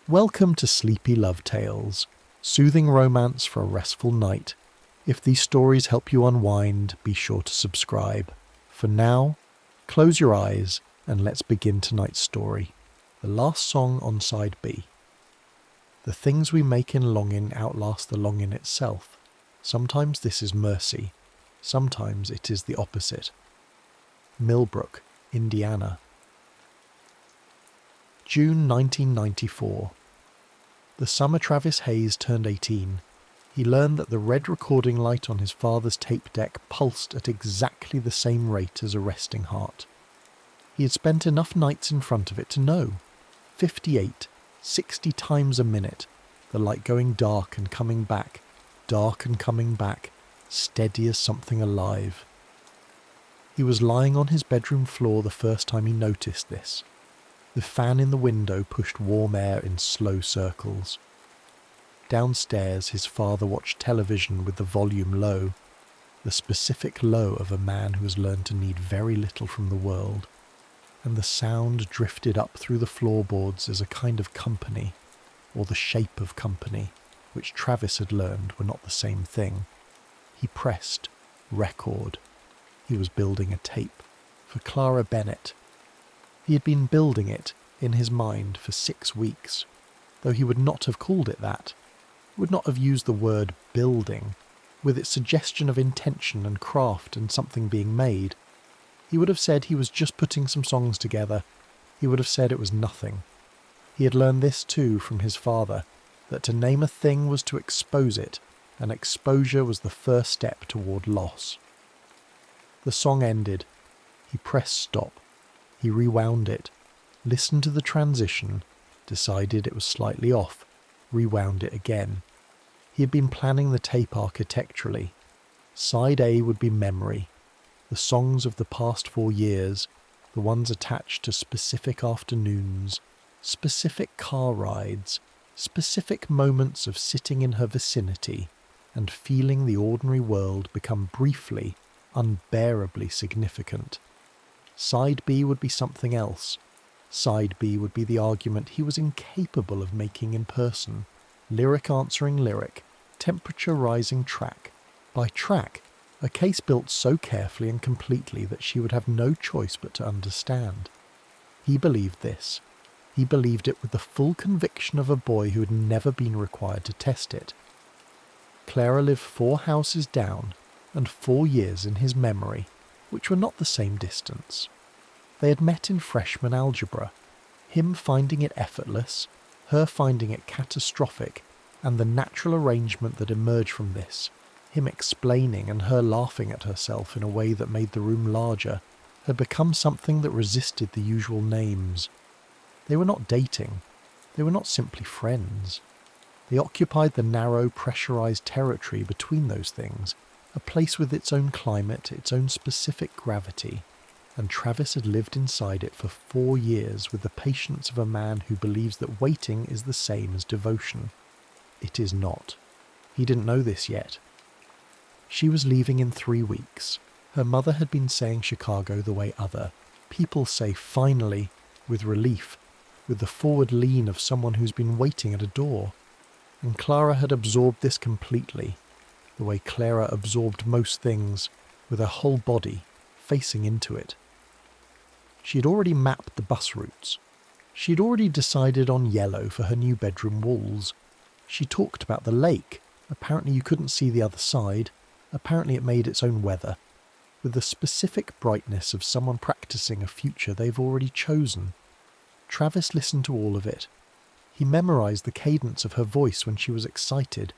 Welcome to Sleepy Love Tales, soothing romance for a restful night. If these stories help you unwind, be sure to subscribe. For now, close your eyes and let's begin tonight's story. The last song on side B. The things we make in longing outlast the longing itself. Sometimes this is mercy. Sometimes it is the opposite. Millbrook, Indiana. June 1994. The summer Travis Hayes turned 18. He learned that the red recording light on his father's tape deck pulsed at exactly the same rate as a resting heart. He had spent enough nights in front of it to know. 58, 60 times a minute, the light going dark and coming back, steady as something alive. He was lying on his bedroom floor the first time he noticed this. The fan in the window pushed warm air in slow circles. Downstairs, his father watched television with the volume low, the specific low of a man who has learned to need very little from the world, and the sound drifted up through the floorboards as a kind of company, or the shape of company, which Travis had learned were not the same thing. He pressed record. He was building a tape for Clara Bennett. He had been building it in his mind for 6 weeks, though he would not have called it that, would not have used the word building, with its suggestion of intention and craft and something being made. He would have said he was just putting some songs together. He would have said it was nothing. He had learned this too from his father, that to name a thing was to expose it, and exposure was the first step toward loss. The song ended. He pressed stop. He rewound it, listened to the transition, decided it was slightly off, rewound it again. He had been planning the tape architecturally. Side A would be memory, the songs of the past 4 years, the ones attached to specific afternoons, specific car rides, specific moments of sitting in her vicinity and feeling the ordinary world become briefly, unbearably significant. Side B would be something else. Side B would be the argument he was incapable of making in person. Lyric answering lyric, temperature rising track by track, a case built so carefully and completely that she would have no choice but to understand. He believed this. He believed it with the full conviction of a boy who had never been required to test it. Clara lived 4 houses down and 4 years in his memory, which were not the same distance. They had met in freshman algebra, him finding it effortless, her finding it catastrophic, and the natural arrangement that emerged from this, him explaining and her laughing at herself in a way that made the room larger, had become something that resisted the usual names. They were not dating. They were not simply friends. They occupied the narrow, pressurized territory between those things, a place with its own climate, its own specific gravity, and Travis had lived inside it for 4 years with the patience of a man who believes that waiting is the same as devotion. It is not. He didn't know this yet. She was leaving in 3 weeks. Her mother had been saying Chicago the way other people say finally, with relief, with the forward lean of someone who's been waiting at a door. And Clara had absorbed this completely, the way Clara absorbed most things, with her whole body, facing into it. She had already mapped the bus routes. She had already decided on yellow for her new bedroom walls. She talked about the lake. Apparently you couldn't see the other side. Apparently it made its own weather, with the specific brightness of someone practicing a future they've already chosen. Travis listened to all of it. He memorized the cadence of her voice when she was excited,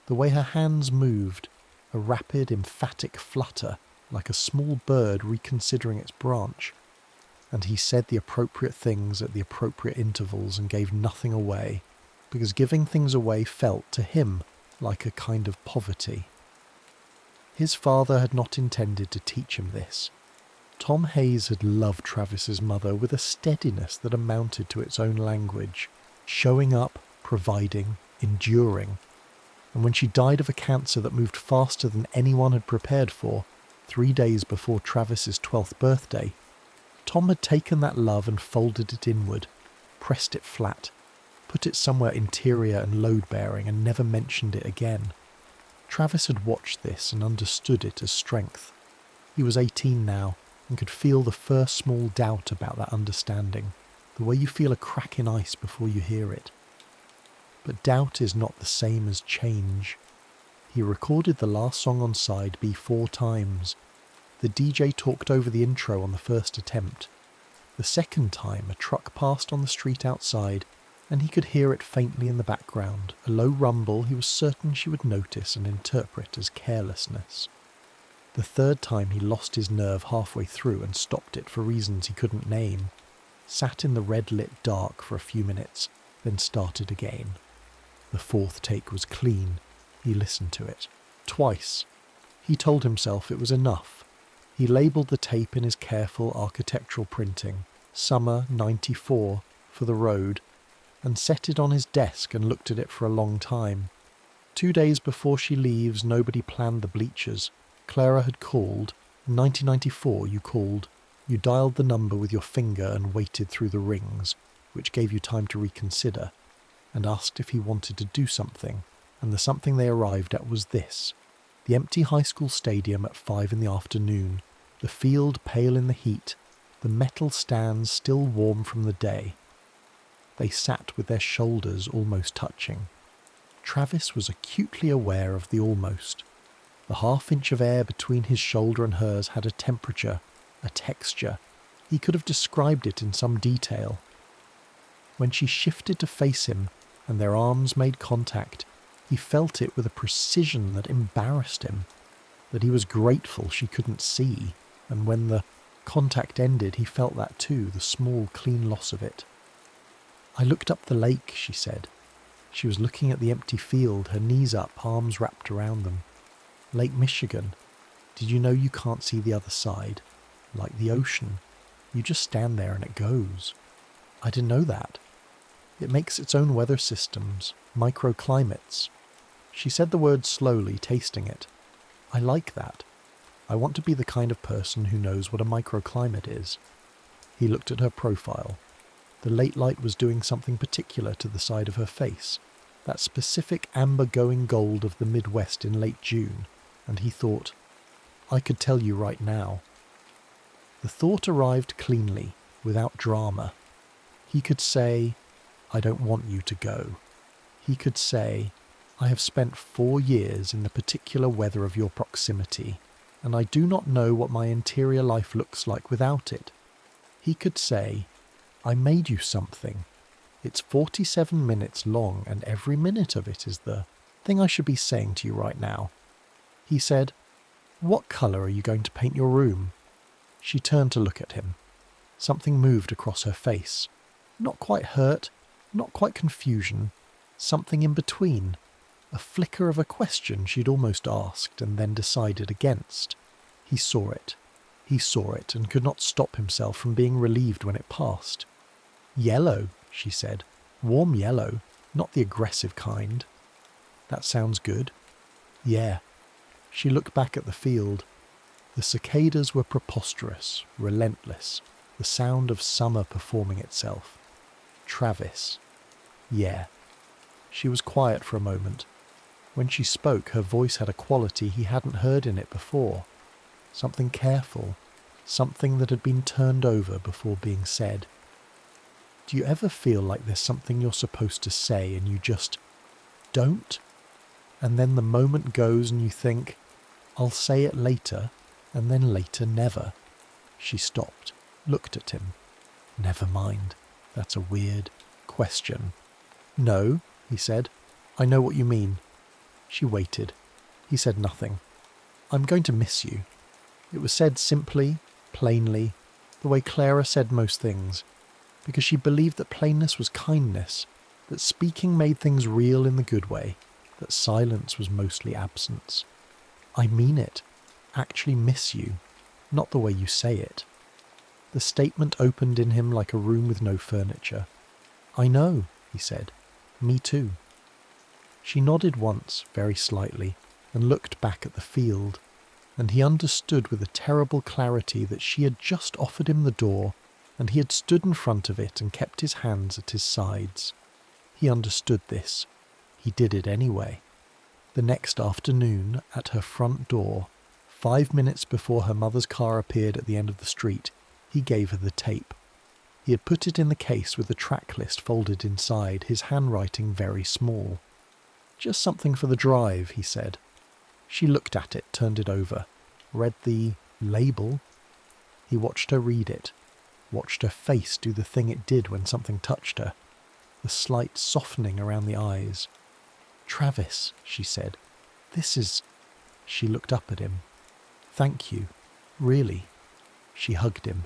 the way her hands moved, a rapid, emphatic flutter, like a small bird reconsidering its branch. And he said the appropriate things at the appropriate intervals and gave nothing away, because giving things away felt, to him, like a kind of poverty. His father had not intended to teach him this. Tom Hayes had loved Travis's mother with a steadiness that amounted to its own language, showing up, providing, enduring. And when she died of a cancer that moved faster than anyone had prepared for, 3 days before Travis's 12th birthday, Tom had taken that love and folded it inward, pressed it flat, put it somewhere interior and load-bearing, and never mentioned it again. Travis had watched this and understood it as strength. He was 18 now, and could feel the first small doubt about that understanding, the way you feel a crack in ice before you hear it. But doubt is not the same as change. He recorded the last song on side B 4 times. The DJ talked over the intro on the first attempt. The second time, a truck passed on the street outside, and he could hear it faintly in the background, a low rumble he was certain she would notice and interpret as carelessness. The third time he lost his nerve halfway through and stopped it for reasons he couldn't name, sat in the red-lit dark for a few minutes, then started again. The fourth take was clean. He listened to it. Twice. He told himself it was enough. He labelled the tape in his careful architectural printing, Summer 94, for the road, and set it on his desk and looked at it for a long time. 2 days before she leaves, nobody planned the bleachers. Clara had called. In 1994 you called. You dialed the number with your finger and waited through the rings, which gave you time to reconsider, and asked if he wanted to do something, and the something they arrived at was this. The empty high school stadium at 5 in the afternoon, the field pale in the heat, the metal stands still warm from the day. They sat with their shoulders almost touching. Travis was acutely aware of the almost. The half-inch of air between his shoulder and hers had a temperature, a texture. He could have described it in some detail. When she shifted to face him and their arms made contact, he felt it with a precision that embarrassed him, that he was grateful she couldn't see, and when the contact ended he felt that too, the small, clean loss of it. "I looked up the lake," she said. She was looking at the empty field, her knees up, arms wrapped around them. "Lake Michigan. Did you know you can't see the other side? Like the ocean. You just stand there and it goes." "I didn't know that." "It makes its own weather systems, microclimates." She said the word slowly, tasting it. "I like that. I want to be the kind of person who knows what a microclimate is." He looked at her profile. The late light was doing something particular to the side of her face, that specific amber going gold of the Midwest in late June, and he thought, "I could tell you right now." The thought arrived cleanly, without drama. He could say, "I don't want you to go." He could say, "I have spent 4 years in the particular weather of your proximity, and I do not know what my interior life looks like without it." He could say, "I made you something. It's 47 minutes long, and every minute of it is the thing I should be saying to you right now." He said, "What colour are you going to paint your room?" She turned to look at him. Something moved across her face. Not quite hurt, not quite confusion, something in between. A flicker of a question she'd almost asked and then decided against. He saw it. He saw it and could not stop himself from being relieved when it passed. "Yellow," she said. "Warm yellow, not the aggressive kind." "That sounds good." "Yeah." She looked back at the field. The cicadas were preposterous, relentless, the sound of summer performing itself. Travis. "Yeah." She was quiet for a moment. When she spoke, her voice had a quality he hadn't heard in it before. Something careful, something that had been turned over before being said. Do you ever feel like there's something you're supposed to say and you just don't? And then the moment goes and you think, "I'll say it later," and then later never. She stopped, looked at him. "Never mind. That's a weird question." "No," he said. "I know what you mean." She waited. He said nothing. "I'm going to miss you." It was said simply, plainly, the way Clara said most things, because she believed that plainness was kindness, that speaking made things real in the good way, that silence was mostly absence. "I mean it. Actually miss you, not the way you say it." The statement opened in him like a room with no furniture. "I know," he said. "Me too." She nodded once, very slightly, and looked back at the field, and he understood with a terrible clarity that she had just offered him the door, and he had stood in front of it and kept his hands at his sides. He understood this. He did it anyway. The next afternoon, at her front door, 5 minutes before her mother's car appeared at the end of the street, he gave her the tape. He had put it in the case with the track list folded inside, his handwriting very small. "Just something for the drive," he said. She looked at it, turned it over, read the label. He watched her read it, watched her face do the thing it did when something touched her, the slight softening around the eyes. "Travis," she said, "this is—" She looked up at him. "Thank you. Really." She hugged him.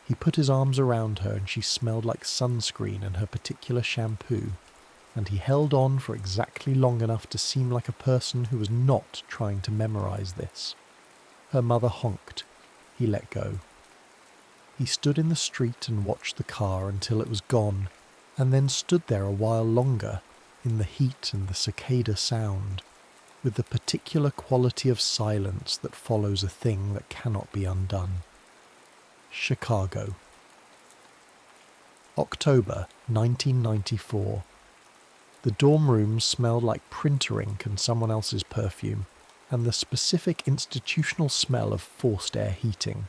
He put his arms around her and she smelled like sunscreen and her particular shampoo, and he held on for exactly long enough to seem like a person who was not trying to memorize this. Her mother honked. He let go. He stood in the street and watched the car until it was gone, and then stood there a while longer, in the heat and the cicada sound, with the particular quality of silence that follows a thing that cannot be undone. Chicago. October 1994. The dorm room smelled like printer ink and someone else's perfume, and the specific institutional smell of forced air heating,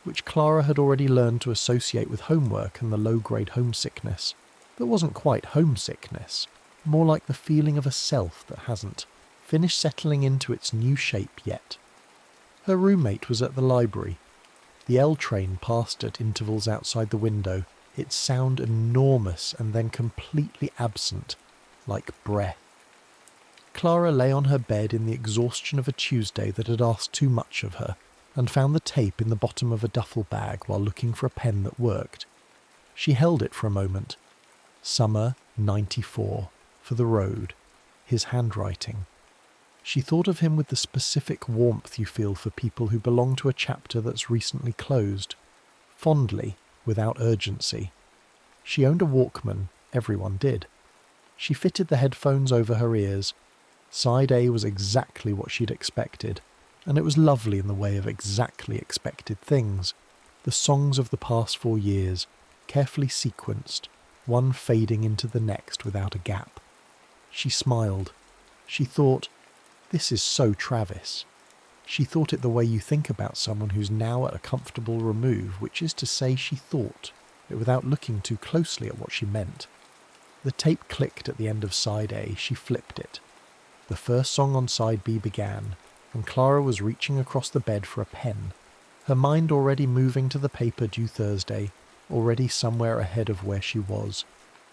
which Clara had already learned to associate with homework and the low-grade homesickness, that wasn't quite homesickness, more like the feeling of a self that hasn't finished settling into its new shape yet. Her roommate was at the library. The L train passed at intervals outside the window, its sound enormous and then completely absent, like breath. Clara lay on her bed in the exhaustion of a Tuesday that had asked too much of her, and found the tape in the bottom of a duffel bag while looking for a pen that worked. She held it for a moment. Summer 94, for the road, his handwriting. She thought of him with the specific warmth you feel for people who belong to a chapter that's recently closed. Fondly, without urgency. She owned a Walkman, everyone did. She fitted the headphones over her ears. Side A was exactly what she'd expected, and it was lovely in the way of exactly expected things. The songs of the past 4 years, carefully sequenced, one fading into the next without a gap. She smiled. She thought, "This is so Travis." She thought it the way you think about someone who's now at a comfortable remove, which is to say she thought, but without looking too closely at what she meant. The tape clicked at the end of side A. She flipped it. The first song on side B began, and Clara was reaching across the bed for a pen, her mind already moving to the paper due Thursday, already somewhere ahead of where she was.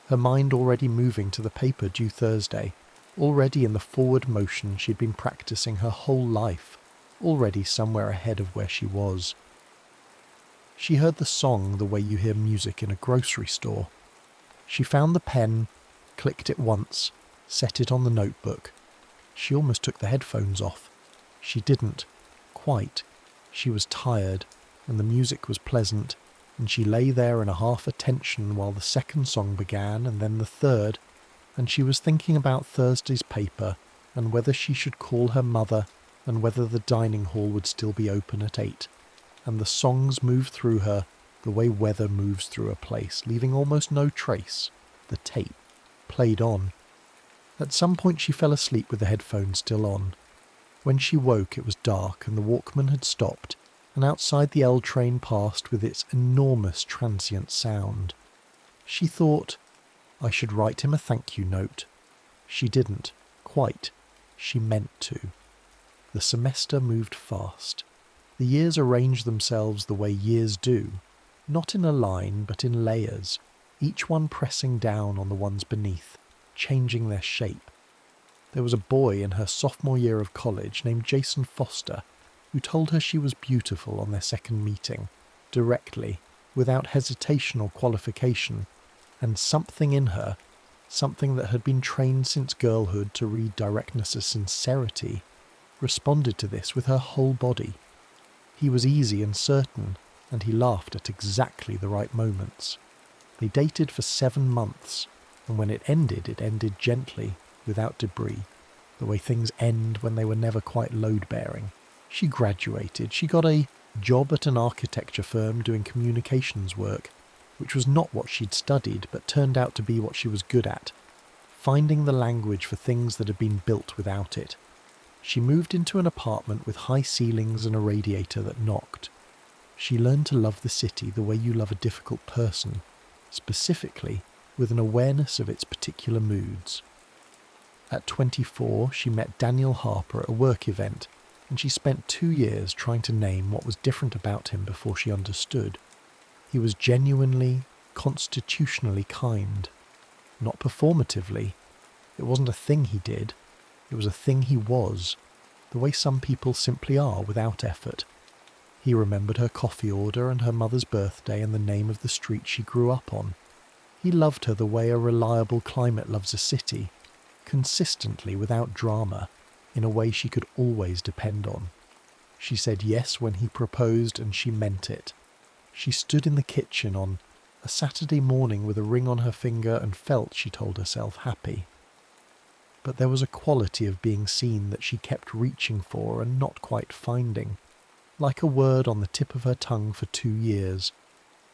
Her mind already moving to the paper due Thursday, already in the forward motion she'd been practicing her whole life, already somewhere ahead of where she was. She heard the song the way you hear music in a grocery store. She found the pen, clicked it once, set it on the notebook. She almost took the headphones off. She didn't. Quite. She was tired, and the music was pleasant, and she lay there in a half attention while the second song began, and then the third, and she was thinking about Thursday's paper, and whether she should call her mother, and whether the dining hall would still be open at 8. And the songs moved through her the way weather moves through a place, leaving almost no trace. The tape played on. At some point she fell asleep with the headphones still on. When she woke it was dark and the Walkman had stopped, and outside the L train passed with its enormous transient sound. She thought, I should write him a thank you note. She didn't, quite. She meant to. The semester moved fast. The years arranged themselves the way years do, not in a line but in layers, each one pressing down on the ones beneath, changing their shape. There was a boy in her sophomore year of college named Jason Foster who told her she was beautiful on their second meeting, directly, without hesitation or qualification, and something in her, something that had been trained since girlhood to read directness as sincerity, responded to this with her whole body. He was easy and certain, and he laughed at exactly the right moments. They dated for 7 months, and when it ended gently, without debris, the way things end when they were never quite load-bearing. She graduated. She got a job at an architecture firm doing communications work, which was not what she'd studied, but turned out to be what she was good at. finding the language for things that had been built without it. She moved into an apartment with high ceilings and a radiator that knocked. She learned to love the city the way you love a difficult person, specifically with an awareness of its particular moods. At 24, she met Daniel Harper at a work event, and she spent 2 years trying to name what was different about him before she understood. He was genuinely, constitutionally kind. Not performatively. It wasn't a thing he did. It was a thing he was, the way some people simply are without effort. He remembered her coffee order and her mother's birthday and the name of the street she grew up on. He loved her the way a reliable climate loves a city, consistently without drama, in a way she could always depend on. She said yes when he proposed, and she meant it. She stood in the kitchen on a Saturday morning with a ring on her finger and felt, she told herself, happy. But there was a quality of being seen that she kept reaching for and not quite finding, like a word on the tip of her tongue for 2 years.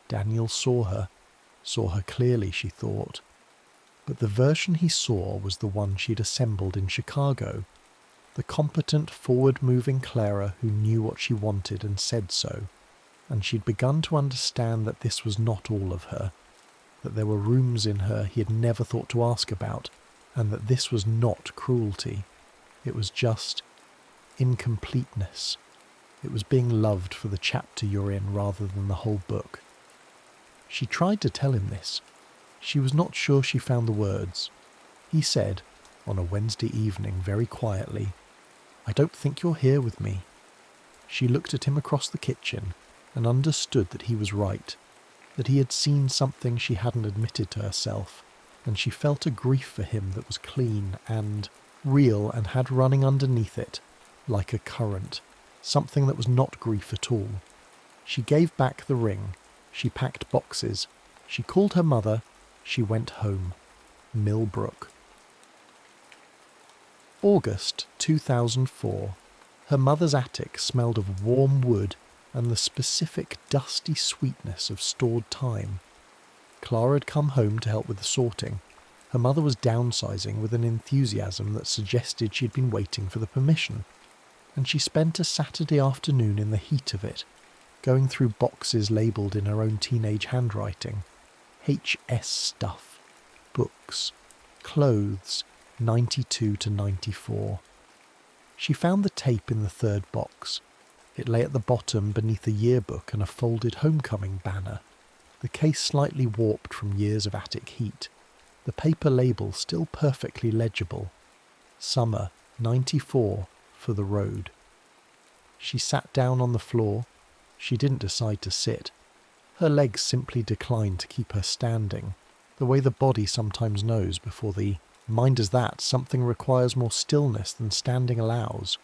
Daniel saw her clearly, she thought. But the version he saw was the one she'd assembled in Chicago, the competent, forward-moving Clara who knew what she wanted and said so, and she'd begun to understand that this was not all of her, that there were rooms in her he had never thought to ask about, and that this was not cruelty. It was just incompleteness. It was being loved for the chapter you're in rather than the whole book. She tried to tell him this. She was not sure she found the words. He said, on a Wednesday evening, very quietly, "I don't think you're here with me." She looked at him across the kitchen and understood that he was right, that he had seen something she hadn't admitted to herself, and she felt a grief for him that was clean and real and had running underneath it, like a current, something that was not grief at all. She gave back the ring. She packed boxes. She called her mother. She went home. Millbrook. August 2004. Her mother's attic smelled of warm wood and the specific dusty sweetness of stored time. Clara had come home to help with the sorting. Her mother was downsizing with an enthusiasm that suggested she'd been waiting for the permission, and she spent a Saturday afternoon in the heat of it, going through boxes labelled in her own teenage handwriting. HS stuff, books, clothes, 92 to 94. She found the tape in the third box. It lay at the bottom beneath a yearbook and a folded homecoming banner, the case slightly warped from years of attic heat, the paper label still perfectly legible. Summer 94 for the road. She sat down on the floor. She didn't decide to sit. Her legs simply declined to keep her standing, the way the body sometimes knows before the mind is that something requires more stillness than standing allows.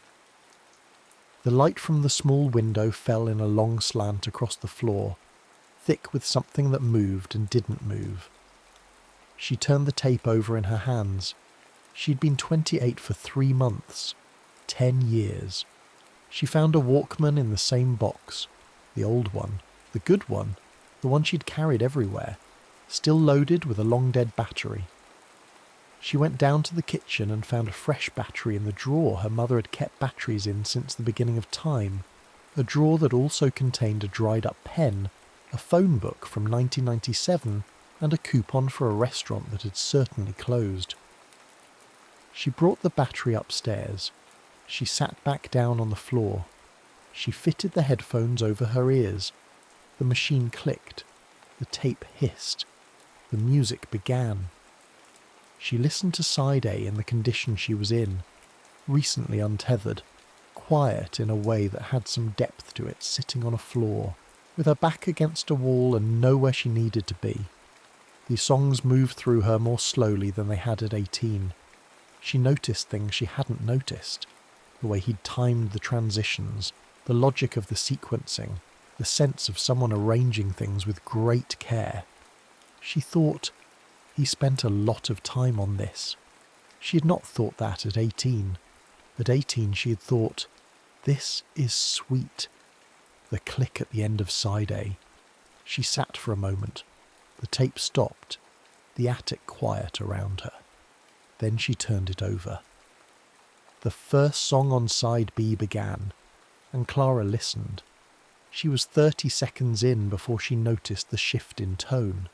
The light from the small window fell in a long slant across the floor, thick with something that moved and didn't move. She turned the tape over in her hands. She'd been 28 for 3 months. 10 years. She found a Walkman in the same box. The old one. The good one. The one she'd carried everywhere. Still loaded with a long-dead battery. She went down to the kitchen and found a fresh battery in the drawer her mother had kept batteries in since the beginning of time. A drawer that also contained a dried-up pen, a phone book from 1997, and a coupon for a restaurant that had certainly closed. She brought the battery upstairs. She sat back down on the floor. She fitted the headphones over her ears. The machine clicked. The tape hissed. The music began. She listened to side A in the condition she was in, recently untethered, quiet in a way that had some depth to it, sitting on a floor, with her back against a wall and nowhere she needed to be. The songs moved through her more slowly than they had at 18. She noticed things she hadn't noticed, the way he'd timed the transitions, the logic of the sequencing, the sense of someone arranging things with great care. She thought, he spent a lot of time on this. She had not thought that at 18. At 18 she had thought, this is sweet. The click at the end of side A. She sat for a moment. The tape stopped, the attic quiet around her. Then she turned it over. The first song on side B began, and Clara listened. She was 30 seconds in before she noticed the shift in tone.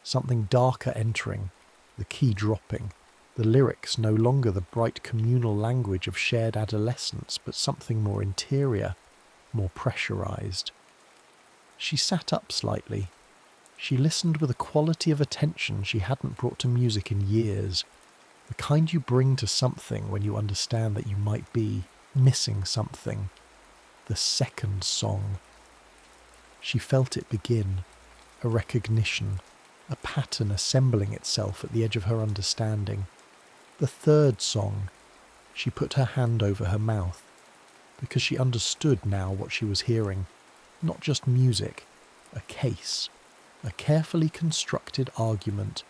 Something darker entering, the key dropping, the lyrics no longer the bright communal language of shared adolescence, but something more interior, more pressurized. She sat up slightly. She listened with a quality of attention she hadn't brought to music in years, the kind you bring to something when you understand that you might be missing something. The second song. She felt it begin, a recognition, a pattern assembling itself at the edge of her understanding. The third song. She put her hand over her mouth, because she understood now what she was hearing. Not just music, a case, a carefully constructed argument,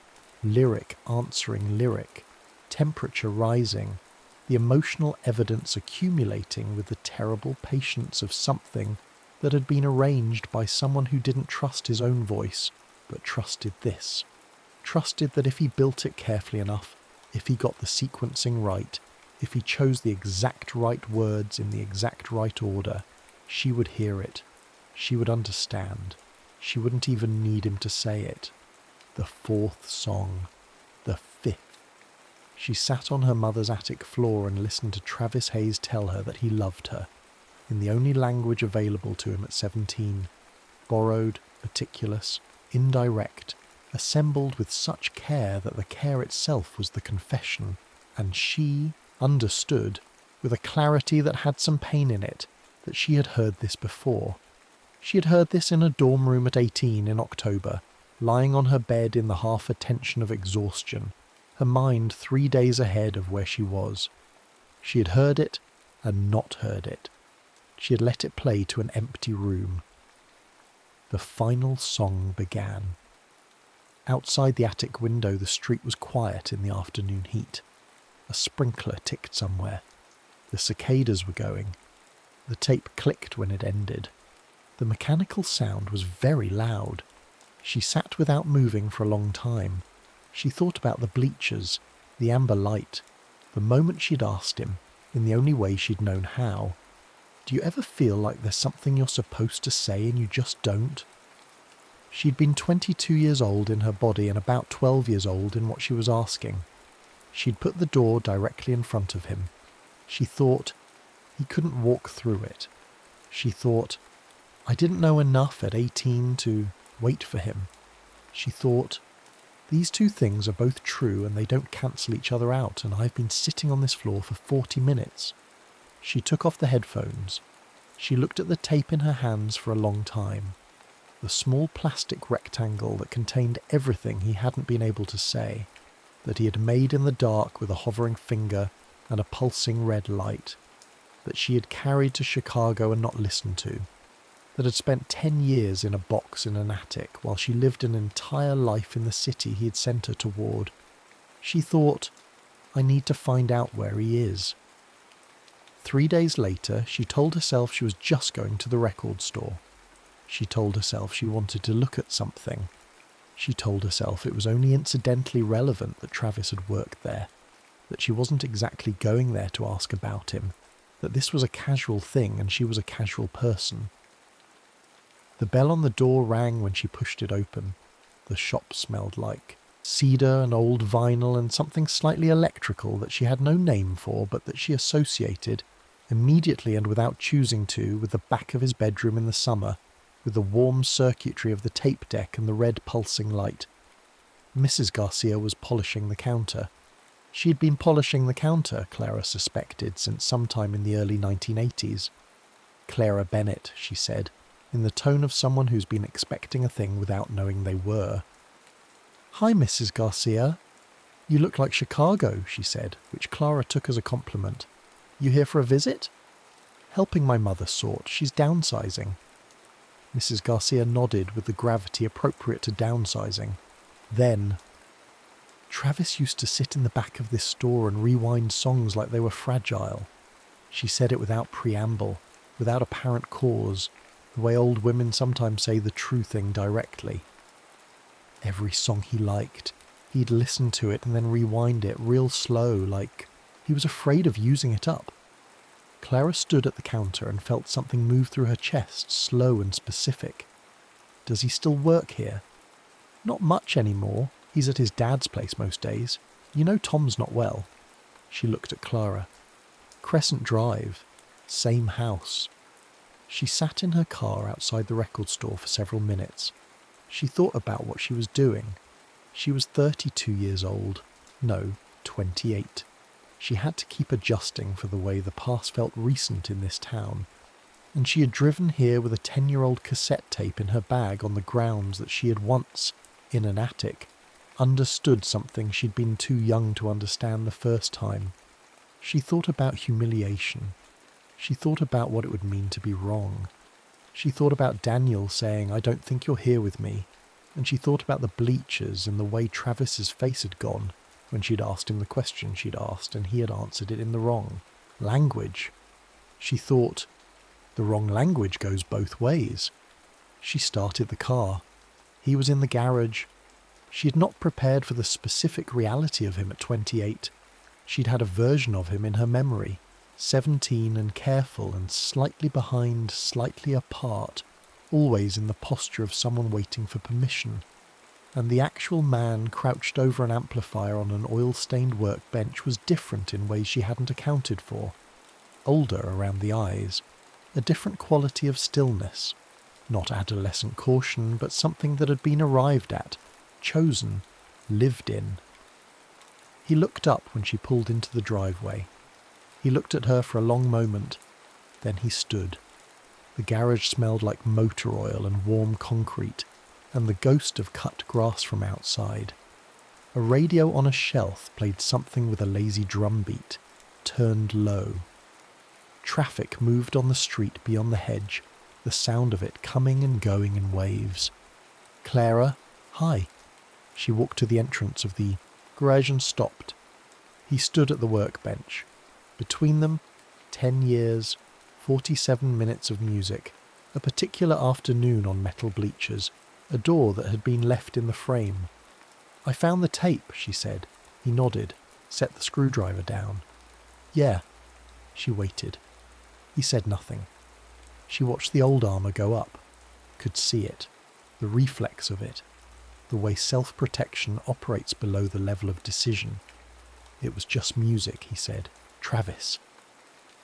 lyric answering lyric, temperature rising, the emotional evidence accumulating with the terrible patience of something that had been arranged by someone who didn't trust his own voice, but trusted this. Trusted that if he built it carefully enough, if he got the sequencing right, if he chose the exact right words in the exact right order, she would hear it. She would understand. She wouldn't even need him to say it. The fourth song. The fifth. She sat on her mother's attic floor and listened to Travis Hayes tell her that he loved her, in the only language available to him at 17, borrowed, meticulous, indirect, assembled with such care that the care itself was the confession, and she understood, with a clarity that had some pain in it, that she had heard this before. She had heard this in a dorm room at 18 in October, lying on her bed in the half-attention of exhaustion, her mind 3 days ahead of where she was. She had heard it and not heard it. She had let it play to an empty room. The final song began. Outside the attic window, the street was quiet in the afternoon heat. A sprinkler ticked somewhere. The cicadas were going. The tape clicked when it ended. The mechanical sound was very loud. She sat without moving for a long time. She thought about the bleachers, the amber light, the moment she'd asked him, in the only way she'd known how. Do you ever feel like there's something you're supposed to say and you just don't? She'd been 22 years old in her body and about 12 years old in what she was asking. She'd put the door directly in front of him. She thought he couldn't walk through it. She thought, I didn't know enough at 18 to wait for him. She thought, these two things are both true and they don't cancel each other out, and I've been sitting on this floor for 40 minutes. She took off the headphones. She looked at the tape in her hands for a long time. The small plastic rectangle that contained everything he hadn't been able to say, that he had made in the dark with a hovering finger and a pulsing red light, that she had carried to Chicago and not listened to, that had spent 10 years in a box in an attic while she lived an entire life in the city he had sent her toward. She thought, I need to find out where he is. 3 days later, she told herself she was just going to the record store. She told herself she wanted to look at something. She told herself it was only incidentally relevant that Travis had worked there, that she wasn't exactly going there to ask about him, that this was a casual thing and she was a casual person. The bell on the door rang when she pushed it open. The shop smelled like cedar and old vinyl and something slightly electrical that she had no name for, but that she associated, immediately and without choosing to, with the back of his bedroom in the summer, with the warm circuitry of the tape deck and the red pulsing light. Mrs. Garcia was polishing the counter. She had been polishing the counter, Clara suspected, since sometime in the early 1980s. Clara Bennett, she said, in the tone of someone who's been expecting a thing without knowing they were. Hi, Mrs. Garcia. You look like Chicago, she said, which Clara took as a compliment. You here for a visit? Helping my mother sort. She's downsizing. Mrs. Garcia nodded with the gravity appropriate to downsizing. Then, Travis used to sit in the back of this store and rewind songs like they were fragile. She said it without preamble, without apparent cause, the way old women sometimes say the true thing directly. Every song he liked, He'd listen to it and then rewind it real slow, like he was afraid of using it up. Clara stood at the counter and felt something move through her chest, slow and specific. Does he still work here? Not much anymore. He's at his dad's place most days. You know Tom's not well. She looked at Clara. Crescent Drive. Same house. She sat in her car outside the record store for several minutes. She thought about what she was doing. She was 32 years old. No, 28. She had to keep adjusting for the way the past felt recent in this town. And she had driven here with a 10-year-old cassette tape in her bag on the grounds that she had once, in an attic, understood something she'd been too young to understand the first time. She thought about humiliation. She thought about what it would mean to be wrong. She thought about Daniel saying, "I don't think you're here with me." And she thought about the bleachers and the way Travis's face had gone when she'd asked him the question she'd asked and he had answered it in the wrong language. She thought, the wrong language goes both ways. She started the car. He was in the garage. She had not prepared for the specific reality of him at 28. She'd had a version of him in her memory, 17 and careful and slightly behind, slightly apart, always in the posture of someone waiting for permission. And the actual man crouched over an amplifier on an oil-stained workbench was different in ways she hadn't accounted for. Older around the eyes, a different quality of stillness. Not adolescent caution, but something that had been arrived at, chosen, lived in. He looked up when she pulled into the driveway. He looked at her for a long moment. Then he stood. The garage smelled like motor oil and warm concrete, and the ghost of cut grass from outside. A radio on a shelf played something with a lazy drum beat, turned low. Traffic moved on the street beyond the hedge, the sound of it coming and going in waves. "Clara, hi." She walked to the entrance of the garage and stopped. He stood at the workbench. Between them, 10 years, 47 minutes of music, a particular afternoon on metal bleachers, a door that had been left in the frame. "I found the tape," she said. He nodded, set the screwdriver down. "Yeah." She waited. He said nothing. She watched the old armour go up, could see it, the reflex of it, the way self-protection operates below the level of decision. "It was just music," he said. "Travis.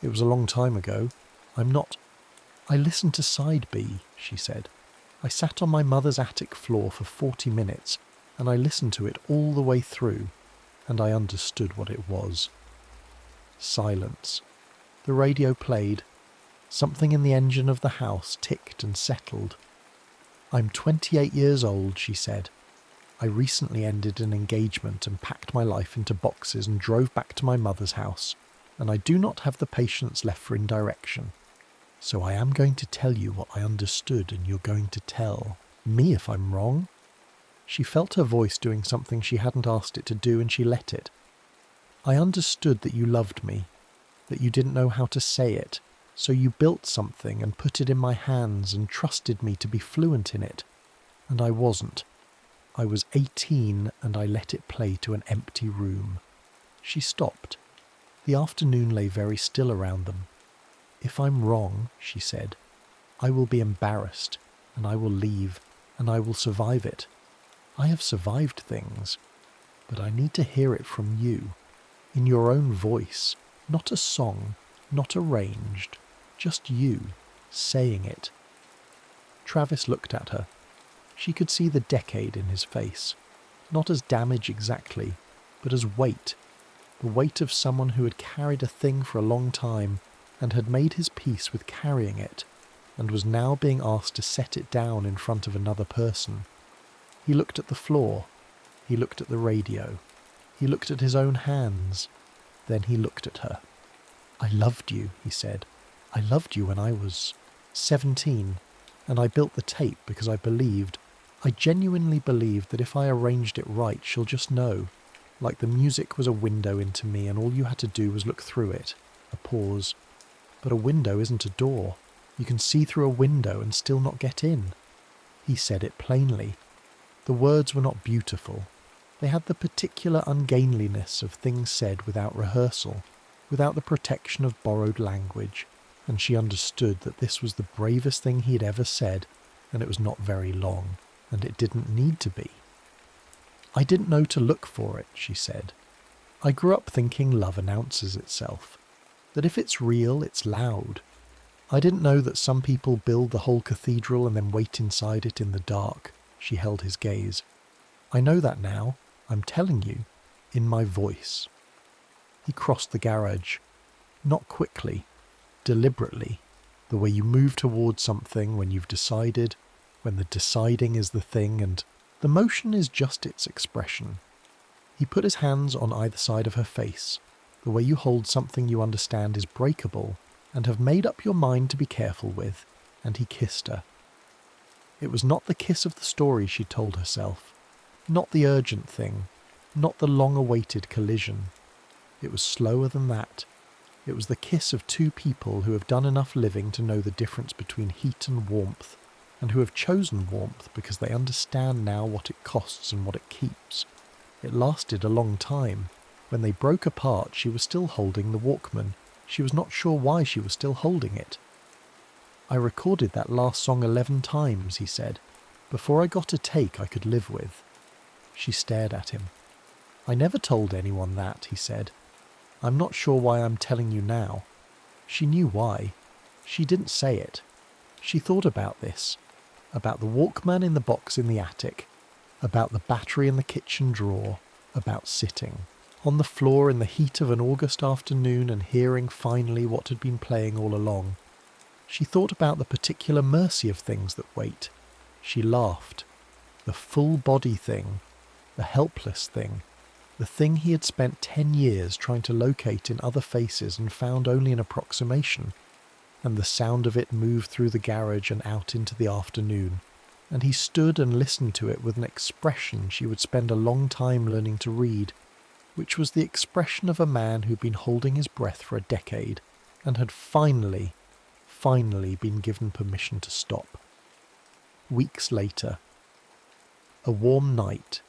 It was a long time ago. I listened to side B," she said. "I sat on my mother's attic floor for 40 minutes, and I listened to it all the way through, and I understood what it was." Silence. The radio played. Something in the engine of the house ticked and settled. "I'm 28 years old," she said. "I recently ended an engagement and packed my life into boxes and drove back to my mother's house, and I do not have the patience left for indirection. So I am going to tell you what I understood, and you're going to tell me if I'm wrong." She felt her voice doing something she hadn't asked it to do, and she let it. "I understood that you loved me, that you didn't know how to say it, so you built something and put it in my hands and trusted me to be fluent in it. And I wasn't. I was 18 and I let it play to an empty room." She stopped. The afternoon lay very still around them. "If I'm wrong," she said, "I will be embarrassed, and I will leave, and I will survive it. I have survived things, but I need to hear it from you, in your own voice, not a song, not arranged, just you, saying it." Travis looked at her. She could see the decade in his face, not as damage exactly, but as weight, the weight of someone who had carried a thing for a long time and had made his peace with carrying it, and was now being asked to set it down in front of another person. He looked at the floor. He looked at the radio. He looked at his own hands. Then he looked at her. "I loved you," he said. "I loved you when I was 17, and I built the tape because I genuinely believed that if I arranged it right, she'll just know. Like the music was a window into me and all you had to do was look through it." A pause. "But a window isn't a door. You can see through a window and still not get in." He said it plainly. The words were not beautiful. They had the particular ungainliness of things said without rehearsal, without the protection of borrowed language, and she understood that this was the bravest thing he had ever said, and it was not very long, and it didn't need to be. "I didn't know to look for it," she said. "I grew up thinking love announces itself, that if it's real, it's loud. I didn't know that some people build the whole cathedral and then wait inside it in the dark." She held his gaze. "I know that now. I'm telling you, in my voice." He crossed the garage. Not quickly, deliberately, the way you move towards something when you've decided, when the deciding is the thing and the motion is just its expression. He put his hands on either side of her face, the way you hold something you understand is breakable and have made up your mind to be careful with, and he kissed her. It was not the kiss of the story she told herself, not the urgent thing, not the long-awaited collision. It was slower than that. It was the kiss of two people who have done enough living to know the difference between heat and warmth, and who have chosen warmth because they understand now what it costs and what it keeps. It lasted a long time. When they broke apart, she was still holding the Walkman. She was not sure why she was still holding it. "I recorded that last song 11 times, he said, "before I got a take I could live with." She stared at him. "I never told anyone that," he said. "I'm not sure why I'm telling you now." She knew why. She didn't say it. She thought about this, about the Walkman in the box in the attic, about the battery in the kitchen drawer, about sitting on the floor in the heat of an August afternoon and hearing finally what had been playing all along. She thought about the particular mercy of things that wait. She laughed. The full-body thing, the helpless thing, the thing he had spent 10 years trying to locate in other faces and found only an approximation, and the sound of it moved through the garage and out into the afternoon, and he stood and listened to it with an expression she would spend a long time learning to read, which was the expression of a man who'd been holding his breath for a decade and had finally been given permission to stop. Weeks later. A warm night.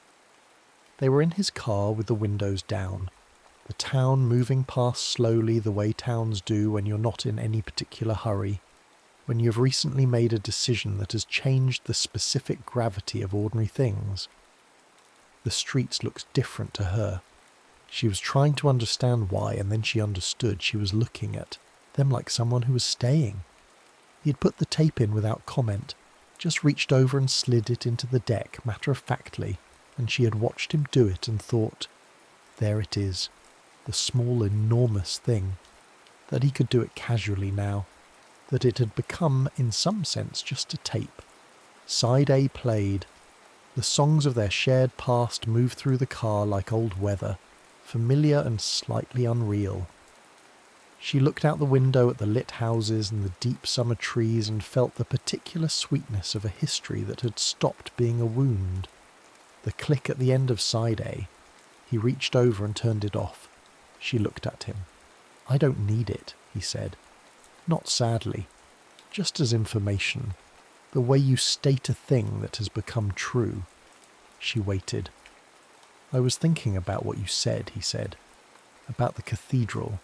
They were in his car with the windows down, the town moving past slowly the way towns do when you're not in any particular hurry, when you've recently made a decision that has changed the specific gravity of ordinary things. The streets looked different to her. She was trying to understand why, and then she understood. She was looking at them like someone who was staying. He had put the tape in without comment, just reached over and slid it into the deck matter-of-factly, and she had watched him do it and thought, there it is, the small, enormous thing, that he could do it casually now, that it had become, in some sense, just a tape. Side A played. The songs of their shared past moved through the car like old weather, familiar and slightly unreal. She looked out the window at the lit houses and the deep summer trees and felt the particular sweetness of a history that had stopped being a wound. The click at the end of side A. He reached over and turned it off. She looked at him. "I don't need it," he said. "Not sadly. Just as information. The way you state a thing that has become true." She waited. "I was thinking about what you said," he said. "About the cathedral.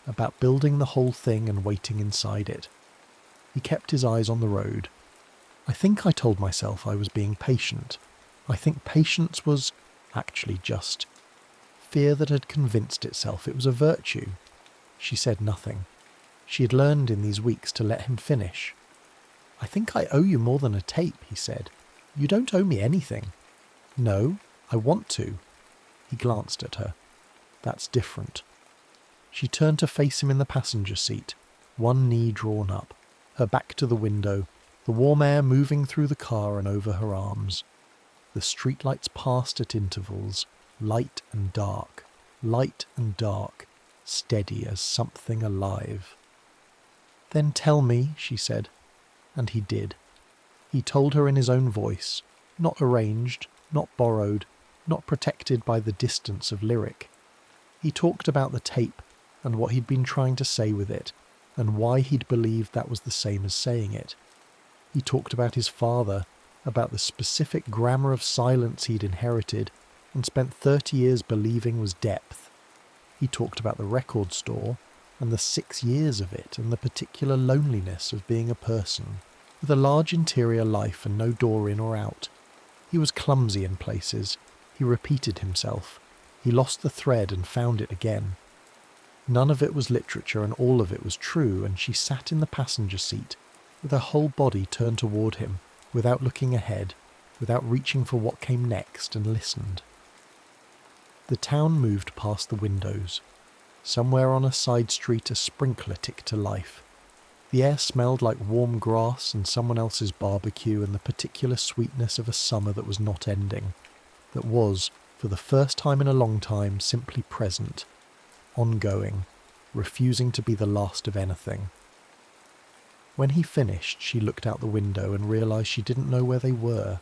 About building the whole thing and waiting inside it." He kept his eyes on the road. "I think I told myself I was being patient. I think patience was actually just fear that had convinced itself it was a virtue." She said nothing. She had learned in these weeks to let him finish. "I think I owe you more than a tape," he said. "You don't owe me anything." "No, I want to." He glanced at her. "That's different." She turned to face him in the passenger seat, one knee drawn up, her back to the window, the warm air moving through the car and over her arms. The streetlights passed at intervals, light and dark, steady as something alive. "Then tell me," she said, and he did. He told her in his own voice, not arranged, not borrowed, not protected by the distance of lyric. He talked about the tape and what he'd been trying to say with it, and why he'd believed that was the same as saying it. He talked about his father, about the specific grammar of silence he'd inherited, and spent 30 years believing was depth. He talked about the record store and the 6 years of it and the particular loneliness of being a person, with a large interior life and no door in or out. He was clumsy in places. He repeated himself. He lost the thread and found it again. None of it was literature and all of it was true, and she sat in the passenger seat, with her whole body turned toward him, without looking ahead, without reaching for what came next, and listened. The town moved past the windows. Somewhere on a side street a sprinkler ticked to life. The air smelled like warm grass and someone else's barbecue and the particular sweetness of a summer that was not ending, that was, for the first time in a long time, simply present, ongoing, refusing to be the last of anything. When he finished, she looked out the window and realised she didn't know where they were.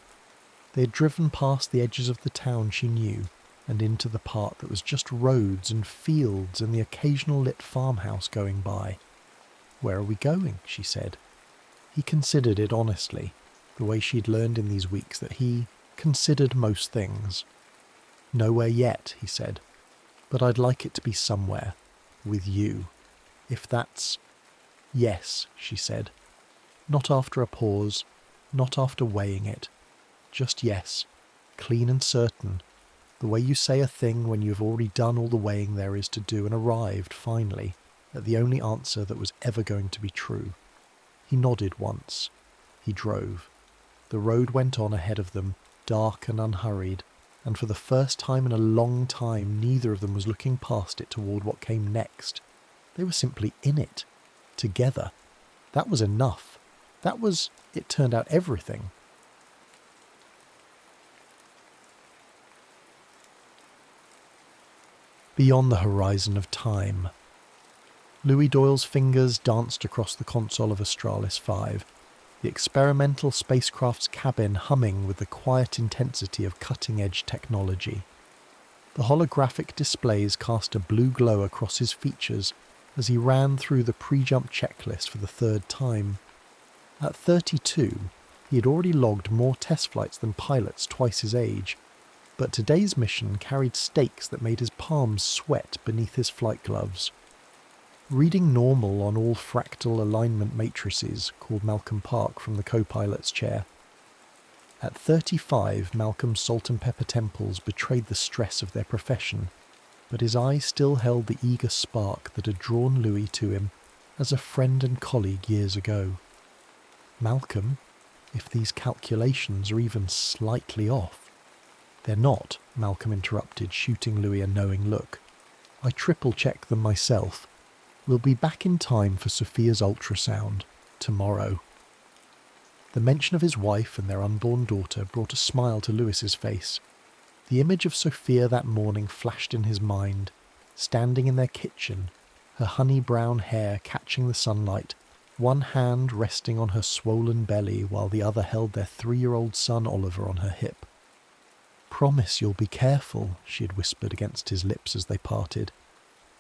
They had driven past the edges of the town she knew, and into the part that was just roads and fields and the occasional lit farmhouse going by. "Where are we going?" she said. He considered it honestly, the way she'd learned in these weeks that he considered most things. "Nowhere yet," he said, "but I'd like it to be somewhere, with you. If that's—" "Yes," she said. Not after a pause, not after weighing it. Just yes, clean and certain, the way you say a thing when you have already done all the weighing there is to do and arrived, finally, at the only answer that was ever going to be true. He nodded once. He drove. The road went on ahead of them, dark and unhurried, and for the first time in a long time neither of them was looking past it toward what came next. They were simply in it, together. That was enough. That was, it turned out, everything. Beyond the horizon of time. Louis Doyle's fingers danced across the console of Astralis 5, the experimental spacecraft's cabin humming with the quiet intensity of cutting-edge technology. The holographic displays cast a blue glow across his features as he ran through the pre-jump checklist for the third time. At 32, he had already logged more test flights than pilots twice his age, but today's mission carried stakes that made his palms sweat beneath his flight gloves. Reading normal on all fractal alignment matrices, called Malcolm Park from the co-pilot's chair. At 35, Malcolm's salt and pepper temples betrayed the stress of their profession, but his eyes still held the eager spark that had drawn Louis to him as a friend and colleague years ago. Malcolm, if these calculations are even slightly off. "They're not," Malcolm interrupted, shooting Louis a knowing look. "I triple-check them myself. We'll be back in time for Sophia's ultrasound, tomorrow." The mention of his wife and their unborn daughter brought a smile to Louis's face. The image of Sophia that morning flashed in his mind, standing in their kitchen, her honey-brown hair catching the sunlight, one hand resting on her swollen belly while the other held their 3-year-old son Oliver on her hip. "Promise you'll be careful," she had whispered against his lips as they parted.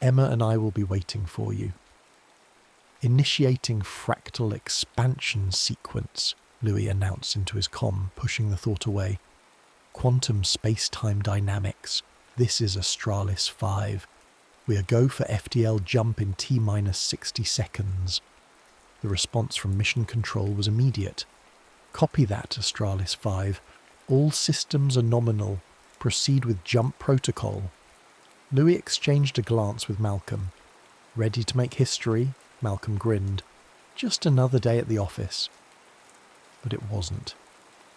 "Emma and I will be waiting for you." "Initiating fractal expansion sequence," Louis announced into his comm, pushing the thought away. "Quantum space-time dynamics. This is Astralis 5. We are go for FTL jump in T-minus 60 seconds. The response from mission control was immediate. "Copy that, Astralis 5. All systems are nominal. Proceed with jump protocol." Louis exchanged a glance with Malcolm. "Ready to make history?" Malcolm grinned. "Just another day at the office." But it wasn't.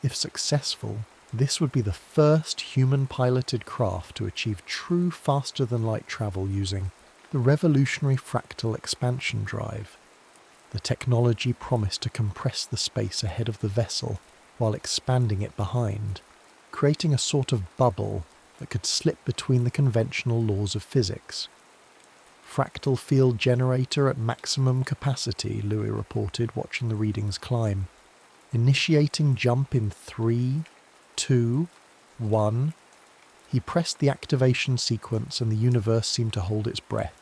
If successful, this would be the first human-piloted craft to achieve true faster-than-light travel using the revolutionary fractal expansion drive. The technology promised to compress the space ahead of the vessel while expanding it behind, creating a sort of bubble that could slip between the conventional laws of physics. "Fractal field generator at maximum capacity," Louis reported, watching the readings climb. "Initiating jump in 3, 2, 1. He pressed the activation sequence and the universe seemed to hold its breath.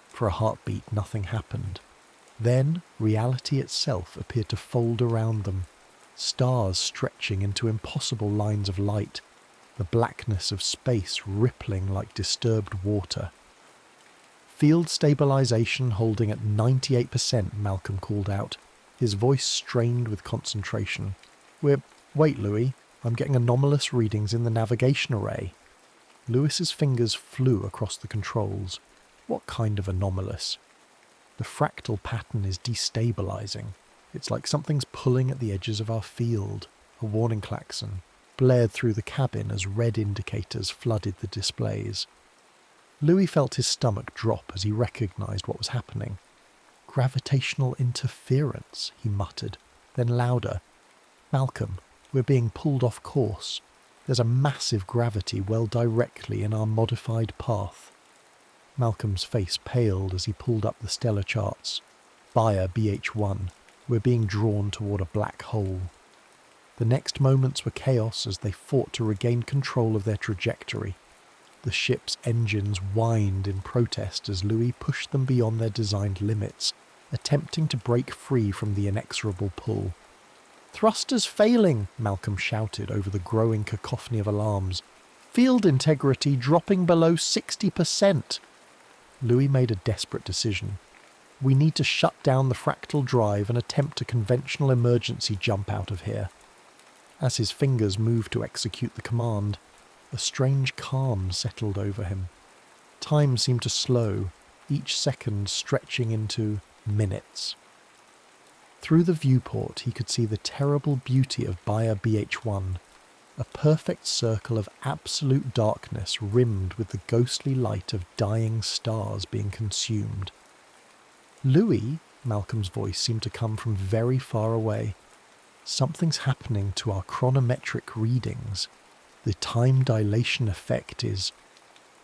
For a heartbeat, nothing happened. Then reality itself appeared to fold around them, stars stretching into impossible lines of light, the blackness of space rippling like disturbed water. "Field stabilization holding at 98%, Malcolm called out, his voice strained with concentration. Wait, Louis, I'm getting anomalous readings in the navigation array." Lewis's fingers flew across the controls. What kind of anomalous? "The fractal pattern is destabilizing. It's like something's pulling at the edges of our field," a warning klaxon blared through the cabin as red indicators flooded the displays. Louis felt his stomach drop as he recognized what was happening. "Gravitational interference," he muttered, then louder. "Malcolm, we're being pulled off course. There's a massive gravity well directly in our modified path." Malcolm's face paled as he pulled up the stellar charts. "Bayer BH1, we're being drawn toward a black hole." The next moments were chaos as they fought to regain control of their trajectory. The ship's engines whined in protest as Louis pushed them beyond their designed limits, attempting to break free from the inexorable pull. "Thrusters failing," Malcolm shouted over the growing cacophony of alarms. "Field integrity dropping below 60%. Louis made a desperate decision. "We need to shut down the fractal drive and attempt a conventional emergency jump out of here." As his fingers moved to execute the command, a strange calm settled over him. Time seemed to slow, each second stretching into minutes. Through the viewport he could see the terrible beauty of Bayer BH1, a perfect circle of absolute darkness rimmed with the ghostly light of dying stars being consumed. "Louis," Malcolm's voice seemed to come from very far away. "Something's happening to our chronometric readings. The time dilation effect is—"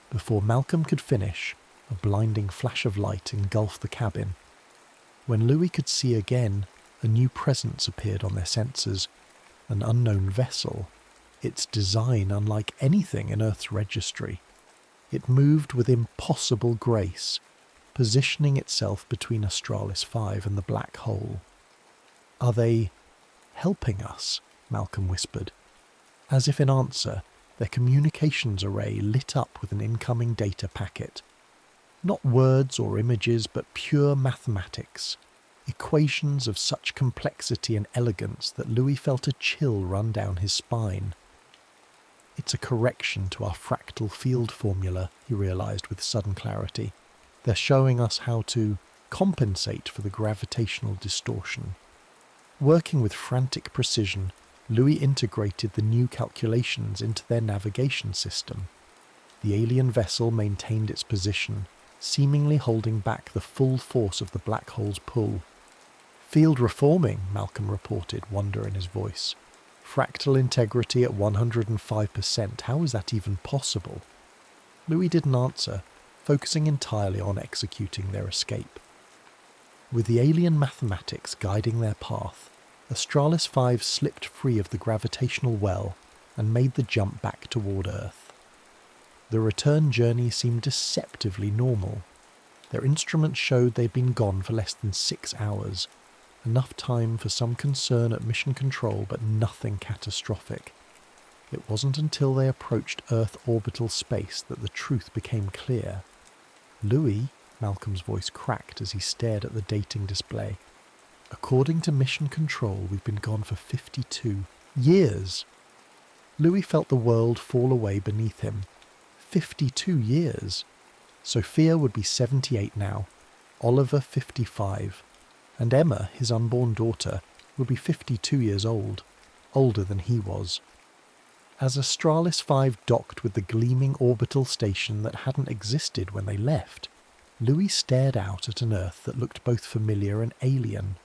Before Malcolm could finish, a blinding flash of light engulfed the cabin. When Louis could see again, a new presence appeared on their sensors, an unknown vessel, its design unlike anything in Earth's registry. It moved with impossible grace, positioning itself between Australis 5 and the black hole. "Are they helping us?" Malcolm whispered. As if in answer, their communications array lit up with an incoming data packet. Not words or images, but pure mathematics. Equations of such complexity and elegance that Louis felt a chill run down his spine. "It's a correction to our fractal field formula," he realized with sudden clarity. "They're showing us how to compensate for the gravitational distortion." Working with frantic precision, Louis integrated the new calculations into their navigation system. The alien vessel maintained its position, seemingly holding back the full force of the black hole's pull. "Field reforming," Malcolm reported, wonder in his voice. "Fractal integrity at 105%. How is that even possible?" Louis didn't answer, focusing entirely on executing their escape. With the alien mathematics guiding their path, Australis 5 slipped free of the gravitational well and made the jump back toward Earth. The return journey seemed deceptively normal. Their instruments showed they'd been gone for less than 6 hours, enough time for some concern at mission control but nothing catastrophic. It wasn't until they approached Earth orbital space that the truth became clear. "Louis," Malcolm's voice cracked as he stared at the dating display. "According to mission control, we've been gone for 52 years." Louis felt the world fall away beneath him. 52 years. Sophia would be 78 now, Oliver 55, and Emma, his unborn daughter, would be 52 years old, older than he was. As Australis 5 docked with the gleaming orbital station that hadn't existed when they left, Louis stared out at an Earth that looked both familiar and alien.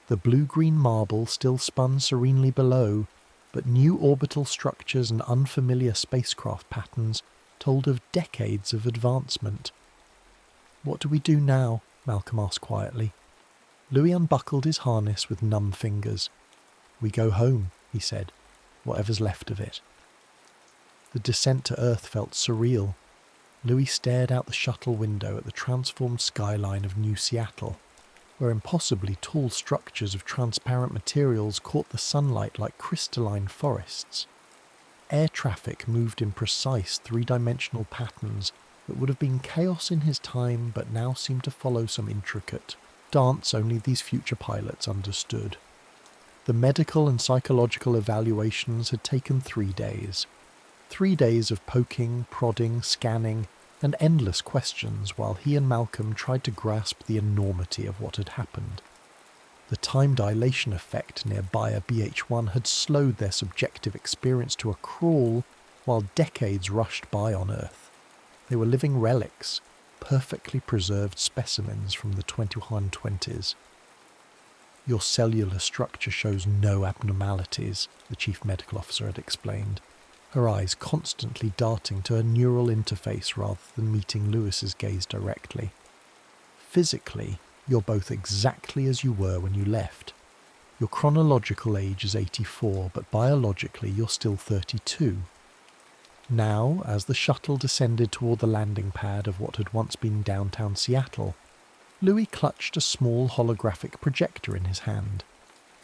The blue-green marble still spun serenely below, but new orbital structures and unfamiliar spacecraft patterns told of decades of advancement. "What do we do now?" Malcolm asked quietly. Louis unbuckled his harness with numb fingers. "We go home," he said, "whatever's left of it." The descent to Earth felt surreal. Louis stared out the shuttle window at the transformed skyline of New Seattle, where impossibly tall structures of transparent materials caught the sunlight like crystalline forests. Air traffic moved in precise three-dimensional patterns that would have been chaos in his time but now seemed to follow some intricate dance only these future pilots understood. The medical and psychological evaluations had taken 3 days. 3 days of poking, prodding, scanning, and endless questions while he and Malcolm tried to grasp the enormity of what had happened. The time dilation effect near Bayer BH1 had slowed their subjective experience to a crawl while decades rushed by on Earth. They were living relics, perfectly preserved specimens from the 2120s. Your cellular structure shows no abnormalities, the chief medical officer had explained, her eyes constantly darting to a neural interface rather than meeting Lewis's gaze directly. Physically, you're both exactly as you were when you left. Your chronological age is 84, but biologically you're still 32. Now, as the shuttle descended toward the landing pad of what had once been downtown Seattle, Louis clutched a small holographic projector in his hand.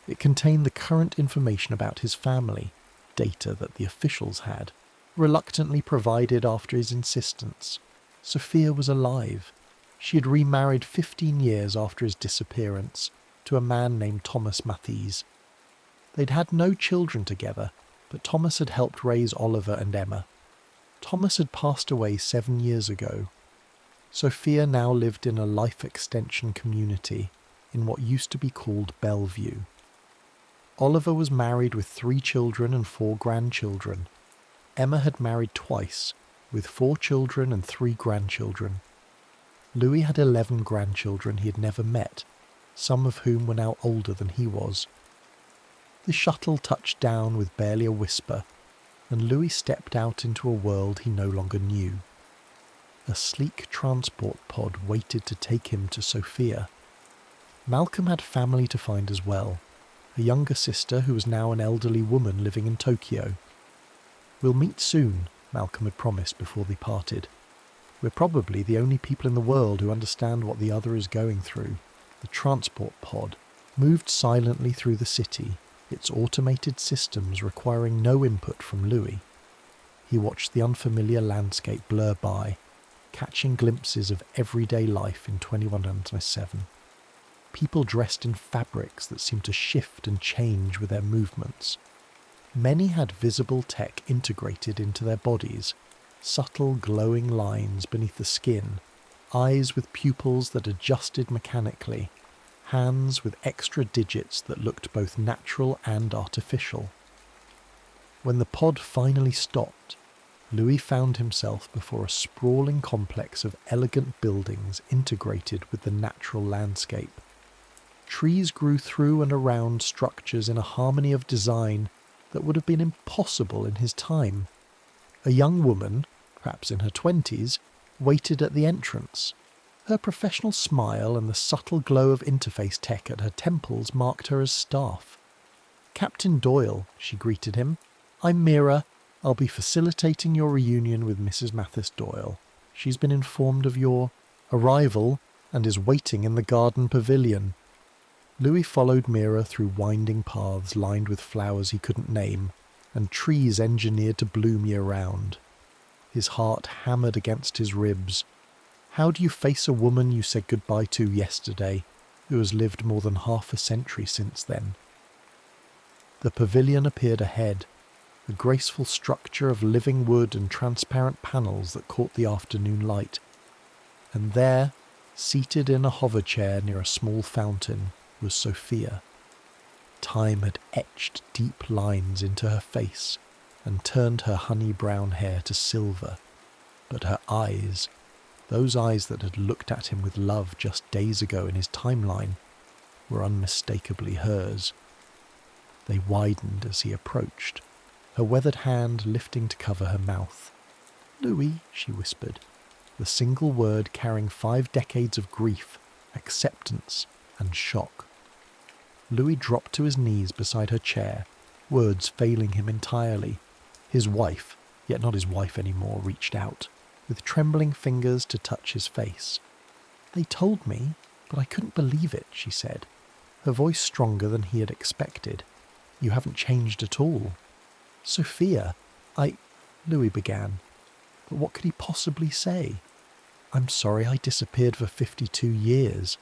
It contained the current information about his family, data that the officials had, reluctantly provided after his insistence. Sophia was alive. She had remarried 15 years after his disappearance to a man named Thomas Mathies. They'd had no children together, but Thomas had helped raise Oliver and Emma. Thomas had passed away 7 years ago. Sophia now lived in a life extension community in what used to be called Bellevue. Oliver was married with 3 children and 4 grandchildren. Emma had married twice, with 4 children and 3 grandchildren. Louis had 11 grandchildren he had never met, some of whom were now older than he was. The shuttle touched down with barely a whisper, and Louis stepped out into a world he no longer knew. A sleek transport pod waited to take him to Sophia. Malcolm had family to find as well, a younger sister who was now an elderly woman living in Tokyo. "We'll meet soon," Malcolm had promised before they parted. "We're probably the only people in the world who understand what the other is going through." The transport pod moved silently through the city, its automated systems requiring no input from Louis. He watched the unfamiliar landscape blur by, catching glimpses of everyday life in 2107. People dressed in fabrics that seemed to shift and change with their movements. Many had visible tech integrated into their bodies, subtle glowing lines beneath the skin, eyes with pupils that adjusted mechanically, hands with extra digits that looked both natural and artificial. When the pod finally stopped, Louis found himself before a sprawling complex of elegant buildings integrated with the natural landscape. Trees grew through and around structures in a harmony of design that would have been impossible in his time. A young woman, perhaps in her 20s, waited at the entrance. Her professional smile and the subtle glow of interface tech at her temples marked her as staff. "Captain Doyle," she greeted him. "I'm Mira. I'll be facilitating your reunion with Mrs. Mathis Doyle. She's been informed of your arrival and is waiting in the garden pavilion." Louis followed Mira through winding paths lined with flowers he couldn't name and trees engineered to bloom year-round. His heart hammered against his ribs. How do you face a woman you said goodbye to yesterday, who has lived more than half a century since then? The pavilion appeared ahead, a graceful structure of living wood and transparent panels that caught the afternoon light. And there, seated in a hover chair near a small fountain, was Sophia. Time had etched deep lines into her face and turned her honey-brown hair to silver, but her eyes, those eyes that had looked at him with love just days ago in his timeline, were unmistakably hers. They widened as he approached, her weathered hand lifting to cover her mouth. "Louis," she whispered, the single word carrying 5 decades of grief, acceptance, and shock. Louis dropped to his knees beside her chair, words failing him entirely. His wife, yet not his wife anymore, reached out, with trembling fingers to touch his face. "They told me, but I couldn't believe it," she said, her voice stronger than he had expected. "You haven't changed at all." "Sophia, Louis began, but what could he possibly say? I'm sorry I disappeared for 52 years.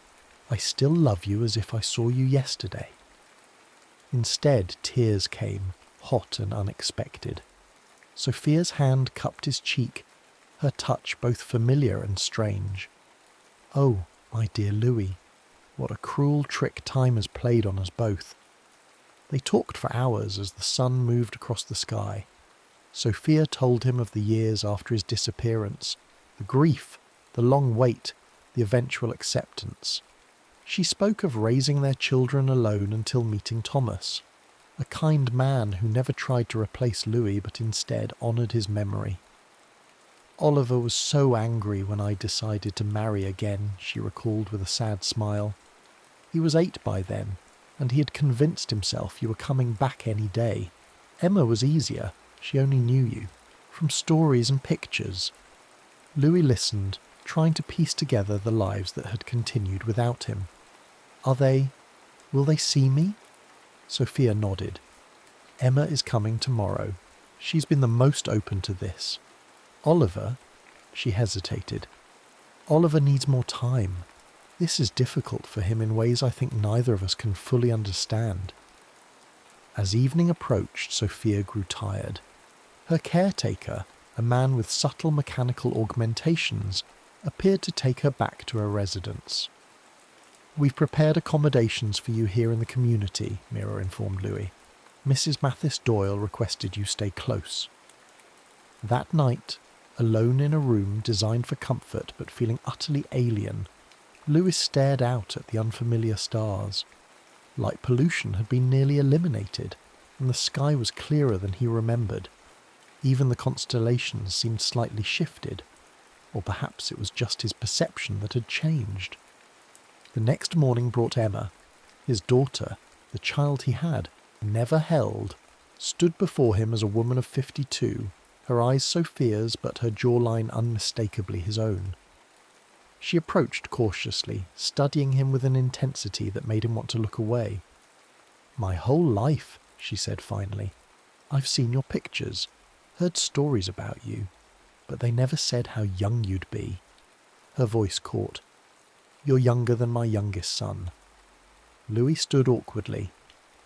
I still love you as if I saw you yesterday. Instead, tears came, hot and unexpected. Sophia's hand cupped his cheek, her touch both familiar and strange. Oh, my dear Louis, what a cruel trick time has played on us both. They talked for hours as the sun moved across the sky. Sophia told him of the years after his disappearance, the grief, the long wait, the eventual acceptance. She spoke of raising their children alone until meeting Thomas, a kind man who never tried to replace Louis but instead honoured his memory. Oliver was so angry when I decided to marry again, she recalled with a sad smile. He was 8 by then, and he had convinced himself you were coming back any day. Emma was easier, she only knew you, from stories and pictures. Louis listened, trying to piece together the lives that had continued without him. Will they see me? Sophia nodded. Emma is coming tomorrow. She's been the most open to this. Oliver, she hesitated. Oliver needs more time. This is difficult for him in ways I think neither of us can fully understand. As evening approached, Sophia grew tired. Her caretaker, a man with subtle mechanical augmentations, appeared to take her back to her residence. We've prepared accommodations for you here in the community, Mira informed Louis. Mrs. Mathis Doyle requested you stay close. That night, alone in a room designed for comfort but feeling utterly alien, Louis stared out at the unfamiliar stars. Light pollution had been nearly eliminated, and the sky was clearer than he remembered. Even the constellations seemed slightly shifted, or perhaps it was just his perception that had changed. The next morning brought Emma, his daughter, the child he had never held, stood before him as a woman of 52, her eyes Sophia's but her jawline unmistakably his own. She approached cautiously, studying him with an intensity that made him want to look away. My whole life, she said finally. I've seen your pictures, heard stories about you, but they never said how young you'd be. Her voice caught. You're younger than my youngest son. Louis stood awkwardly,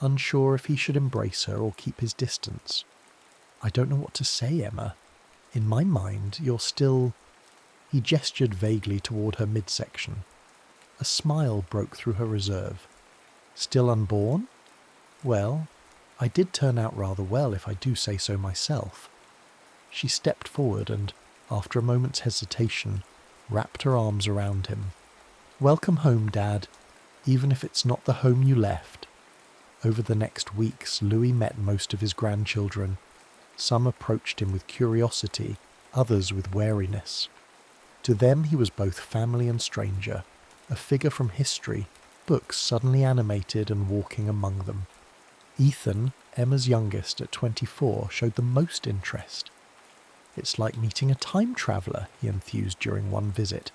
unsure if he should embrace her or keep his distance. I don't know what to say, Emma. In my mind, you're still... He gestured vaguely toward her midsection. A smile broke through her reserve. Still unborn? Well, I did turn out rather well, if I do say so myself. She stepped forward and, after a moment's hesitation, wrapped her arms around him. Welcome home, Dad, even if it's not the home you left. Over the next weeks, Louis met most of his grandchildren. Some approached him with curiosity, others with wariness. To them he was both family and stranger, a figure from history, books suddenly animated and walking among them. Ethan, Emma's youngest at 24, showed the most interest. It's like meeting a time traveller, he enthused during one visit,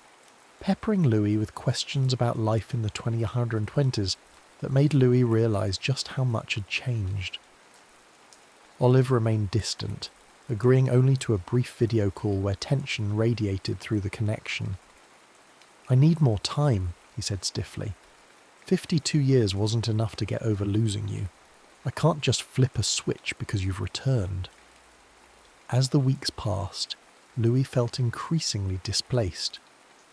peppering Louis with questions about life in the 20s that made Louis realise just how much had changed. Olive remained distant, agreeing only to a brief video call where tension radiated through the connection. I need more time, he said stiffly. 52 years wasn't enough to get over losing you. I can't just flip a switch because you've returned. As the weeks passed, Louis felt increasingly displaced.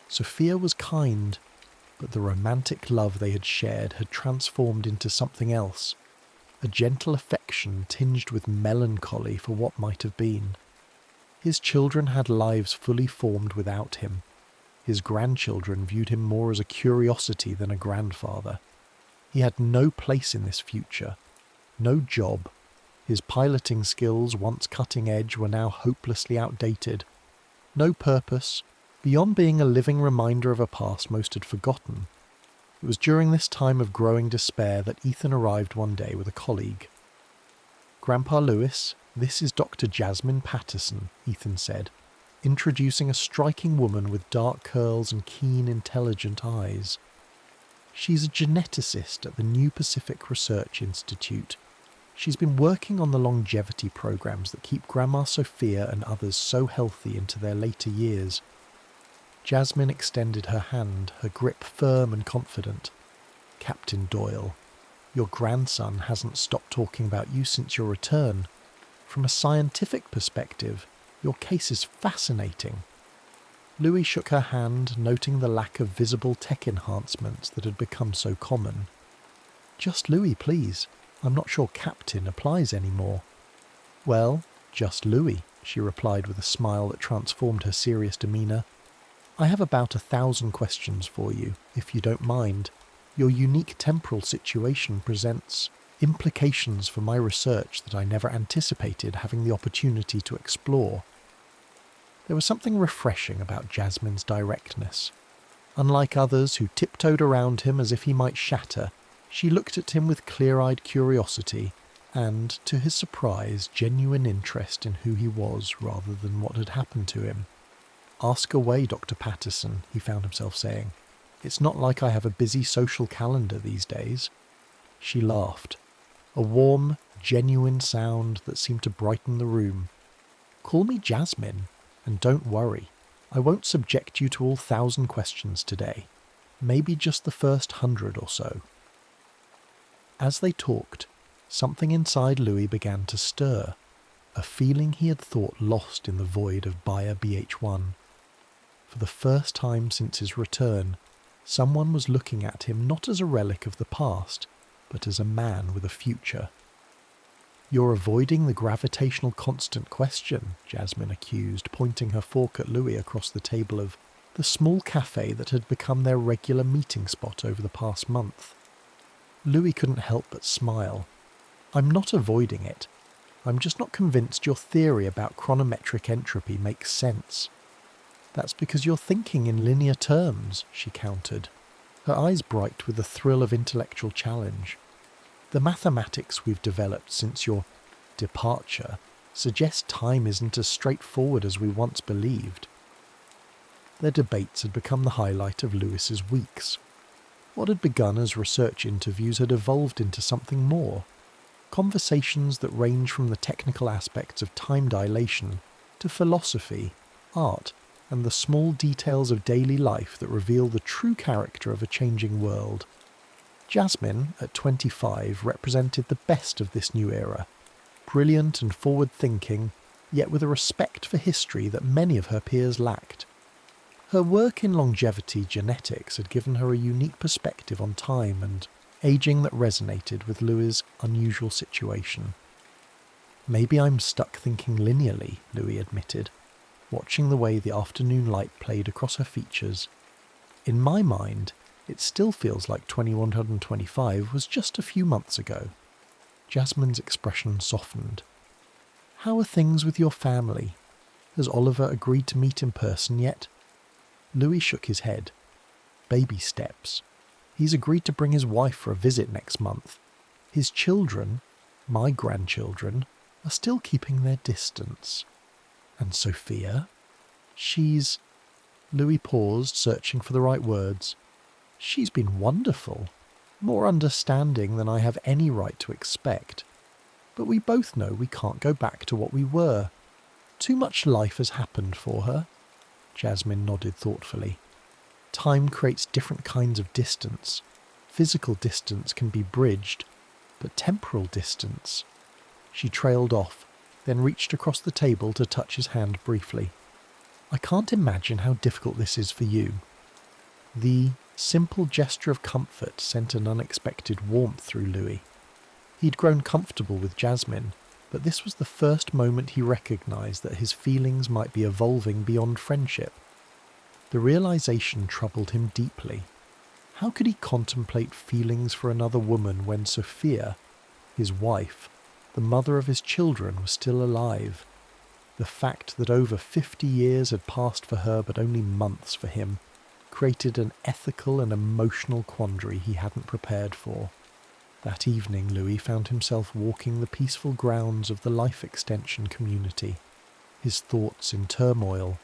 Sophia was kind, but the romantic love they had shared had transformed into something else, a gentle affection tinged with melancholy for what might have been. His children had lives fully formed without him. His grandchildren viewed him more as a curiosity than a grandfather. He had no place in this future, no job. His piloting skills, once cutting edge, were now hopelessly outdated. No purpose, beyond being a living reminder of a past most had forgotten. It was during this time of growing despair that Ethan arrived one day with a colleague. Grandpa Lewis, this is Dr. Jasmine Patterson, Ethan said, introducing a striking woman with dark curls and keen, intelligent eyes. She's a geneticist at the New Pacific Research Institute. She's been working on the longevity programs that keep Grandma Sophia and others so healthy into their later years. Jasmine extended her hand, her grip firm and confident. Captain Doyle, your grandson hasn't stopped talking about you since your return. From a scientific perspective, your case is fascinating. Louis shook her hand, noting the lack of visible tech enhancements that had become so common. Just Louis, please. I'm not sure Captain applies anymore. Well, just Louis, she replied with a smile that transformed her serious demeanour. I have about 1,000 questions for you, if you don't mind. Your unique temporal situation presents implications for my research that I never anticipated having the opportunity to explore. There was something refreshing about Jasmine's directness. Unlike others who tiptoed around him as if he might shatter, she looked at him with clear-eyed curiosity and, to his surprise, genuine interest in who he was rather than what had happened to him. Ask away, Dr. Patterson, he found himself saying. It's not like I have a busy social calendar these days. She laughed, a warm, genuine sound that seemed to brighten the room. Call me Jasmine, and don't worry. I won't subject you to all 1,000 questions today. Maybe just the first 100 or so. As they talked, something inside Louis began to stir, a feeling he had thought lost in the void of Bayer BH1. For the first time since his return, someone was looking at him not as a relic of the past, but as a man with a future. You're avoiding the gravitational constant question, Jasmine accused, pointing her fork at Louis across the table of the small cafe that had become their regular meeting spot over the past month. Louis couldn't help but smile. I'm not avoiding it. I'm just not convinced your theory about chronometric entropy makes sense. That's because you're thinking in linear terms, she countered, her eyes bright with a thrill of intellectual challenge. The mathematics we've developed since your departure suggest time isn't as straightforward as we once believed. Their debates had become the highlight of Lewis's weeks. What had begun as research interviews had evolved into something more. Conversations that range from the technical aspects of time dilation to philosophy, art, and the small details of daily life that reveal the true character of a changing world. Jasmine, at 25, represented the best of this new era, brilliant and forward-thinking, yet with a respect for history that many of her peers lacked. Her work in longevity genetics had given her a unique perspective on time and aging that resonated with Louis's unusual situation. Maybe I'm stuck thinking linearly, Louis admitted, watching the way the afternoon light played across her features. In my mind, it still feels like 2125 was just a few months ago. Jasmine's expression softened. How are things with your family? Has Oliver agreed to meet in person yet? Louis shook his head. Baby steps. He's agreed to bring his wife for a visit next month. His children, my grandchildren, are still keeping their distance. And Sophia? She's... Louis paused, searching for the right words. She's been wonderful, more understanding than I have any right to expect. But we both know we can't go back to what we were. Too much life has happened for her. Jasmine nodded thoughtfully. Time creates different kinds of distance. Physical distance can be bridged, but temporal distance... She trailed off, then reached across the table to touch his hand briefly. I can't imagine how difficult this is for you. The simple gesture of comfort sent an unexpected warmth through Louis. He'd grown comfortable with Jasmine, but this was the first moment he recognised that his feelings might be evolving beyond friendship. The realisation troubled him deeply. How could he contemplate feelings for another woman when Sophia, his wife, the mother of his children, was still alive? The fact that over 50 years had passed for her but only months for him created an ethical and emotional quandary he hadn't prepared for. That evening Louis found himself walking the peaceful grounds of the life extension community, his thoughts in turmoil.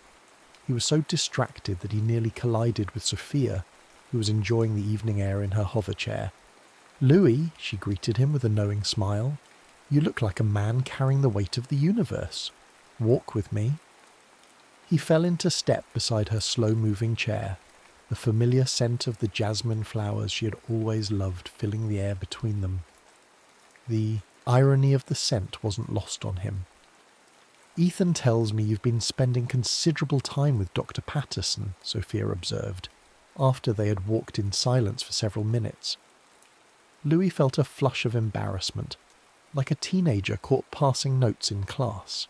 He was so distracted that he nearly collided with Sophia, who was enjoying the evening air in her hover chair. "Louis," she greeted him with a knowing smile. You look like a man carrying the weight of the universe. Walk with me." He fell into step beside her slow-moving chair, the familiar scent of the jasmine flowers she had always loved filling the air between them. The irony of the scent wasn't lost on him. "Ethan tells me you've been spending considerable time with Dr. Patterson," Sophia observed, after they had walked in silence for several minutes. Louis felt a flush of embarrassment, like a teenager caught passing notes in class.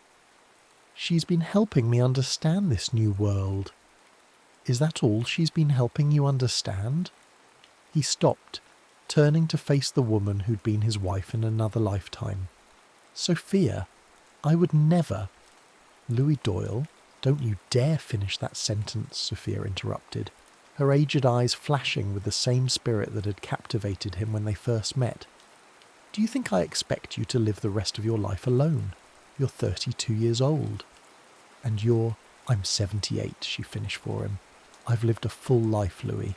"She's been helping me understand this new world." "Is that all she's been helping you understand?" He stopped, turning to face the woman who'd been his wife in another lifetime. "Sophia, I would never—" "Louis Doyle, don't you dare finish that sentence," Sophia interrupted, her aged eyes flashing with the same spirit that had captivated him when they first met. "Do you think I expect you to live the rest of your life alone? You're 32 years old. And I'm 78, she finished for him. "I've lived a full life, Louis.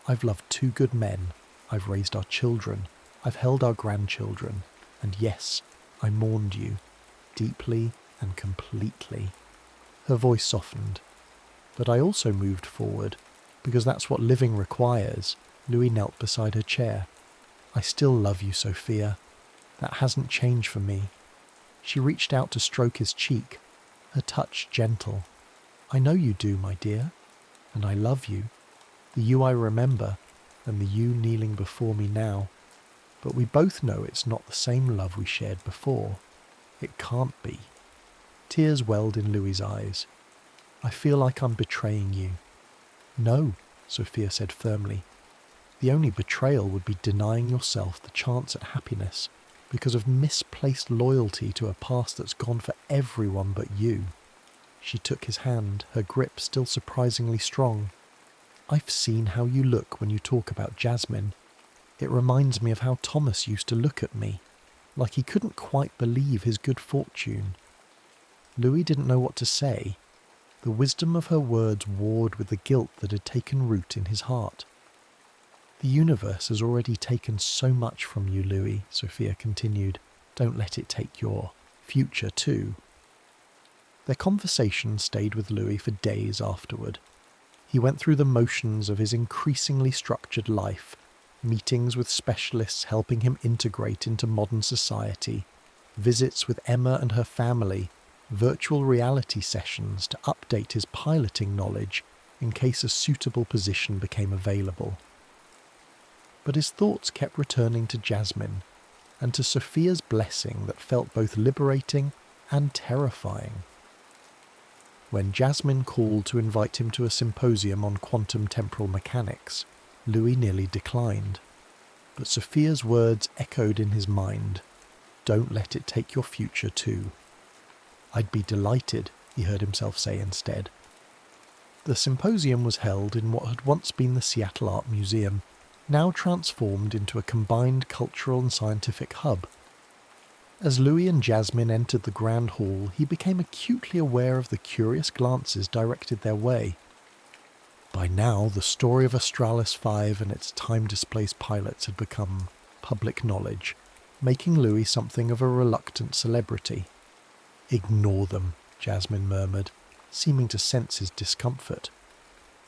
I've loved 2 good men. I've raised our children. I've held our grandchildren. And yes, I mourned you. Deeply and completely." Her voice softened. "But I also moved forward, because that's what living requires." Louis knelt beside her chair. "I still love you, Sophia. That hasn't changed for me." She reached out to stroke his cheek, her touch gentle. "I know you do, my dear. And I love you. The you I remember, and the you kneeling before me now. But we both know it's not the same love we shared before. It can't be." Tears welled in Louis's eyes. "I feel like I'm betraying you." "No," Sophia said firmly. "The only betrayal would be denying yourself the chance at happiness because of misplaced loyalty to a past that's gone for everyone but you." She took his hand, her grip still surprisingly strong. "I've seen how you look when you talk about Jasmine. It reminds me of how Thomas used to look at me, like he couldn't quite believe his good fortune." Louis didn't know what to say. The wisdom of her words warred with the guilt that had taken root in his heart. "The universe has already taken so much from you, Louis," Sophia continued. "Don't let it take your future too." Their conversation stayed with Louis for days afterward. He went through the motions of his increasingly structured life, meetings with specialists helping him integrate into modern society, visits with Emma and her family, virtual reality sessions to update his piloting knowledge in case a suitable position became available. But his thoughts kept returning to Jasmine, and to Sophia's blessing that felt both liberating and terrifying. When Jasmine called to invite him to a symposium on quantum temporal mechanics, Louis nearly declined. But Sophia's words echoed in his mind. "Don't let it take your future too." "I'd be delighted," he heard himself say instead. The symposium was held in what had once been the Seattle Art Museum, now transformed into a combined cultural and scientific hub. As Louis and Jasmine entered the grand hall, he became acutely aware of the curious glances directed their way. By now, the story of Australis 5 and its time-displaced pilots had become public knowledge, making Louis something of a reluctant celebrity. "Ignore them," Jasmine murmured, seeming to sense his discomfort.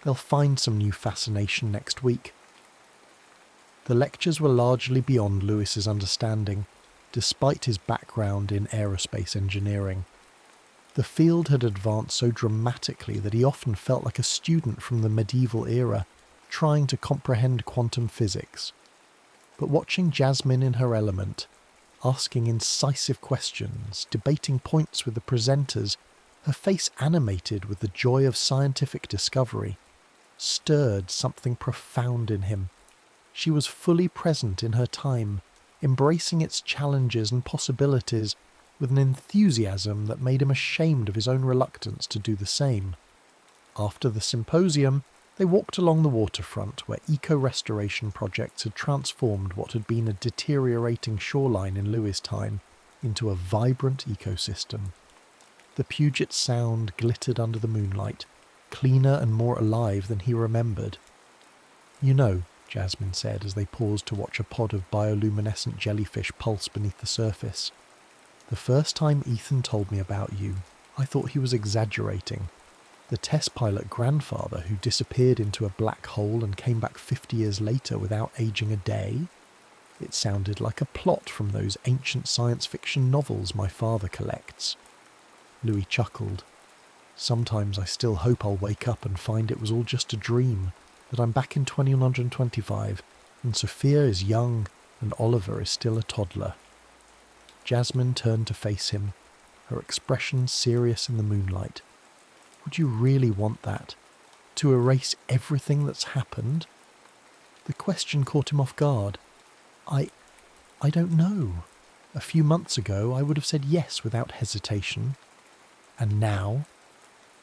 "They'll find some new fascination next week." The lectures were largely beyond Louis's understanding, despite his background in aerospace engineering. The field had advanced so dramatically that he often felt like a student from the medieval era, trying to comprehend quantum physics. But watching Jasmine in her element, asking incisive questions, debating points with the presenters, her face animated with the joy of scientific discovery, stirred something profound in him. She was fully present in her time, embracing its challenges and possibilities with an enthusiasm that made him ashamed of his own reluctance to do the same. After the symposium, they walked along the waterfront where eco-restoration projects had transformed what had been a deteriorating shoreline in Louis' time into a vibrant ecosystem. The Puget Sound glittered under the moonlight, cleaner and more alive than he remembered. "You know," Jasmine said as they paused to watch a pod of bioluminescent jellyfish pulse beneath the surface, The first time Ethan told me about you, I thought he was exaggerating. The test pilot grandfather who disappeared into a black hole and came back 50 years later without aging a day? It sounded like a plot from those ancient science fiction novels my father collects. Louis chuckled. Sometimes I still hope I'll wake up and find it was all just a dream, that I'm back in 2125, and Sophia is young and Oliver is still a toddler. Jasmine turned to face him, her expression serious in the moonlight. Would you really want that? To erase everything that's happened? The question caught him off guard. I don't know. A few months ago I would have said yes without hesitation. And now?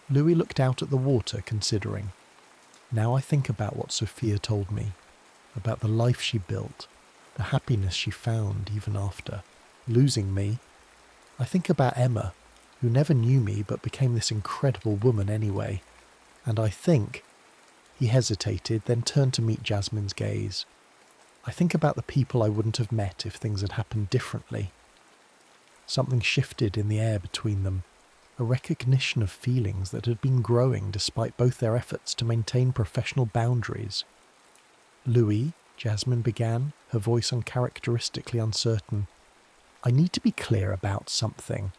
Louis looked out at the water, considering. Now I think about what Sophia told me, about the life she built, the happiness she found even after losing me. I think about Emma, who never knew me but became this incredible woman anyway. And I think... He hesitated, then turned to meet Jasmine's gaze. I think about the people I wouldn't have met if things had happened differently. Something shifted in the air between them, a recognition of feelings that had been growing despite both their efforts to maintain professional boundaries. Louis, Jasmine began, her voice uncharacteristically uncertain. I need to be clear about something.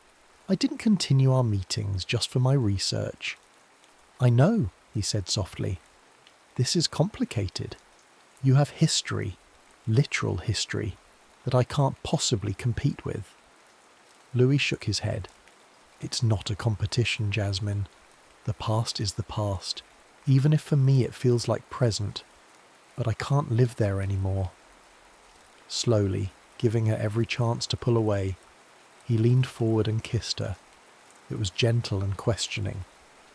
I didn't continue our meetings just for my research. I know, he said softly. This is complicated. You have history, literal history, that I can't possibly compete with. Louis shook his head. It's not a competition, Jasmine. The past is the past, even if for me it feels like present. But I can't live there anymore. Slowly, giving her every chance to pull away, he leaned forward and kissed her. It was gentle and questioning,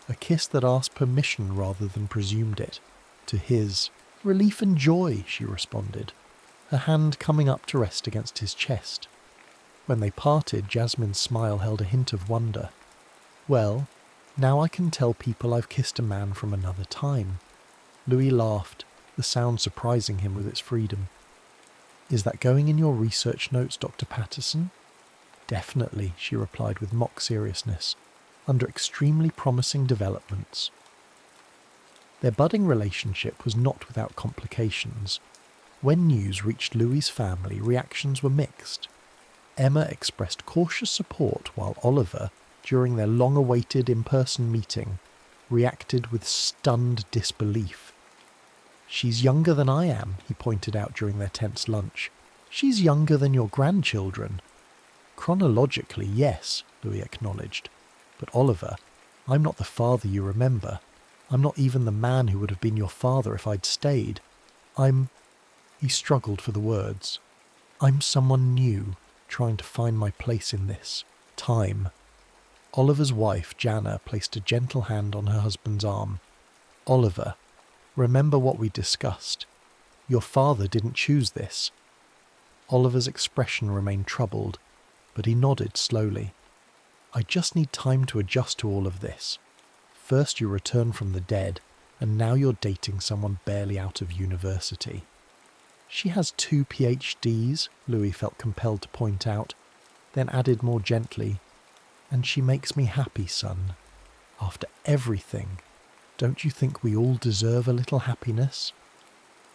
a kiss that asked permission rather than presumed it. To his relief and joy, she responded, her hand coming up to rest against his chest. When they parted, Jasmine's smile held a hint of wonder. Well, now I can tell people I've kissed a man from another time. Louis laughed, the sound surprising him with its freedom. Is that going in your research notes, Dr. Patterson? Definitely, she replied with mock seriousness, under extremely promising developments. Their budding relationship was not without complications. When news reached Louis's family, reactions were mixed. Emma expressed cautious support while Oliver, during their long-awaited in-person meeting, reacted with stunned disbelief. She's younger than I am, he pointed out during their tense lunch. She's younger than your grandchildren. Chronologically, yes, Louis acknowledged. But Oliver, I'm not the father you remember. I'm not even the man who would have been your father if I'd stayed. He struggled for the words. I'm someone new, trying to find my place in this. Time. Oliver's wife, Jana, placed a gentle hand on her husband's arm. Oliver, remember what we discussed. Your father didn't choose this. Oliver's expression remained troubled, but he nodded slowly. I just need time to adjust to all of this. First you returned from the dead, and now you're dating someone barely out of university. She has 2 PhDs, Louis felt compelled to point out, then added more gently, and she makes me happy, son. After everything, don't you think we all deserve a little happiness?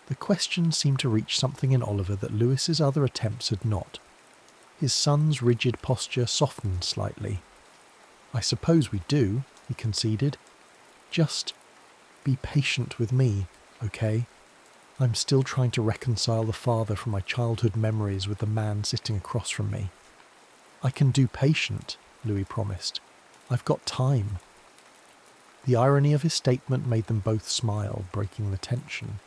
The question seemed to reach something in Oliver that Louis's other attempts had not. His son's rigid posture softened slightly. I suppose we do, he conceded. Just be patient with me, okay? I'm still trying to reconcile the father from my childhood memories with the man sitting across from me. I can do patient, Louis promised. I've got time. The irony of his statement made them both smile, breaking the tension.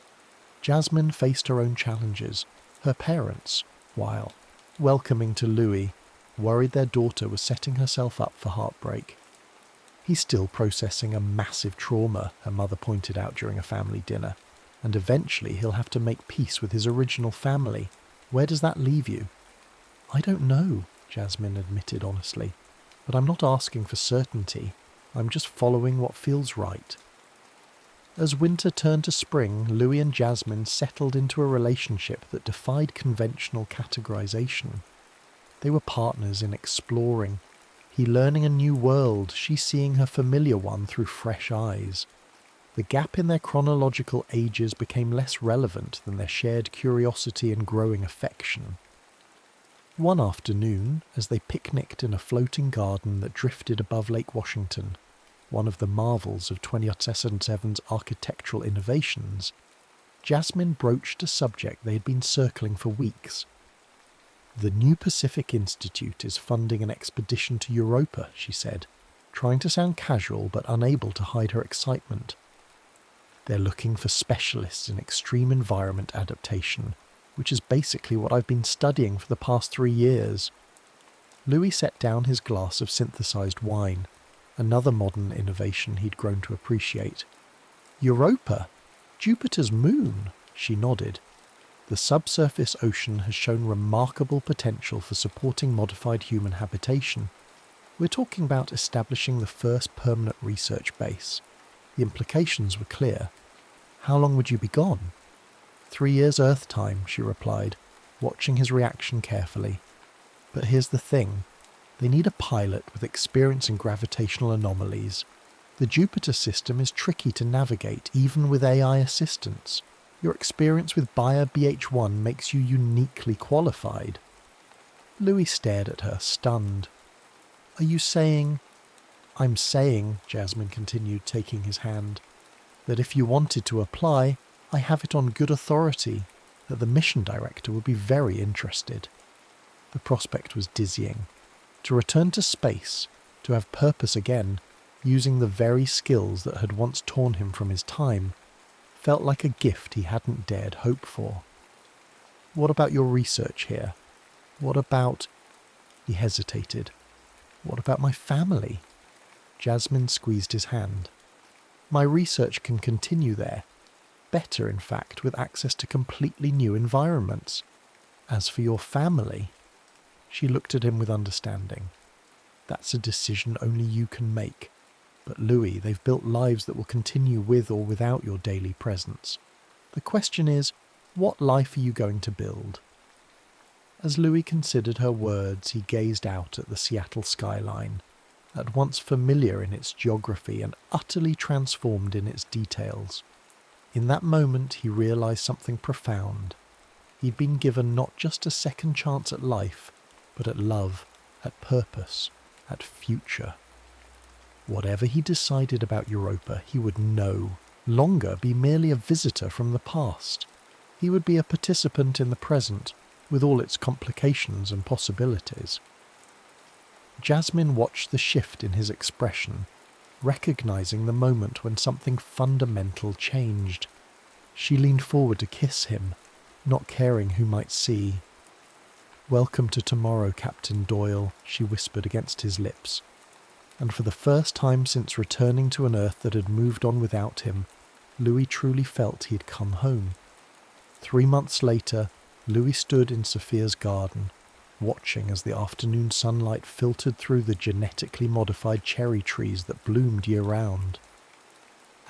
Jasmine faced her own challenges, her parents, while, welcoming to Louis, worried their daughter was setting herself up for heartbreak. He's still processing a massive trauma, her mother pointed out during a family dinner, and eventually he'll have to make peace with his original family. Where does that leave you? I don't know, Jasmine admitted honestly, but I'm not asking for certainty. I'm just following what feels right. As winter turned to spring, Louis and Jasmine settled into a relationship that defied conventional categorization. They were partners in exploring. He learning a new world, she seeing her familiar one through fresh eyes. The gap in their chronological ages became less relevant than their shared curiosity and growing affection. One afternoon, as they picnicked in a floating garden that drifted above Lake Washington, one of the marvels of 2007's architectural innovations, Jasmine broached a subject they had been circling for weeks. "The New Pacific Institute is funding an expedition to Europa," she said, trying to sound casual but unable to hide her excitement. "They're looking for specialists in extreme environment adaptation, which is basically what I've been studying for the past 3 years." Louis set down his glass of synthesized wine, another modern innovation he'd grown to appreciate. "Europa? Jupiter's moon?" She nodded. "The subsurface ocean has shown remarkable potential for supporting modified human habitation. We're talking about establishing the first permanent research base. The implications were clear. How long would you be gone?" 3 years Earth time, she replied, watching his reaction carefully. "But here's the thing. They need a pilot with experience in gravitational anomalies. The Jupiter system is tricky to navigate even with AI assistance. Your experience with Bayer BH1 makes you uniquely qualified." Louis stared at her, stunned. "Are you saying—" "I'm saying," Jasmine continued, taking his hand, "that if you wanted to apply, I have it on good authority that the mission director would be very interested." The prospect was dizzying. To return to space, to have purpose again, using the very skills that had once torn him from his time, felt like a gift he hadn't dared hope for. "What about your research here? What about—" He hesitated. "What about my family?" Jasmine squeezed his hand. "My research can continue there. Better, in fact, with access to completely new environments. As for your family—" She looked at him with understanding. "That's a decision only you can make. But Louis, they've built lives that will continue with or without your daily presence. The question is, what life are you going to build?" As Louis considered her words, he gazed out at the Seattle skyline, at once familiar in its geography and utterly transformed in its details. In that moment he realized something profound. He'd been given not just a second chance at life, but at love, at purpose, at future. Whatever he decided about Europa, he would no longer be merely a visitor from the past. He would be a participant in the present, with all its complications and possibilities. Jasmine watched the shift in his expression, recognizing the moment when something fundamental changed. She leaned forward to kiss him, not caring who might see. "Welcome to tomorrow, Captain Doyle," she whispered against his lips. And for the first time since returning to an Earth that had moved on without him, Louis truly felt he had come home. 3 months later, Louis stood in Sophia's garden, watching as the afternoon sunlight filtered through the genetically modified cherry trees that bloomed year-round.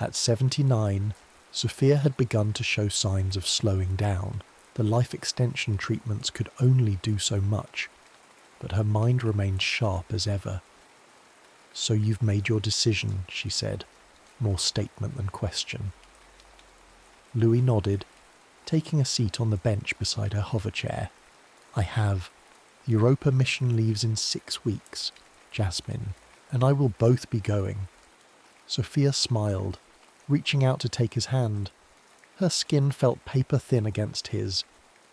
At 79, Sophia had begun to show signs of slowing down. The life extension treatments could only do so much, but her mind remained sharp as ever. "So you've made your decision," she said, more statement than question. Louis nodded, taking a seat on the bench beside her hover chair. "I have. The Europa mission leaves in 6 weeks. Jasmine and I will both be going." Sophia smiled, reaching out to take his hand. Her skin felt paper-thin against his,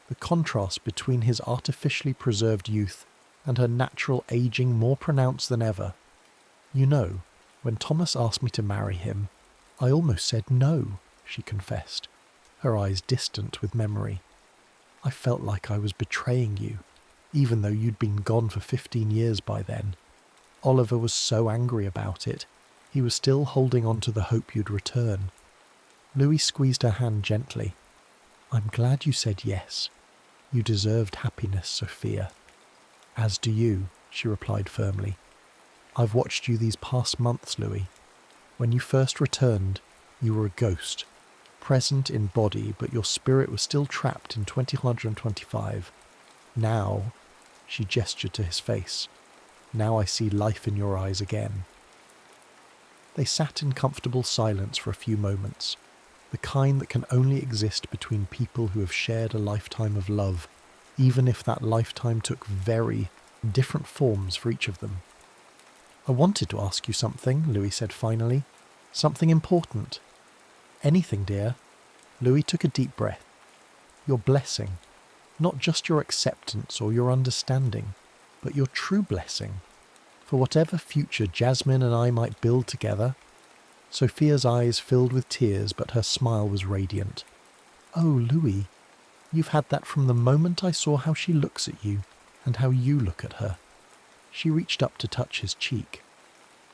the contrast between his artificially preserved youth and her natural aging more pronounced than ever. "You know, when Thomas asked me to marry him, I almost said no," she confessed, her eyes distant with memory. "I felt like I was betraying you, even though you'd been gone for 15 years by then. Oliver was so angry about it. He was still holding on to the hope you'd return." Louis squeezed her hand gently. "I'm glad you said yes. You deserved happiness, Sophia." "As do you," she replied firmly. "I've watched you these past months, Louis. When you first returned, you were a ghost, present in body, but your spirit was still trapped in 2125. Now, She gestured to his face. Now I see life in your eyes again. They sat in comfortable silence for a few moments, the kind that can only exist between people who have shared a lifetime of love, even if that lifetime took very different forms for each of them. I wanted to ask you something, Louis said finally. Something important. Anything, dear. Louis took a deep breath. Your blessing. Not just your acceptance or your understanding, but your true blessing. For whatever future Jasmine and I might build together. Sophia's eyes filled with tears, but her smile was radiant. Oh, Louis, you've had that from the moment I saw how she looks at you and how you look at her. She reached up to touch his cheek.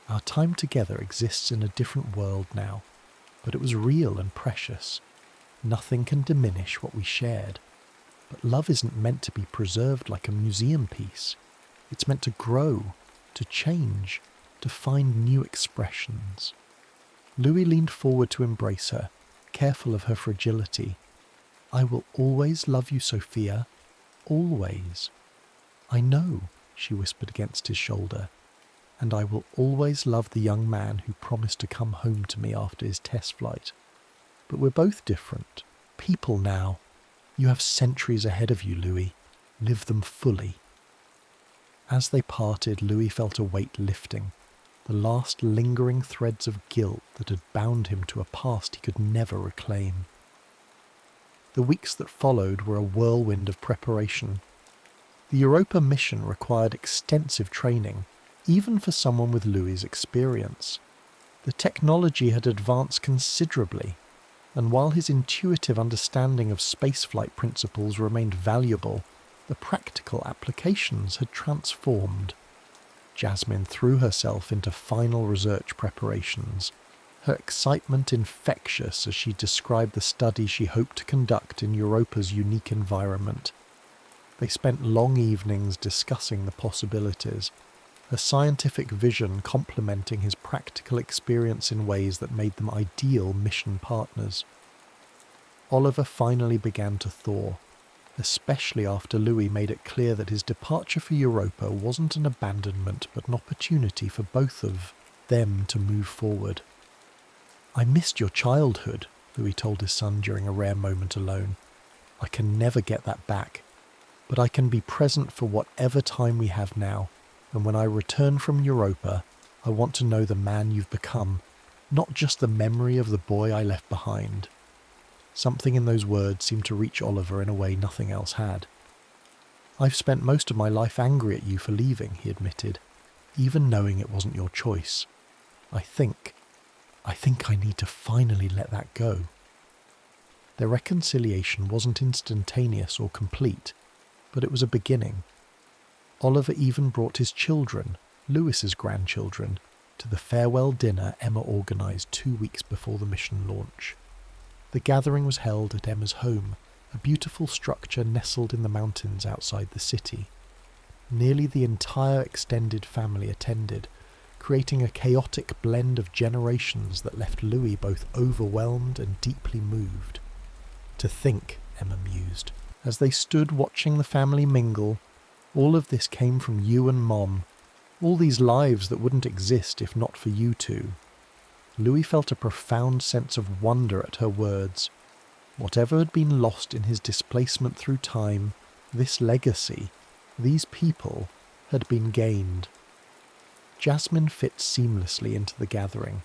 Our time together exists in a different world now, but it was real and precious. Nothing can diminish what we shared. But love isn't meant to be preserved like a museum piece. It's meant to grow, to change, to find new expressions. Louis leaned forward to embrace her, careful of her fragility. I will always love you, Sophia. Always. I know, she whispered against his shoulder, and I will always love the young man who promised to come home to me after his test flight. But we're both different. People now. You have centuries ahead of you, Louis. Live them fully. As they parted, Louis felt a weight lifting, the last lingering threads of guilt that had bound him to a past he could never reclaim. The weeks that followed were a whirlwind of preparation. The Europa mission required extensive training, even for someone with Louis's experience. The technology had advanced considerably, and while his intuitive understanding of spaceflight principles remained valuable, the practical applications had transformed. Jasmine threw herself into final research preparations, her excitement infectious as she described the study she hoped to conduct in Europa's unique environment. They spent long evenings discussing the possibilities, her scientific vision complementing his practical experience in ways that made them ideal mission partners. Oliver finally began to thaw, especially after Louis made it clear that his departure for Europa wasn't an abandonment but an opportunity for both of them to move forward. I missed your childhood, Louis told his son during a rare moment alone. I can never get that back, but I can be present for whatever time we have now, and when I return from Europa, I want to know the man you've become, not just the memory of the boy I left behind. Something in those words seemed to reach Oliver in a way nothing else had. I've spent most of my life angry at you for leaving, he admitted, even knowing it wasn't your choice. I think I need to finally let that go. Their reconciliation wasn't instantaneous or complete, but it was a beginning. Oliver even brought his children, Louis's grandchildren, to the farewell dinner Emma organised 2 weeks before the mission launch. The gathering was held at Emma's home, a beautiful structure nestled in the mountains outside the city. Nearly the entire extended family attended, creating a chaotic blend of generations that left Louis both overwhelmed and deeply moved. To think, Emma mused, as they stood watching the family mingle, all of this came from you and Mom, all these lives that wouldn't exist if not for you two. Louis felt a profound sense of wonder at her words. Whatever had been lost in his displacement through time, this legacy, these people, had been gained. Jasmine fit seamlessly into the gathering,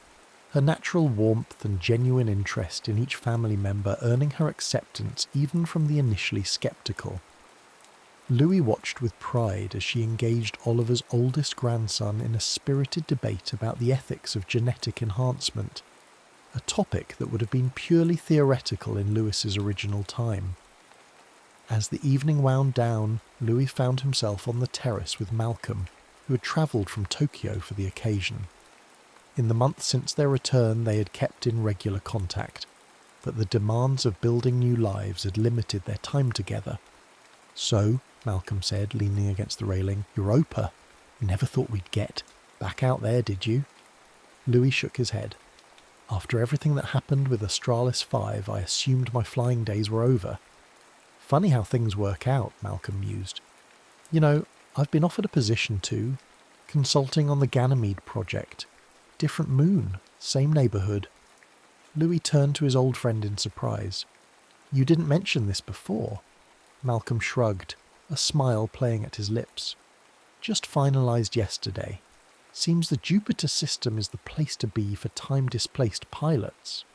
her natural warmth and genuine interest in each family member earning her acceptance even from the initially sceptical. Louis watched with pride as she engaged Oliver's oldest grandson in a spirited debate about the ethics of genetic enhancement, a topic that would have been purely theoretical in Louis's original time. As the evening wound down, Louis found himself on the terrace with Malcolm, who had travelled from Tokyo for the occasion. In the months since their return they had kept in regular contact, but the demands of building new lives had limited their time together. So, Malcolm said, leaning against the railing, Europa. Never thought we'd get back out there, did you? Louis shook his head. After everything that happened with Astralis 5, I assumed my flying days were over. Funny how things work out, Malcolm mused. You know, I've been offered a position too, consulting on the Ganymede project. Different moon, same neighbourhood. Louis turned to his old friend in surprise. You didn't mention this before. Malcolm shrugged, a smile playing at his lips. Just finalised yesterday. Seems the Jupiter system is the place to be for time-displaced pilots.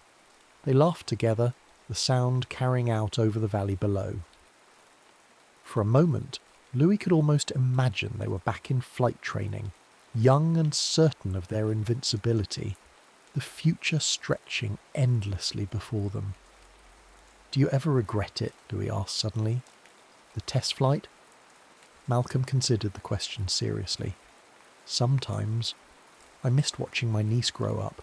They laughed together, the sound carrying out over the valley below. For a moment, Louis could almost imagine they were back in flight training, young and certain of their invincibility, the future stretching endlessly before them. Do you ever regret it? Louis asked suddenly. The test flight? Malcolm considered the question seriously. Sometimes. I missed watching my niece grow up.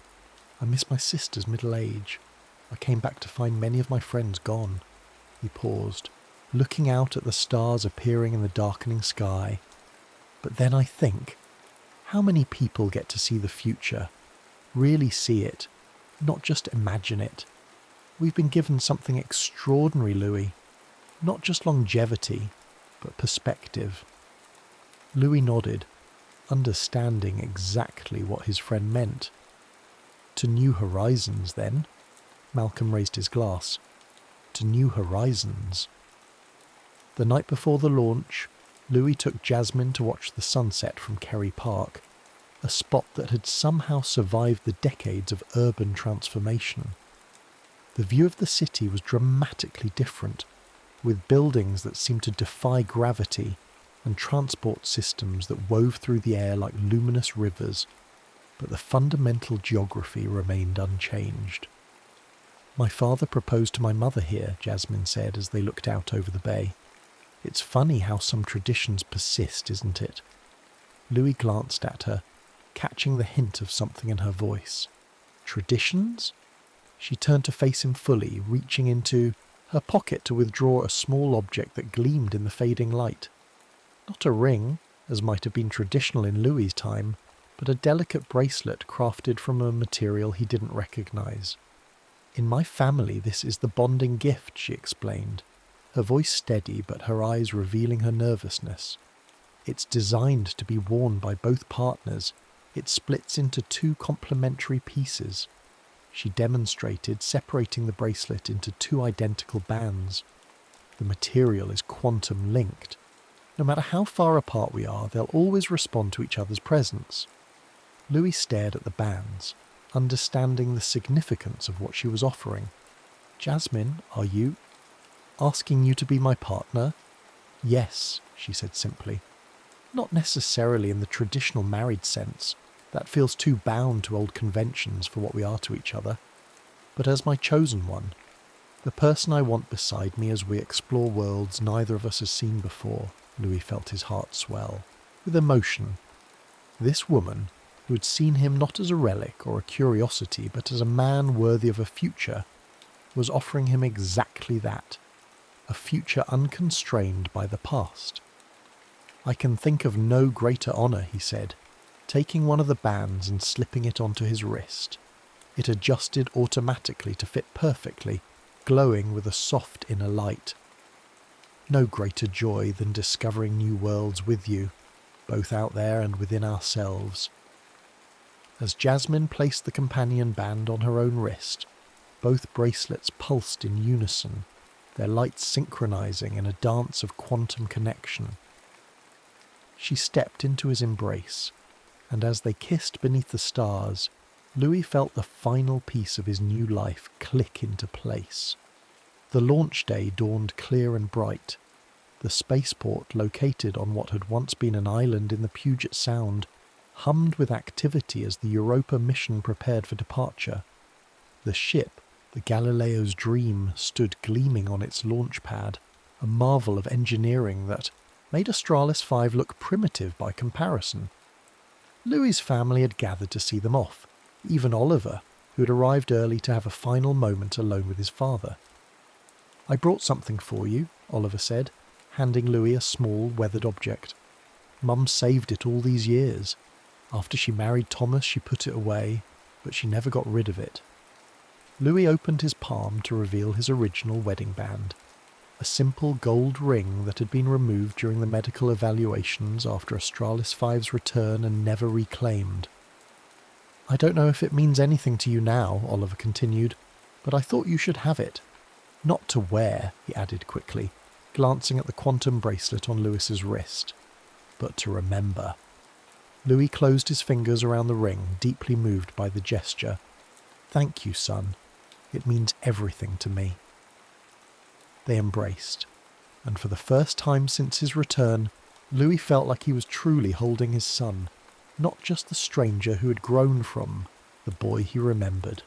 I missed my sister's middle age. I came back to find many of my friends gone. He paused, looking out at the stars appearing in the darkening sky. But then I think, how many people get to see the future, really see it, not just imagine it? We've been given something extraordinary, Louis. Not just longevity, but perspective. Louis nodded, understanding exactly what his friend meant. To new horizons, then? Malcolm raised his glass. To new horizons. The night before the launch, Louis took Jasmine to watch the sunset from Kerry Park, a spot that had somehow survived the decades of urban transformation. The view of the city was dramatically different, with buildings that seemed to defy gravity and transport systems that wove through the air like luminous rivers, but the fundamental geography remained unchanged. My father proposed to my mother here, Jasmine said as they looked out over the bay. It's funny how some traditions persist, isn't it? Louis glanced at her, catching the hint of something in her voice. Traditions? She turned to face him fully, reaching into her pocket to withdraw a small object that gleamed in the fading light. Not a ring, as might have been traditional in Louis's time, but a delicate bracelet crafted from a material he didn't recognise. In my family this is the bonding gift, she explained, her voice steady but her eyes revealing her nervousness. It's designed to be worn by both partners. It splits into 2 complementary pieces. She demonstrated, separating the bracelet into 2 identical bands. The material is quantum linked. No matter how far apart we are, they'll always respond to each other's presence. Louis stared at the bands, understanding the significance of what she was offering. Jasmine, are you? Asking you to be my partner? Yes, she said simply. Not necessarily in the traditional married sense. That feels too bound to old conventions for what we are to each other. But as my chosen one, the person I want beside me as we explore worlds neither of us has seen before. Louis felt his heart swell, with emotion. This woman, who had seen him not as a relic or a curiosity, but as a man worthy of a future, was offering him exactly that, a future unconstrained by the past. I can think of no greater honour, he said, taking one of the bands and slipping it onto his wrist. It adjusted automatically to fit perfectly, glowing with a soft inner light. No greater joy than discovering new worlds with you, both out there and within ourselves. As Jasmine placed the companion band on her own wrist, both bracelets pulsed in unison, their lights synchronizing in a dance of quantum connection. She stepped into his embrace, and as they kissed beneath the stars, Louis felt the final piece of his new life click into place. The launch day dawned clear and bright. The spaceport, located on what had once been an island in the Puget Sound, hummed with activity as the Europa mission prepared for departure. The ship, the Galileo's Dream, stood gleaming on its launch pad, a marvel of engineering that made Astralis V look primitive by comparison. Louis's family had gathered to see them off, even Oliver, who had arrived early to have a final moment alone with his father. I brought something for you, Oliver said, handing Louis a small, weathered object. Mum saved it all these years. After she married Thomas, she put it away, but she never got rid of it. Louis opened his palm to reveal his original wedding band. a simple gold ring that had been removed during the medical evaluations after Astralis V's return and never reclaimed. "I don't know if it means anything to you now," Oliver continued, "but I thought you should have it. Not to wear," he added quickly, glancing at the quantum bracelet on Lewis's wrist, "but to remember." Louis closed his fingers around the ring, deeply moved by the gesture. "Thank you, son. It means everything to me." They embraced, and for the first time since his return, Louis felt like he was truly holding his son, not just the stranger who had grown from the boy he remembered.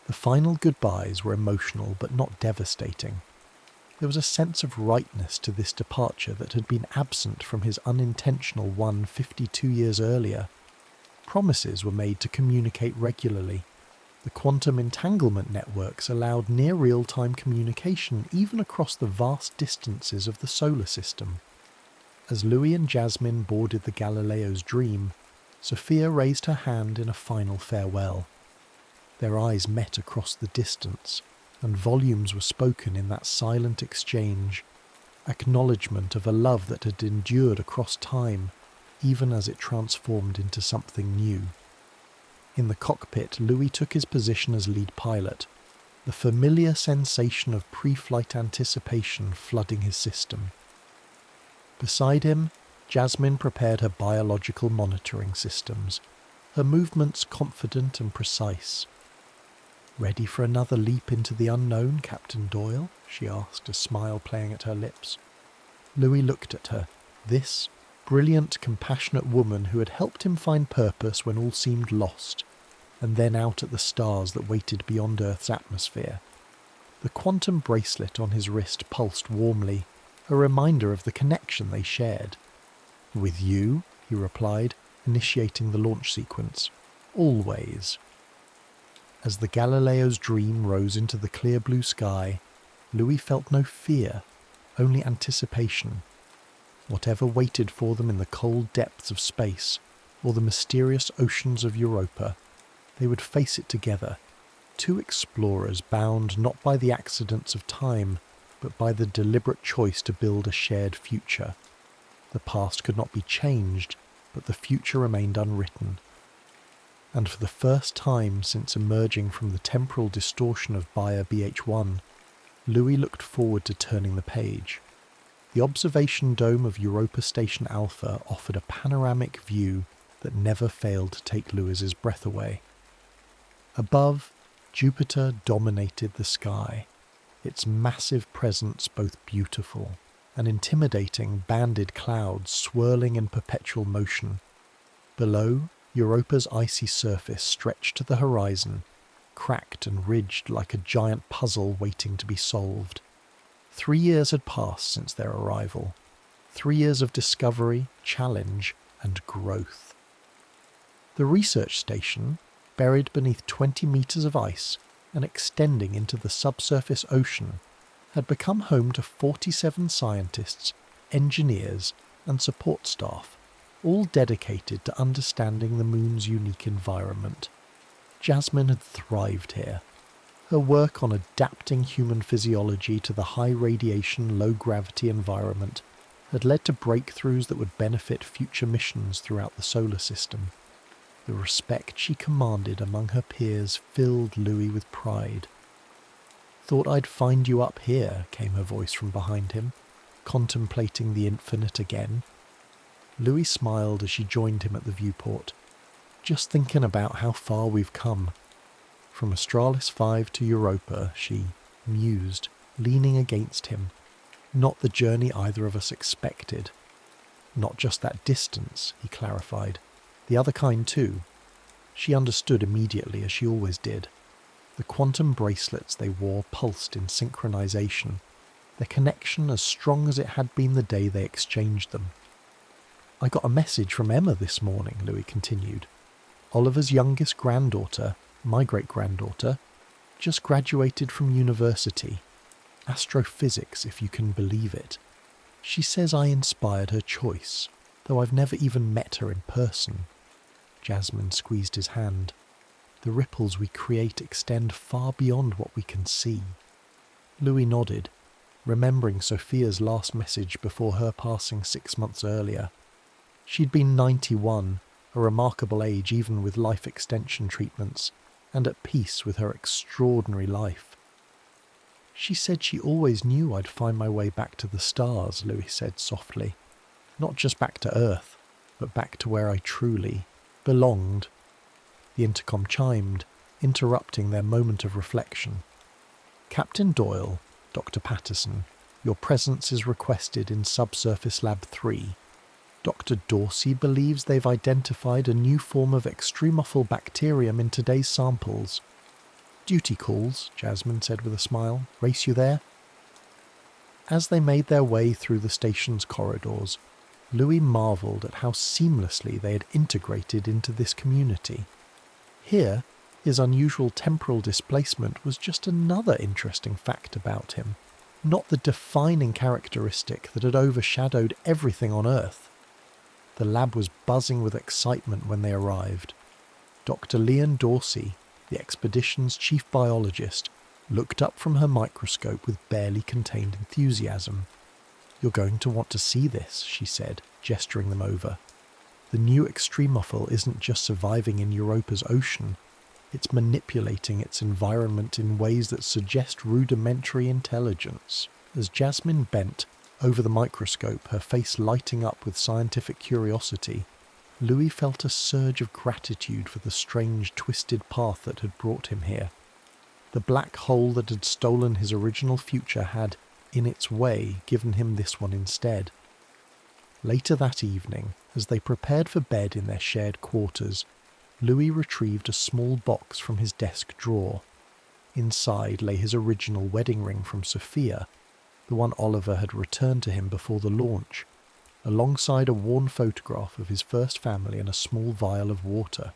The final goodbyes were emotional but not devastating. There was a sense of rightness to this departure that had been absent from his unintentional one 52 years earlier. Promises were made to communicate regularly. The quantum entanglement networks allowed near real-time communication even across the vast distances of the solar system. As Louis and Jasmine boarded the Galileo's Dream, Sophia raised her hand in a final farewell. Their eyes met across the distance, and volumes were spoken in that silent exchange, acknowledgement of a love that had endured across time, even as it transformed into something new. In the cockpit, Louis took his position as lead pilot, the familiar sensation of pre-flight anticipation flooding his system. Beside him, Jasmine prepared her biological monitoring systems, her movements confident and precise. "Ready for another leap into the unknown, Captain Doyle?" she asked, a smile playing at her lips. Louis looked at her, this brilliant, compassionate woman who had helped him find purpose when all seemed lost, and then out at the stars that waited beyond Earth's atmosphere. The quantum bracelet on his wrist pulsed warmly, a reminder of the connection they shared. "With you," he replied, initiating the launch sequence. "Always." As the Galileo's Dream rose into the clear blue sky, Louis felt no fear, only anticipation. Whatever waited for them in the cold depths of space, or the mysterious oceans of Europa, they would face it together, two explorers bound not by the accidents of time, but by the deliberate choice to build a shared future. The past could not be changed, but the future remained unwritten. And for the first time since emerging from the temporal distortion of Bayer BH1, Louis looked forward to turning the page. The observation dome of Europa Station Alpha offered a panoramic view that never failed to take Louis's breath away. Above, Jupiter dominated the sky, its massive presence both beautiful and intimidating, banded clouds swirling in perpetual motion. Below, Europa's icy surface stretched to the horizon, cracked and ridged like a giant puzzle waiting to be solved. 3 years had passed since their arrival. 3 years of discovery, challenge, and growth. The research station, buried beneath 20 meters of ice and extending into the subsurface ocean, had become home to 47 scientists, engineers, and support staff, all dedicated to understanding the moon's unique environment. Jasmine had thrived here. Her work on adapting human physiology to the high-radiation, low-gravity environment had led to breakthroughs that would benefit future missions throughout the solar system. The respect she commanded among her peers filled Louis with pride. "Thought I'd find you up here," came her voice from behind him, contemplating the infinite again. Louis smiled as she joined him at the viewport. "Just thinking about how far we've come. From Astralis 5 to Europa," she mused, leaning against him. "Not the journey either of us expected. Not just that distance," he clarified. "The other kind too." She understood immediately, as she always did. The quantum bracelets they wore pulsed in synchronization, their connection as strong as it had been the day they exchanged them. "I got a message from Emma this morning," Louis continued. "Oliver's youngest granddaughter, my great-granddaughter, just graduated from university. Astrophysics, if you can believe it. She says I inspired her choice, though I've never even met her in person." Jasmine squeezed his hand. "The ripples we create extend far beyond what we can see." Louis nodded. remembering Sophia's last message before her passing 6 months earlier. She'd been 91, a remarkable age even with life extension treatments, and at peace with her extraordinary life. "She said she always knew I'd find my way back to the stars," Louis said softly. "Not just back to Earth, but back to where I truly belonged." The intercom chimed, interrupting their moment of reflection. "Captain Doyle, Dr. Patterson, your presence is requested in Subsurface Lab 3. Dr. Dorsey believes they've identified a new form of extremophil bacterium in today's samples." "Duty calls," Jasmine said with a smile. "Race you there?" As they made their way through the station's corridors, Louis marvelled at how seamlessly they had integrated into this community. Here, his unusual temporal displacement was just another interesting fact about him, not the defining characteristic that had overshadowed everything on Earth. The lab was buzzing with excitement when they arrived. Dr. Leon Dorsey, the expedition's chief biologist, looked up from her microscope with barely contained enthusiasm. "You're going to want to see this," she said, gesturing them over. "The new extremophil isn't just surviving in Europa's ocean, it's manipulating its environment in ways that suggest rudimentary intelligence." As Jasmine bent over the microscope, her face lighting up with scientific curiosity, Louis felt a surge of gratitude for the strange, twisted path that had brought him here. The black hole that had stolen his original future had, in its way, given him this one instead. Later that evening, as they prepared for bed in their shared quarters, Louis retrieved a small box from his desk drawer. Inside lay his original wedding ring from Sophia, the one Oliver had returned to him before the launch, alongside a worn photograph of his first family and a small vial of water.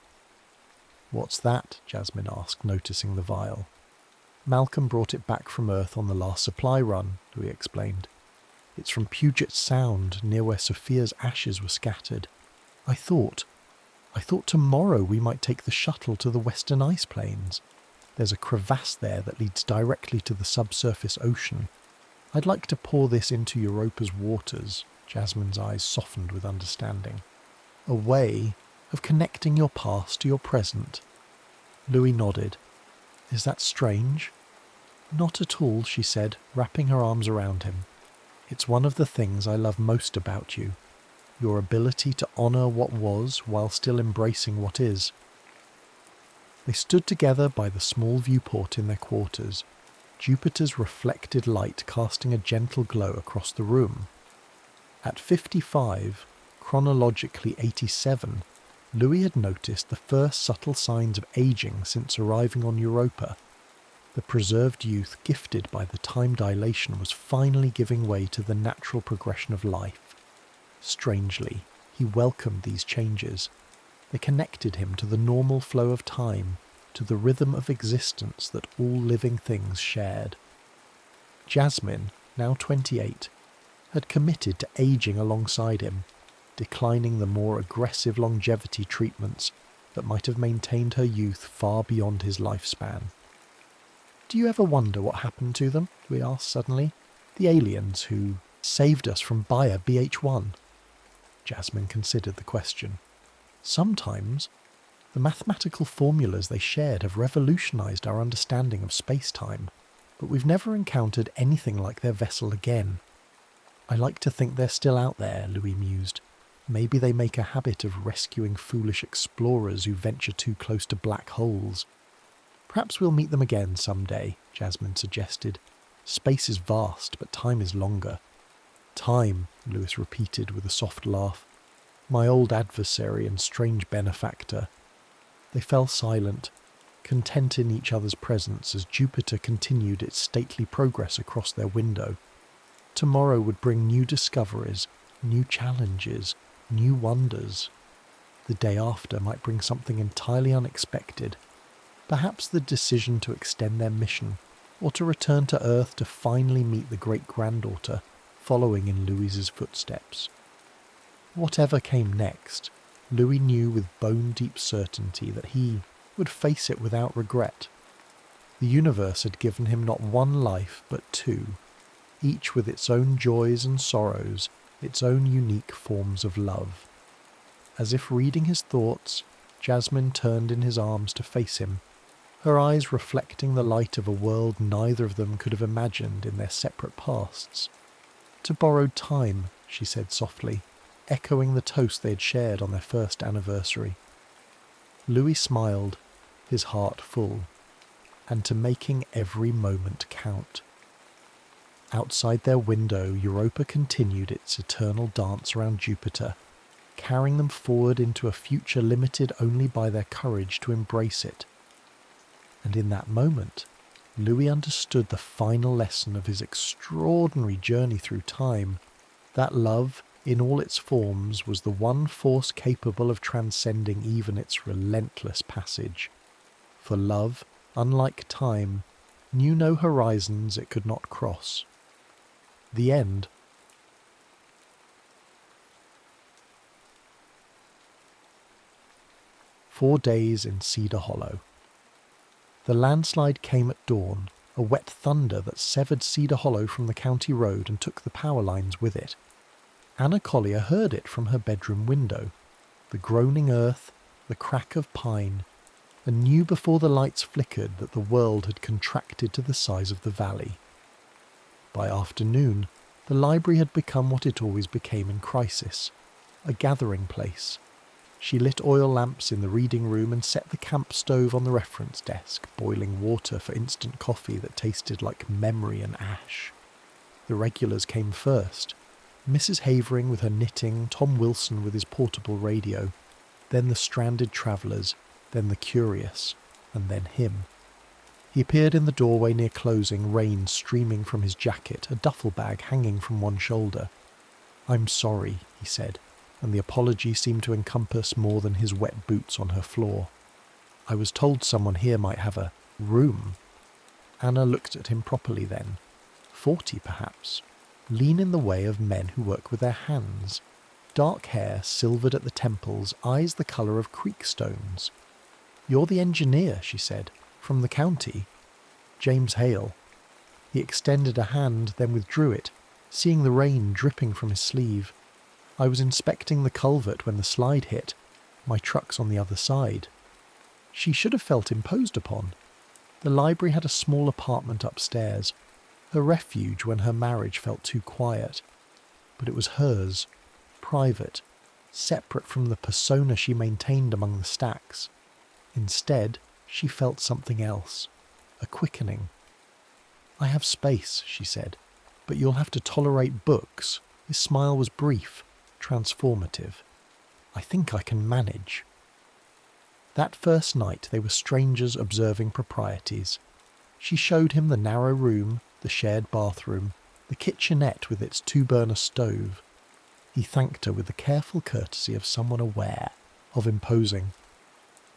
"What's that?" Jasmine asked, noticing the vial. "Malcolm brought it back from Earth on the last supply run," Louis explained. "It's from Puget Sound, near where Sophia's ashes were scattered. I thought tomorrow we might take the shuttle to the Western Ice Plains. There's a crevasse there that leads directly to the subsurface ocean. I'd like to pour this into Europa's waters." Jasmine's eyes softened with understanding. "A way of connecting your past to your present." Louis nodded. "Is that strange?" "Not at all," she said, wrapping her arms around him. "It's one of the things I love most about you. Your ability to honour what was while still embracing what is." They stood together by the small viewport in their quarters, Jupiter's reflected light casting a gentle glow across the room. At 55, chronologically 87, Louis had noticed the first subtle signs of aging since arriving on Europa. The preserved youth gifted by the time dilation was finally giving way to the natural progression of life. Strangely, he welcomed these changes. They connected him to the normal flow of time, to the rhythm of existence that all living things shared. Jasmine, now 28, had committed to aging alongside him, declining the more aggressive longevity treatments that might have maintained her youth far beyond his lifespan. "Do you ever wonder what happened to them?" we asked suddenly. "The aliens who saved us from Bayer BH1? Jasmine considered the question. "Sometimes. The mathematical formulas they shared have revolutionized our understanding of space-time, but we've never encountered anything like their vessel again. I like to think they're still out there," Louis mused. "Maybe they make a habit of rescuing foolish explorers who venture too close to black holes. Perhaps we'll meet them again someday," Jasmine suggested. "Space is vast, but time is longer." "Time," Louis repeated with a soft laugh. "My old adversary and strange benefactor." They fell silent, content in each other's presence as Jupiter continued its stately progress across their window. Tomorrow would bring new discoveries, new challenges, new wonders. The day after might bring something entirely unexpected. Perhaps the decision to extend their mission, or to return to Earth to finally meet the great-granddaughter, following in Louis's footsteps. Whatever came next, Louis knew with bone-deep certainty that he would face it without regret. The universe had given him not one life, but two. each with its own joys and sorrows, its own unique forms of love. As if reading his thoughts, Jasmine turned in his arms to face him, her eyes reflecting the light of a world neither of them could have imagined in their separate pasts. "To borrowed time," she said softly, echoing the toast they had shared on their first anniversary. Louis smiled, his heart full, and to making every moment count. Outside their window, Europa continued its eternal dance around Jupiter, carrying them forward into a future limited only by their courage to embrace it. And in that moment, Louis understood the final lesson of his extraordinary journey through time, that love, in all its forms, was the one force capable of transcending even its relentless passage. For love, unlike time, knew no horizons it could not cross. The end. "4 days in Cedar Hollow. The landslide came at dawn, a wet thunder that severed Cedar Hollow from the county road and took the power lines with it. Anna Collier heard it from her bedroom window, the groaning earth, the crack of pine, and knew before the lights flickered that the world had contracted to the size of the valley. By afternoon, the library had become what it always became in crisis, a gathering place. She lit oil lamps in the reading room and set the camp stove on the reference desk, boiling water for instant coffee that tasted like memory and ash. The regulars came first, Mrs. Havering with her knitting, Tom Wilson with his portable radio, then the stranded travellers, then the curious, and then him. He appeared in the doorway near closing, rain streaming from his jacket, a duffel bag hanging from one shoulder. "I'm sorry," he said, and the apology seemed to encompass more than his wet boots on her floor. "I was told someone here might have a room." Anna looked at him properly then. 40 perhaps. Lean in the way of men who work with their hands. Dark hair silvered at the temples, eyes the colour of creek stones. "You're the engineer," she said. "From the county." "James Hale." He extended a hand, then withdrew it, seeing the rain dripping from his sleeve. "I was inspecting the culvert when the slide hit. My truck's on the other side." She should have felt imposed upon. The library had a small apartment upstairs, her refuge when her marriage felt too quiet. But it was hers, private, separate from the persona she maintained among the stacks. Instead, she felt something else, a quickening. "I have space," she said, "but you'll have to tolerate books." His smile was brief, transformative. "I think I can manage." That first night they were strangers observing proprieties. She showed him the narrow room, the shared bathroom, the kitchenette with its 2-burner stove. He thanked her with the careful courtesy of someone aware, of imposing.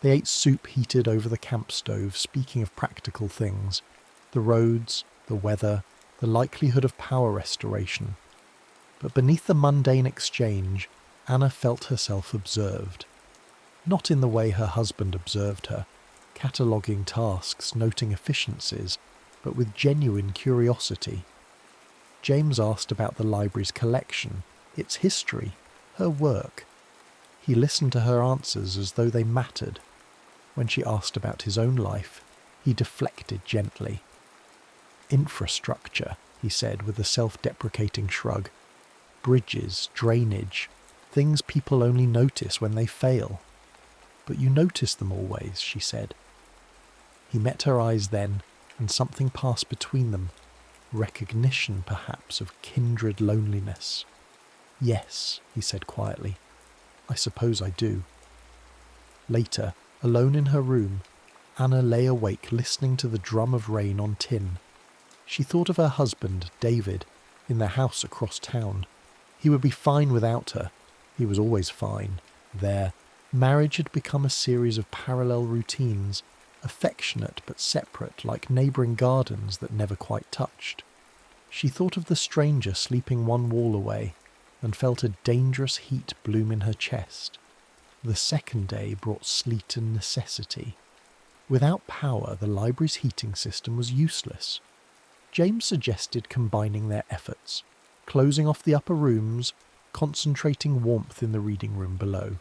They ate soup heated over the camp stove, speaking of practical things, the roads, the weather, the likelihood of power restoration. But beneath the mundane exchange, Anna felt herself observed. Not in the way her husband observed her, cataloguing tasks, noting efficiencies, but with genuine curiosity. James asked about the library's collection, its history, her work. He listened to her answers as though they mattered. When she asked about his own life, he deflected gently. "Infrastructure," he said with a self-deprecating shrug. "Bridges, drainage, things people only notice when they fail." "But you notice them always," she said. He met her eyes then, and something passed between them. Recognition, perhaps, of kindred loneliness. "Yes," he said quietly. "I suppose I do." Later, alone in her room, Anna lay awake listening to the drum of rain on tin. She thought of her husband, David, in their house across town. He would be fine without her. He was always fine. There, marriage had become a series of parallel routines, affectionate but separate, like neighbouring gardens that never quite touched. She thought of the stranger sleeping one wall away, and felt a dangerous heat bloom in her chest. The second day brought sleet and necessity. Without power, the library's heating system was useless. James suggested combining their efforts, closing off the upper rooms, concentrating warmth in the reading room below.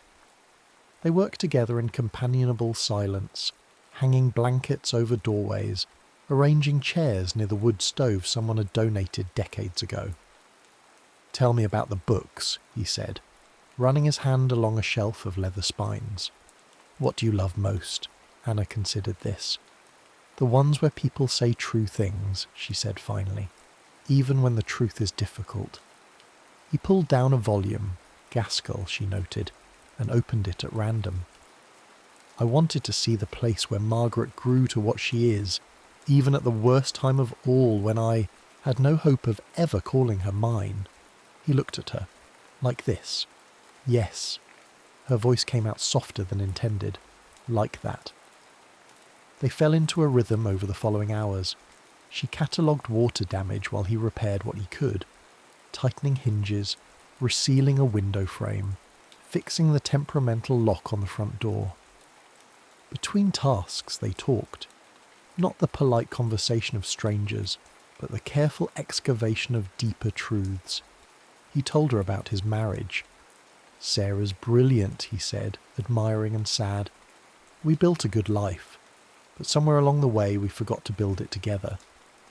They worked together in companionable silence, hanging blankets over doorways, arranging chairs near the wood stove someone had donated decades ago. "Tell me about the books," he said, running his hand along a shelf of leather spines. "What do you love most?" Anna considered this. "The ones where people say true things," she said finally, "even when the truth is difficult." He pulled down a volume, Gaskell, she noted, and opened it at random. "I wanted to see the place where Margaret grew to what she is, even at the worst time of all, when I had no hope of ever calling her mine." He looked at her, like this. "Yes." Her voice came out softer than intended, like that. They fell into a rhythm over the following hours. She catalogued water damage while he repaired what he could, tightening hinges, resealing a window frame, fixing the temperamental lock on the front door. Between tasks they talked, not the polite conversation of strangers, but the careful excavation of deeper truths. He told her about his marriage. "Sarah's brilliant," he said, admiring and sad. "We built a good life, but somewhere along the way we forgot to build it together.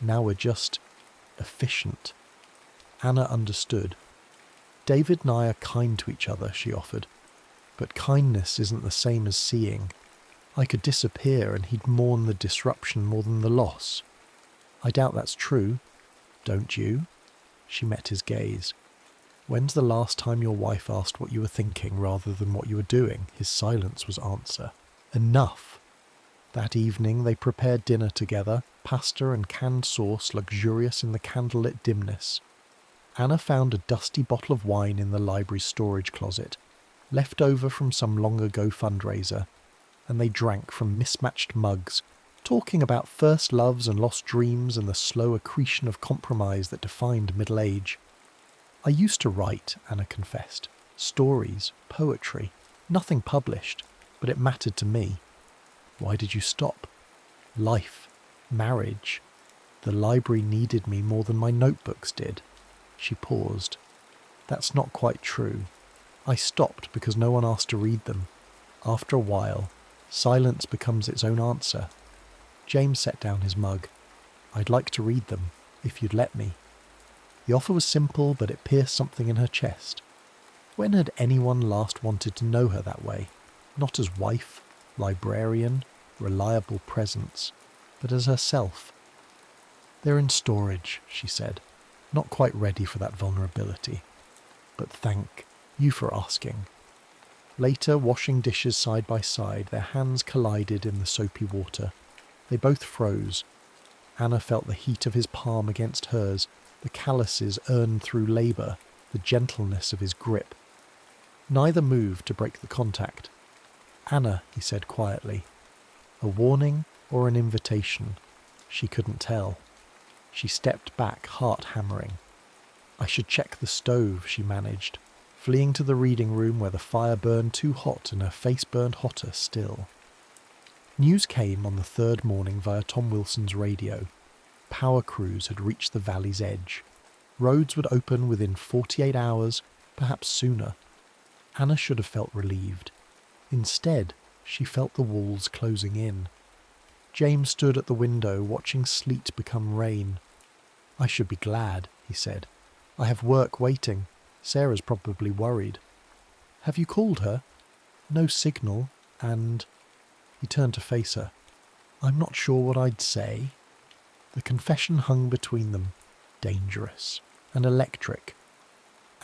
Now we're just efficient." Anna understood. "David and I are kind to each other," she offered. "But kindness isn't the same as seeing. I could disappear and he'd mourn the disruption more than the loss." "I doubt that's true. Don't you?" She met his gaze. "When's the last time your wife asked what you were thinking rather than what you were doing?" His silence was answer. "Enough." That evening they prepared dinner together, pasta and canned sauce luxurious in the candlelit dimness. Anna found a dusty bottle of wine in the library's storage closet, left over from some long-ago fundraiser, and they drank from mismatched mugs, talking about first loves and lost dreams and the slow accretion of compromise that defined middle age. "I used to write," Anna confessed. "Stories, poetry, nothing published, but it mattered to me." "Why did you stop?" "Life, marriage. The library needed me more than my notebooks did." She paused. "That's not quite true. I stopped because no one asked to read them. After a while, silence becomes its own answer." James set down his mug. "I'd like to read them, if you'd let me." The offer was simple, but it pierced something in her chest. When had anyone last wanted to know her that way? Not as wife, librarian, reliable presence, but as herself. "They're in storage," she said, not quite ready for that vulnerability. "But thank you for asking." Later, washing dishes side by side, their hands collided in the soapy water. They both froze. Anna felt the heat of his palm against hers, the calluses earned through labour, the gentleness of his grip. Neither moved to break the contact. "Anna," he said quietly. A warning or an invitation? She couldn't tell. She stepped back, heart hammering. "I should check the stove," she managed, fleeing to the reading room where the fire burned too hot and her face burned hotter still. News came on the third morning via Tom Wilson's radio. Power crews had reached the valley's edge. Roads would open within 48 hours, perhaps sooner. Anna should have felt relieved. Instead, she felt the walls closing in. James stood at the window, watching sleet become rain. "I should be glad," he said. "I have work waiting. Sarah's probably worried." "Have you called her?" "No signal, and—" He turned to face her. "I'm not sure what I'd say." The confession hung between them, dangerous and electric.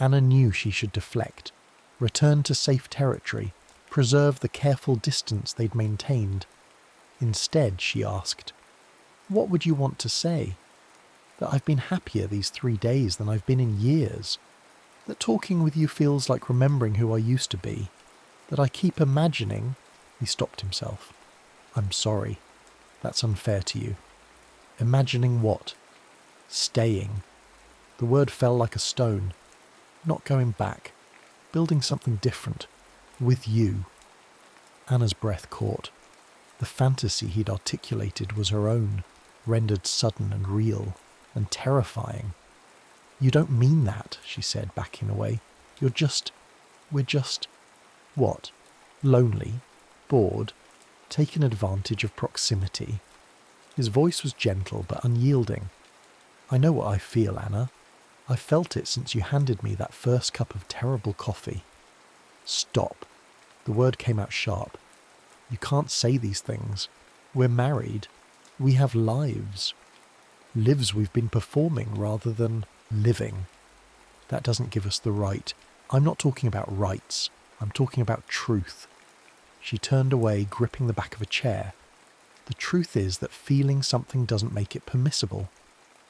Anna knew she should deflect, return to safe territory, preserve the careful distance they'd maintained. Instead, she asked, "What would you want to say? That I've been happier these 3 days than I've been in years? That talking with you feels like remembering who I used to be? That I keep imagining—" He stopped himself. "I'm sorry. That's unfair to you." "Imagining what?" "Staying." The word fell like a stone. "Not going back. Building something different. With you." Anna's breath caught. The fantasy he'd articulated was her own, rendered sudden and real. and terrifying. "You don't mean that," she said, backing away. We're just... What? Lonely? Bored? Taken advantage of proximity?" His voice was gentle but unyielding. "I know what I feel, Anna. I've felt it since you handed me that first cup of terrible coffee." "Stop." The word came out sharp. "You can't say these things. We're married. We have lives. Lives we've been performing rather than living. That doesn't give us the right. I'm not talking about rights. I'm talking about truth." She turned away, gripping the back of a chair. "The truth is that feeling something doesn't make it permissible.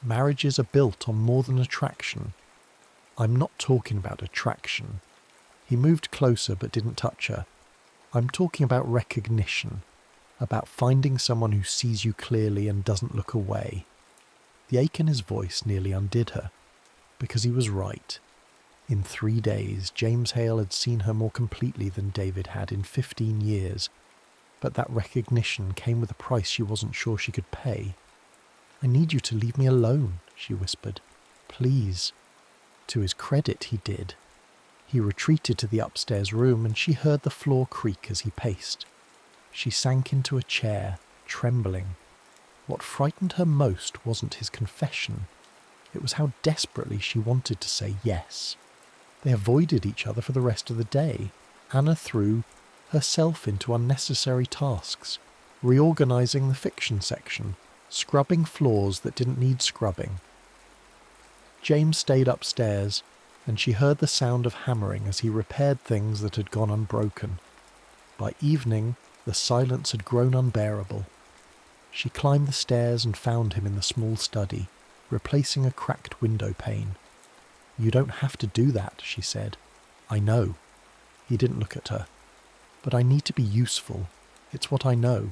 Marriages are built on more than attraction." "I'm not talking about attraction." He moved closer but didn't touch her. "I'm talking about recognition, about finding someone who sees you clearly and doesn't look away." The ache in his voice nearly undid her, because he was right. In 3 days, James Hale had seen her more completely than David had in 15 years, but that recognition came with a price she wasn't sure she could pay. "I need you to leave me alone," she whispered. "Please." To his credit, he did. He retreated to the upstairs room, and she heard the floor creak as he paced. She sank into a chair, trembling. What frightened her most wasn't his confession. It was how desperately she wanted to say yes. They avoided each other for the rest of the day. Anna threw herself into unnecessary tasks, reorganizing the fiction section, scrubbing floors that didn't need scrubbing. James stayed upstairs, and she heard the sound of hammering as he repaired things that had gone unbroken. By evening, the silence had grown unbearable. She climbed the stairs and found him in the small study, replacing a cracked window pane. "You don't have to do that," she said. "I know." He didn't look at her. "But I need to be useful. It's what I know."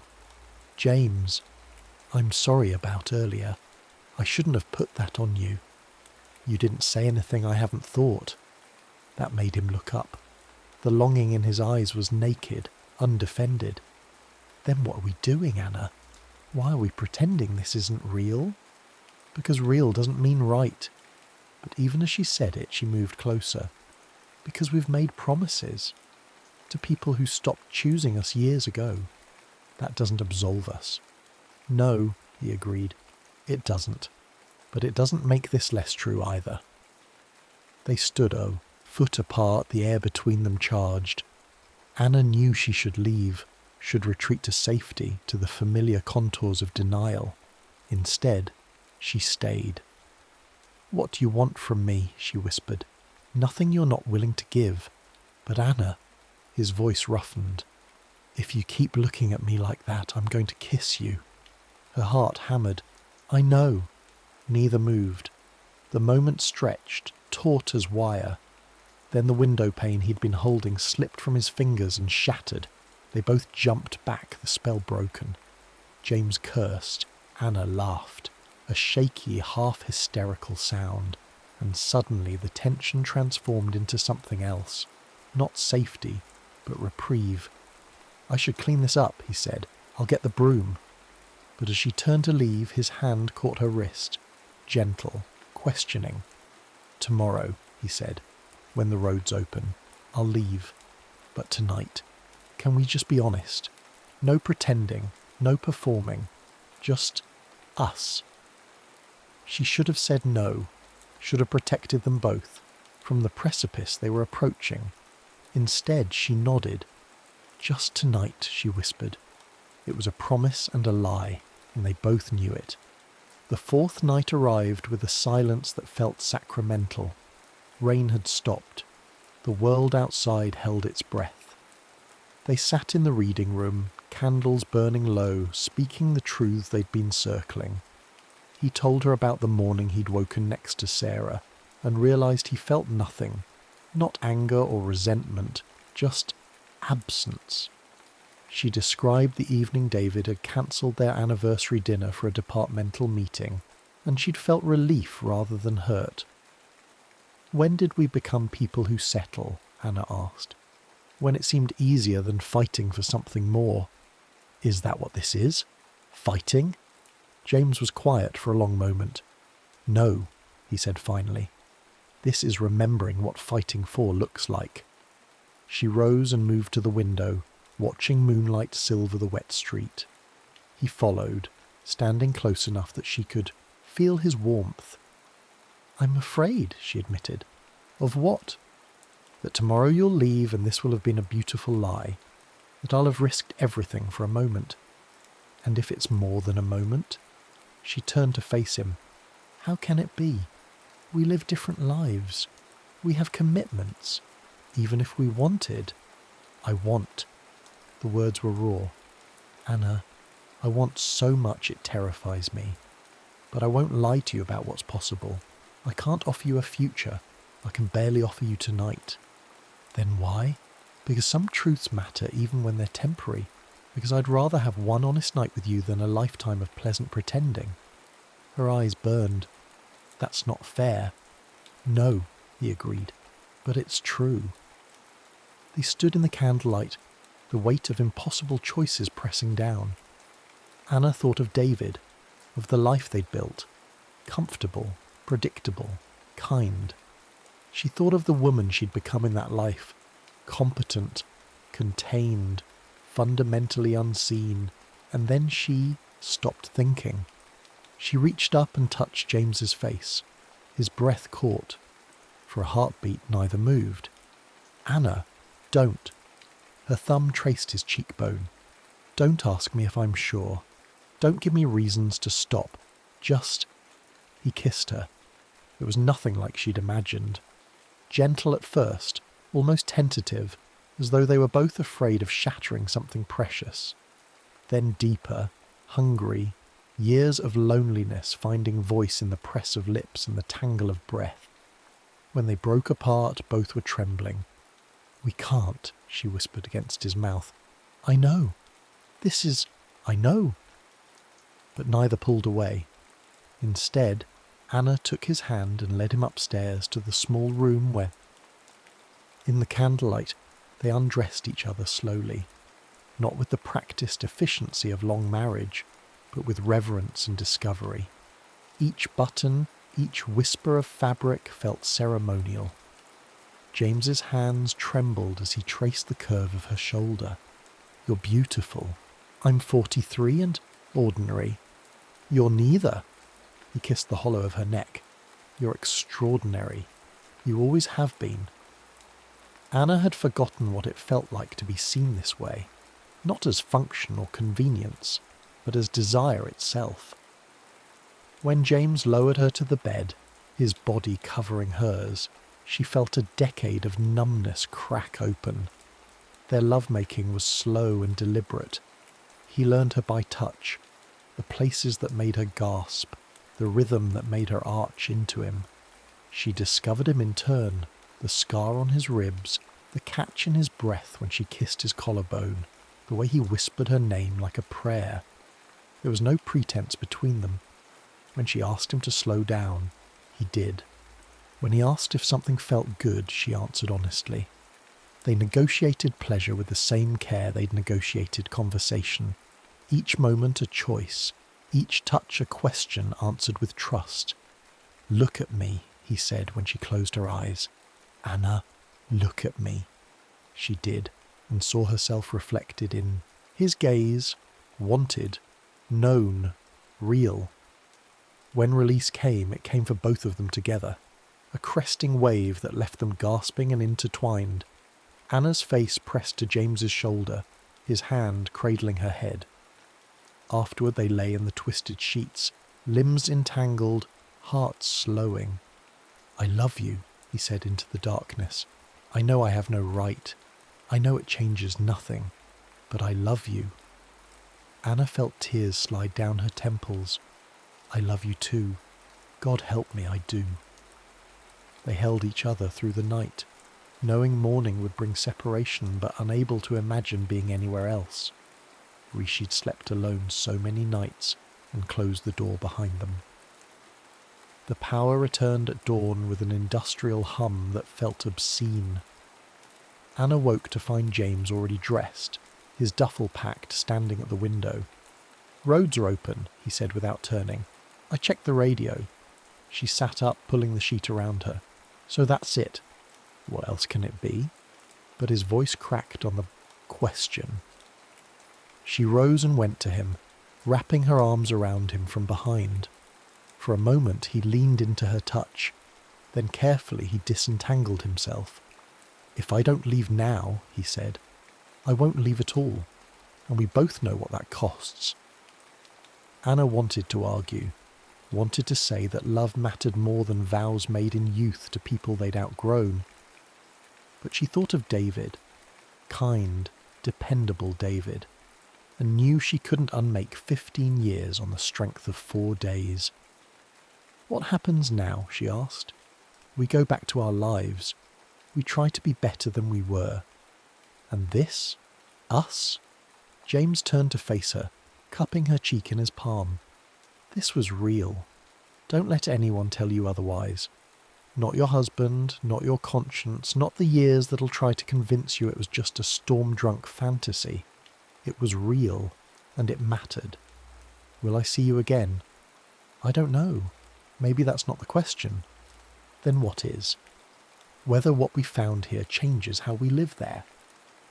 "James, I'm sorry about earlier. I shouldn't have put that on you." "You didn't say anything I haven't thought." That made him look up. The longing in his eyes was naked, undefended. "Then what are we doing, Anna? Why are we pretending this isn't real?" "Because real doesn't mean right." But even as she said it, she moved closer. "Because we've made promises to people who stopped choosing us years ago. That doesn't absolve us." "No," he agreed, "it doesn't. But it doesn't make this less true either." They stood, foot apart, the air between them charged. Anna knew she should leave, should retreat to safety, to the familiar contours of denial. Instead, she stayed. "What do you want from me?" she whispered. "Nothing you're not willing to give." "But Anna," his voice roughened, "if you keep looking at me like that, I'm going to kiss you." Her heart hammered. "I know." Neither moved. The moment stretched, taut as wire. Then the window pane he'd been holding slipped from his fingers and shattered. They both jumped back, the spell broken. James cursed. Anna laughed. A shaky, half-hysterical sound. And suddenly the tension transformed into something else. Not safety, but reprieve. "I should clean this up," he said. "I'll get the broom." But as she turned to leave, his hand caught her wrist. Gentle, questioning. "Tomorrow," he said, "when the road's open. I'll leave. But tonight, can we just be honest? No pretending, no performing. Just us." She should have said no, should have protected them both, from the precipice they were approaching. Instead, she nodded. "Just tonight," she whispered. It was a promise and a lie, and they both knew it. The fourth night arrived with a silence that felt sacramental. Rain had stopped. The world outside held its breath. They sat in the reading room, candles burning low, speaking the truths they'd been circling. He told her about the morning he'd woken next to Sarah, and realised he felt nothing. Not anger or resentment, just absence. She described the evening David had cancelled their anniversary dinner for a departmental meeting, and she'd felt relief rather than hurt. "When did we become people who settle?" Anna asked. "When it seemed easier than fighting for something more." "Is that what this is? Fighting?" James was quiet for a long moment. "No," he said finally. "This is remembering what fighting for looks like." She rose and moved to the window, watching moonlight silver the wet street. He followed, standing close enough that she could feel his warmth. "I'm afraid," she admitted. "Of what?" "That tomorrow you'll leave and this will have been a beautiful lie. That I'll have risked everything for a moment. And if it's more than a moment?" She turned to face him. "How can it be? We live different lives. We have commitments. Even if we wanted." "I want." The words were raw. "Anna, I want so much it terrifies me. But I won't lie to you about what's possible. I can't offer you a future. I can barely offer you tonight." "Then why?" "Because some truths matter even when they're temporary. Because I'd rather have one honest night with you than a lifetime of pleasant pretending." Her eyes burned. "That's not fair." "No," he agreed. "But it's true." They stood in the candlelight, the weight of impossible choices pressing down. Anna thought of David, of the life they'd built. Comfortable, predictable, kind. She thought of the woman she'd become in that life. Competent, contained, fundamentally unseen. And then she stopped thinking. She reached up and touched James's face. His breath caught. For a heartbeat, neither moved. "Anna, don't." Her thumb traced his cheekbone. "Don't ask me if I'm sure. Don't give me reasons to stop. Just..." He kissed her. It was nothing like she'd imagined. Gentle at first, almost tentative, as though they were both afraid of shattering something precious. Then deeper, hungry, years of loneliness finding voice in the press of lips and the tangle of breath. When they broke apart, both were trembling. "We can't," she whispered against his mouth. "I know. I know." But neither pulled away. Instead, Anna took his hand and led him upstairs to the small room where, in the candlelight, they undressed each other slowly, not with the practiced efficiency of long marriage, but with reverence and discovery. Each button, each whisper of fabric felt ceremonial. James's hands trembled as he traced the curve of her shoulder. "You're beautiful. I'm 43 and ordinary. You're neither." He kissed the hollow of her neck. "You're extraordinary. You always have been." Anna had forgotten what it felt like to be seen this way, not as function or convenience, but as desire itself. When James lowered her to the bed, his body covering hers, she felt a decade of numbness crack open. Their lovemaking was slow and deliberate. He learned her by touch, the places that made her gasp, the rhythm that made her arch into him. She discovered him in turn, the scar on his ribs, the catch in his breath when she kissed his collarbone, the way he whispered her name like a prayer. There was no pretense between them. When she asked him to slow down, he did. When he asked if something felt good, she answered honestly. They negotiated pleasure with the same care they'd negotiated conversation. Each moment a choice, each touch a question answered with trust. "Look at me," he said when she closed her eyes. "Anna, look at me." She did, and saw herself reflected in his gaze, wanted, known, real. When release came, it came for both of them together. A cresting wave that left them gasping and intertwined. Anna's face pressed to James's shoulder, his hand cradling her head. Afterward they lay in the twisted sheets, limbs entangled, hearts slowing. "I love you," he said into the darkness. "I know I have no right. I know it changes nothing. But I love you." Anna felt tears slide down her temples. "I love you too. God help me, I do." They held each other through the night, knowing morning would bring separation but unable to imagine being anywhere else. Rishi'd slept alone so many nights and closed the door behind them. The power returned at dawn with an industrial hum that felt obscene. Anna woke to find James already dressed, his duffel packed, standing at the window. "Roads are open," he said without turning. "I checked the radio." She sat up, pulling the sheet around her. "So that's it. What else can it be?" But his voice cracked on the question. She rose and went to him, wrapping her arms around him from behind. For a moment he leaned into her touch. Then carefully he disentangled himself. "If I don't leave now," he said, "I won't leave at all. And we both know what that costs." Anna wanted to argue, wanted to say that love mattered more than vows made in youth to people they'd outgrown. But she thought of David, kind, dependable David, and knew she couldn't unmake 15 years on the strength of 4 days. "What happens now?" she asked. "We go back to our lives. We try to be better than we were. And this? Us?" James turned to face her, cupping her cheek in his palm. "This was real. Don't let anyone tell you otherwise. Not your husband, not your conscience, not the years that'll try to convince you it was just a storm-drunk fantasy. It was real, and it mattered. Will I see you again? I don't know. Maybe that's not the question. Then what is? Whether what we found here changes how we live there."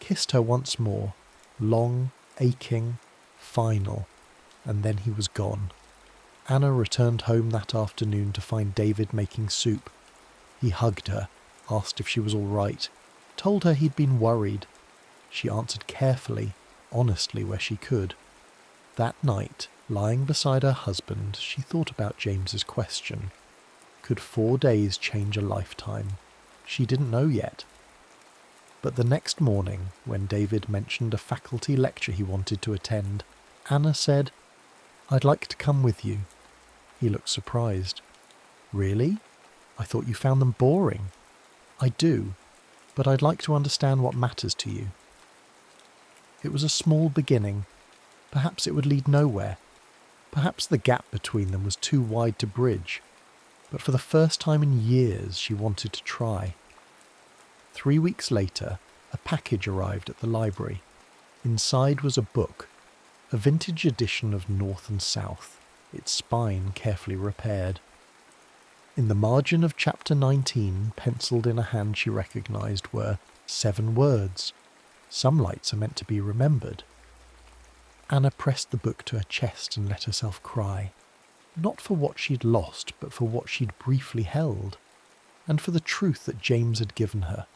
Kissed her once more, long, aching, final, and then he was gone. Anna returned home that afternoon to find David making soup. He hugged her, asked if she was all right, told her he'd been worried. She answered carefully, honestly where she could. That night, lying beside her husband, she thought about James's question. Could 4 days change a lifetime? She didn't know yet. But the next morning, when David mentioned a faculty lecture he wanted to attend, Anna said, "I'd like to come with you." He looked surprised. "Really? I thought you found them boring." "I do, but I'd like to understand what matters to you." It was a small beginning. Perhaps it would lead nowhere. Perhaps the gap between them was too wide to bridge. But for the first time in years, she wanted to try. 3 weeks later, a package arrived at the library. Inside was a book, a vintage edition of North and South, its spine carefully repaired. In the margin of chapter 19, penciled in a hand she recognised, were 7 words. Some lights are meant to be remembered. Anna pressed the book to her chest and let herself cry. Not for what she'd lost, but for what she'd briefly held, and for the truth that James had given her,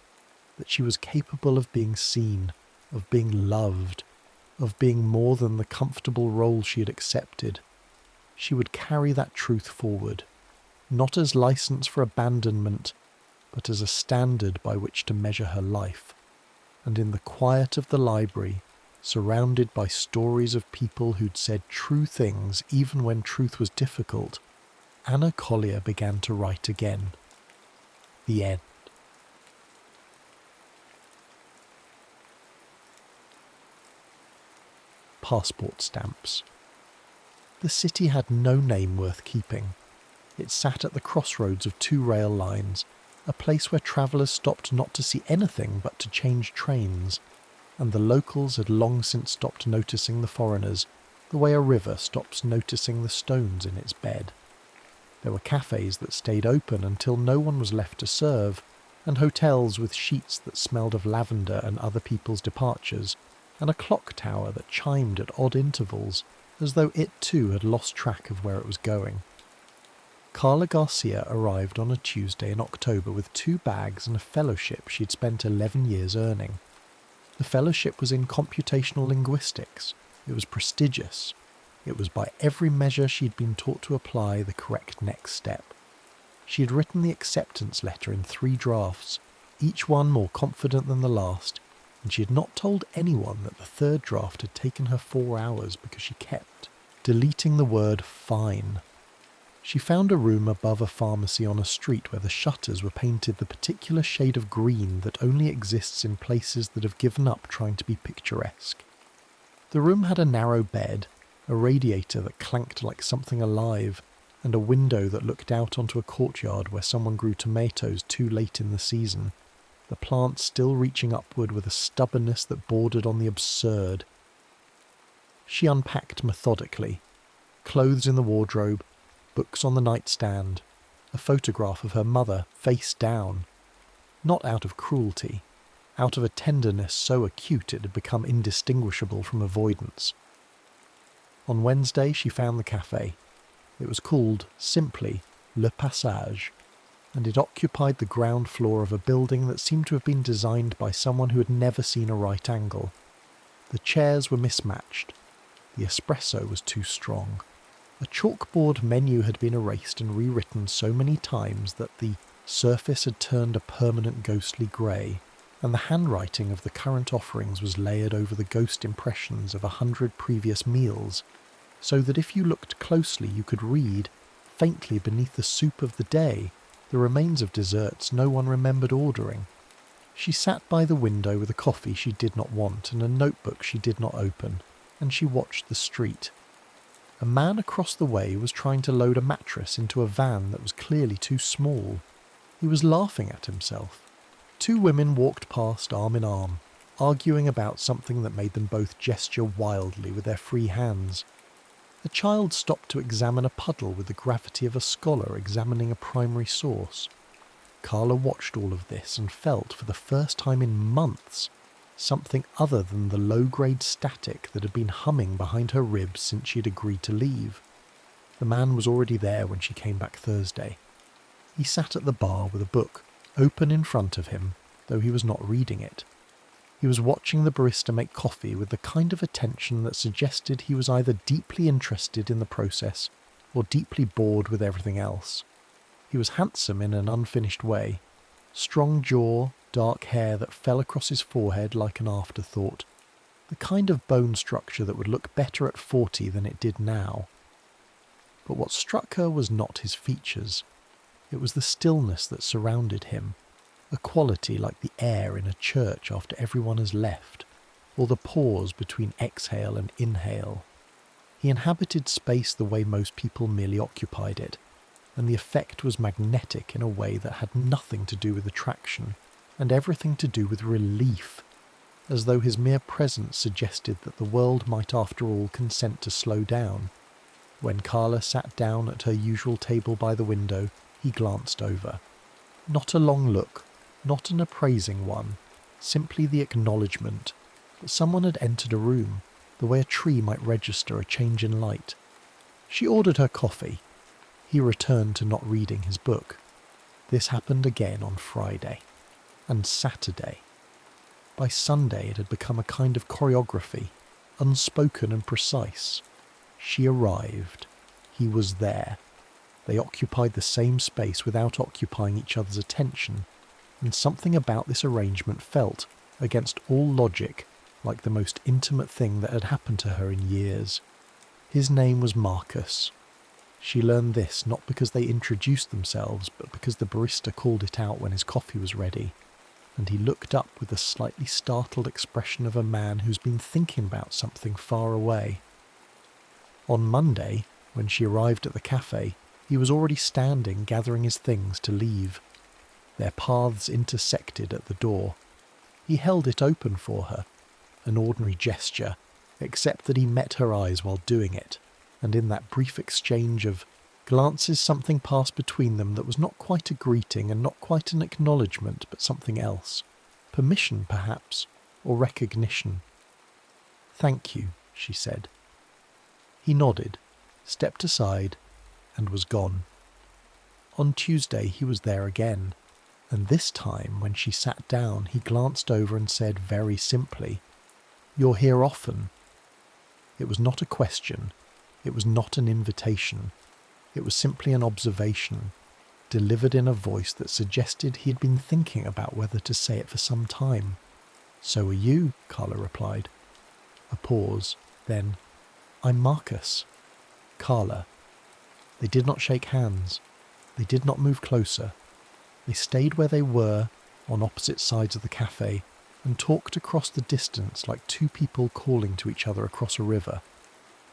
that she was capable of being seen, of being loved, of being more than the comfortable role she had accepted. She would carry that truth forward, not as license for abandonment, but as a standard by which to measure her life. And in the quiet of the library, surrounded by stories of people who'd said true things even when truth was difficult, Anna Collier began to write again. The end. Passport stamps. The city had no name worth keeping. It sat at the crossroads of 2 rail lines, a place where travellers stopped not to see anything but to change trains, and the locals had long since stopped noticing the foreigners, the way a river stops noticing the stones in its bed. There were cafes that stayed open until no one was left to serve, and hotels with sheets that smelled of lavender and other people's departures, and a clock tower that chimed at odd intervals, as though it too had lost track of where it was going. Carla Garcia arrived on a Tuesday in October with 2 bags and a fellowship she'd spent 11 years earning. The fellowship was in computational linguistics. It was prestigious. It was by every measure she'd been taught to apply the correct next step. She had written the acceptance letter in 3 drafts, each one more confident than the last, and she had not told anyone that the 3rd draft had taken her 4 hours because she kept deleting the word fine. She found a room above a pharmacy on a street where the shutters were painted the particular shade of green that only exists in places that have given up trying to be picturesque. The room had a narrow bed, a radiator that clanked like something alive, and a window that looked out onto a courtyard where someone grew tomatoes too late in the season, the plants still reaching upward with a stubbornness that bordered on the absurd. She unpacked methodically. Clothes in the wardrobe, books on the nightstand, a photograph of her mother face down, not out of cruelty, out of a tenderness so acute it had become indistinguishable from avoidance. On Wednesday she found the cafe. It was called, simply, Le Passage, and it occupied the ground floor of a building that seemed to have been designed by someone who had never seen a right angle. The chairs were mismatched. The espresso was too strong. A chalkboard menu had been erased and rewritten so many times that the surface had turned a permanent ghostly grey, and the handwriting of the current offerings was layered over the ghost impressions of 100 previous meals, so that if you looked closely you could read, faintly beneath the soup of the day, the remains of desserts no one remembered ordering. She sat by the window with a coffee she did not want and a notebook she did not open, and she watched the street. A man across the way was trying to load a mattress into a van that was clearly too small. He was laughing at himself. Two women walked past arm in arm, arguing about something that made them both gesture wildly with their free hands. A child stopped to examine a puddle with the gravity of a scholar examining a primary source. Clara watched all of this and felt, for the first time in months, something other than the low-grade static that had been humming behind her ribs since she had agreed to leave. The man was already there when she came back Thursday. He sat at the bar with a book, open in front of him, though he was not reading it. He was watching the barista make coffee with the kind of attention that suggested he was either deeply interested in the process or deeply bored with everything else. He was handsome in an unfinished way. Strong jaw, dark hair that fell across his forehead like an afterthought. The kind of bone structure that would look better at 40 than it did now. But what struck her was not his features. It was the stillness that surrounded him, a quality like the air in a church after everyone has left, or the pause between exhale and inhale. He inhabited space the way most people merely occupied it, and the effect was magnetic in a way that had nothing to do with attraction, and everything to do with relief, as though his mere presence suggested that the world might after all consent to slow down. When Clara sat down at her usual table by the window, he glanced over. Not a long look, not an appraising one, simply the acknowledgement that someone had entered a room, the way a tree might register a change in light. She ordered her coffee. He returned to not reading his book. This happened again on Friday. And Saturday. By Sunday it had become a kind of choreography, unspoken and precise. She arrived. He was there. They occupied the same space without occupying each other's attention, and something about this arrangement felt, against all logic, like the most intimate thing that had happened to her in years. His name was Marcus. She learned this not because they introduced themselves, but because the barista called it out when his coffee was ready, and he looked up with the slightly startled expression of a man who's been thinking about something far away. On Monday, when she arrived at the cafe, he was already standing gathering his things to leave. Their paths intersected at the door. He held it open for her, an ordinary gesture, except that he met her eyes while doing it, and in that brief exchange of glances something passed between them that was not quite a greeting and not quite an acknowledgement, but something else. Permission, perhaps, or recognition. "Thank you," she said. He nodded, stepped aside, and was gone. On Tuesday he was there again, and this time when she sat down he glanced over and said very simply, "You're here often." It was not a question, it was not an invitation, it was simply an observation, delivered in a voice that suggested he had been thinking about whether to say it for some time. "So are you," Clara replied. A pause, then, "I'm Marcus." "Clara." They did not shake hands. They did not move closer. They stayed where they were, on opposite sides of the cafe, and talked across the distance like two people calling to each other across a river,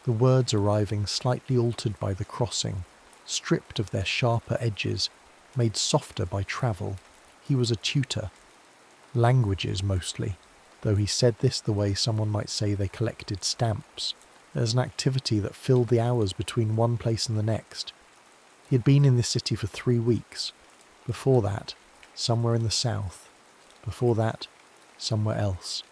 the words arriving slightly altered by the crossing, stripped of their sharper edges, made softer by travel. He was a tutor. Languages mostly, though he said this the way someone might say they collected stamps, as an activity that filled the hours between one place and the next. He had been in this city for 3 weeks. Before that, somewhere in the south. Before that, somewhere else.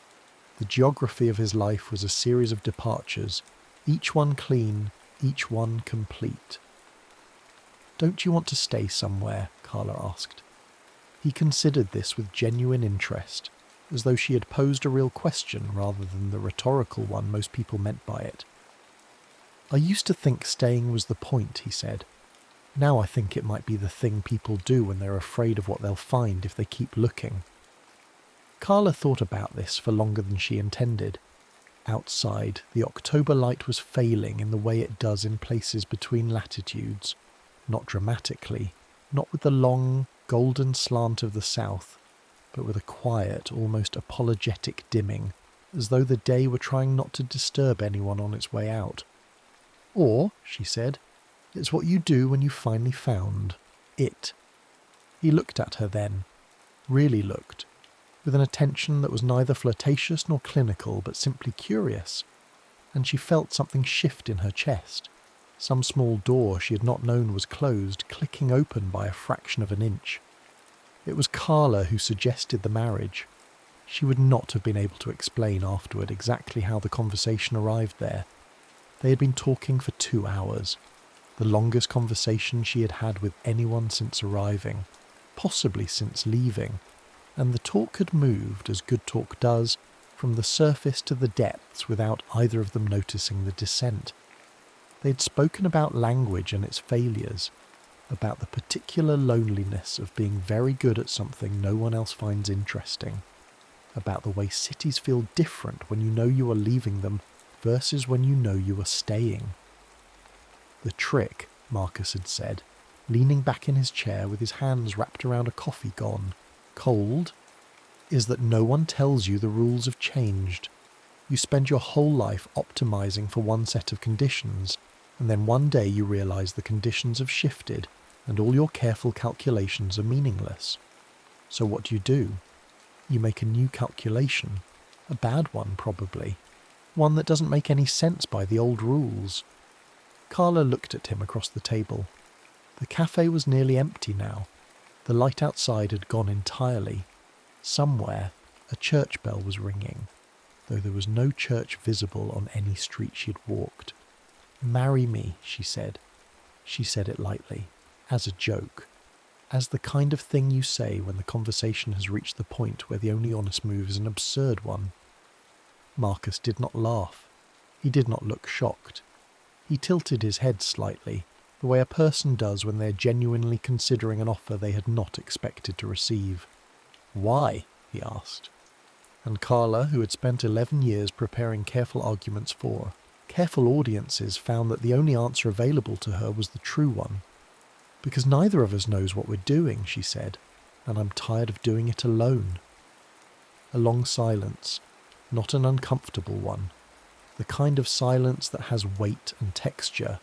The geography of his life was a series of departures, each one clean, each one complete. "Don't you want to stay somewhere?" Clara asked. He considered this with genuine interest, as though she had posed a real question rather than the rhetorical one most people meant by it. "I used to think staying was the point," he said. "Now I think it might be the thing people do when they're afraid of what they'll find if they keep looking." Carla thought about this for longer than she intended. Outside, the October light was failing in the way it does in places between latitudes. Not dramatically, not with the long, golden slant of the south, but with a quiet, almost apologetic dimming, as though the day were trying not to disturb anyone on its way out. "Or," she said, "it's what you do when you've finally found it." He looked at her then, really looked, with an attention that was neither flirtatious nor clinical, but simply curious, and she felt something shift in her chest. Some small door she had not known was closed, clicking open by a fraction of an inch. It was Clara who suggested the marriage. She would not have been able to explain afterward exactly how the conversation arrived there. They had been talking for 2 hours, the longest conversation she had had with anyone since arriving, possibly since leaving, and the talk had moved, as good talk does, from the surface to the depths without either of them noticing the descent. They had spoken about language and its failures, about the particular loneliness of being very good at something no one else finds interesting, about the way cities feel different when you know you are leaving them versus when you know you are staying. "The trick," Marcus had said, leaning back in his chair with his hands wrapped around a coffee gone, cold, "is that no one tells you the rules have changed. You spend your whole life optimizing for one set of conditions, and then one day you realize the conditions have shifted and all your careful calculations are meaningless. So what do? You make a new calculation, a bad one probably, one that doesn't make any sense by the old rules." Carla looked at him across the table. The cafe was nearly empty now. The light outside had gone entirely. Somewhere, a church bell was ringing, though there was no church visible on any street she had walked. "Marry me," she said. She said it lightly, as a joke, as the kind of thing you say when the conversation has reached the point where the only honest move is an absurd one. Marcus did not laugh. He did not look shocked. He tilted his head slightly, the way a person does when they are genuinely considering an offer they had not expected to receive. "Why?" he asked. And Carla, who had spent 11 years preparing careful arguments for careful audiences, found that the only answer available to her was the true one. "Because neither of us knows what we're doing," she said, "and I'm tired of doing it alone." A long silence, not an uncomfortable one. The kind of silence that has weight and texture.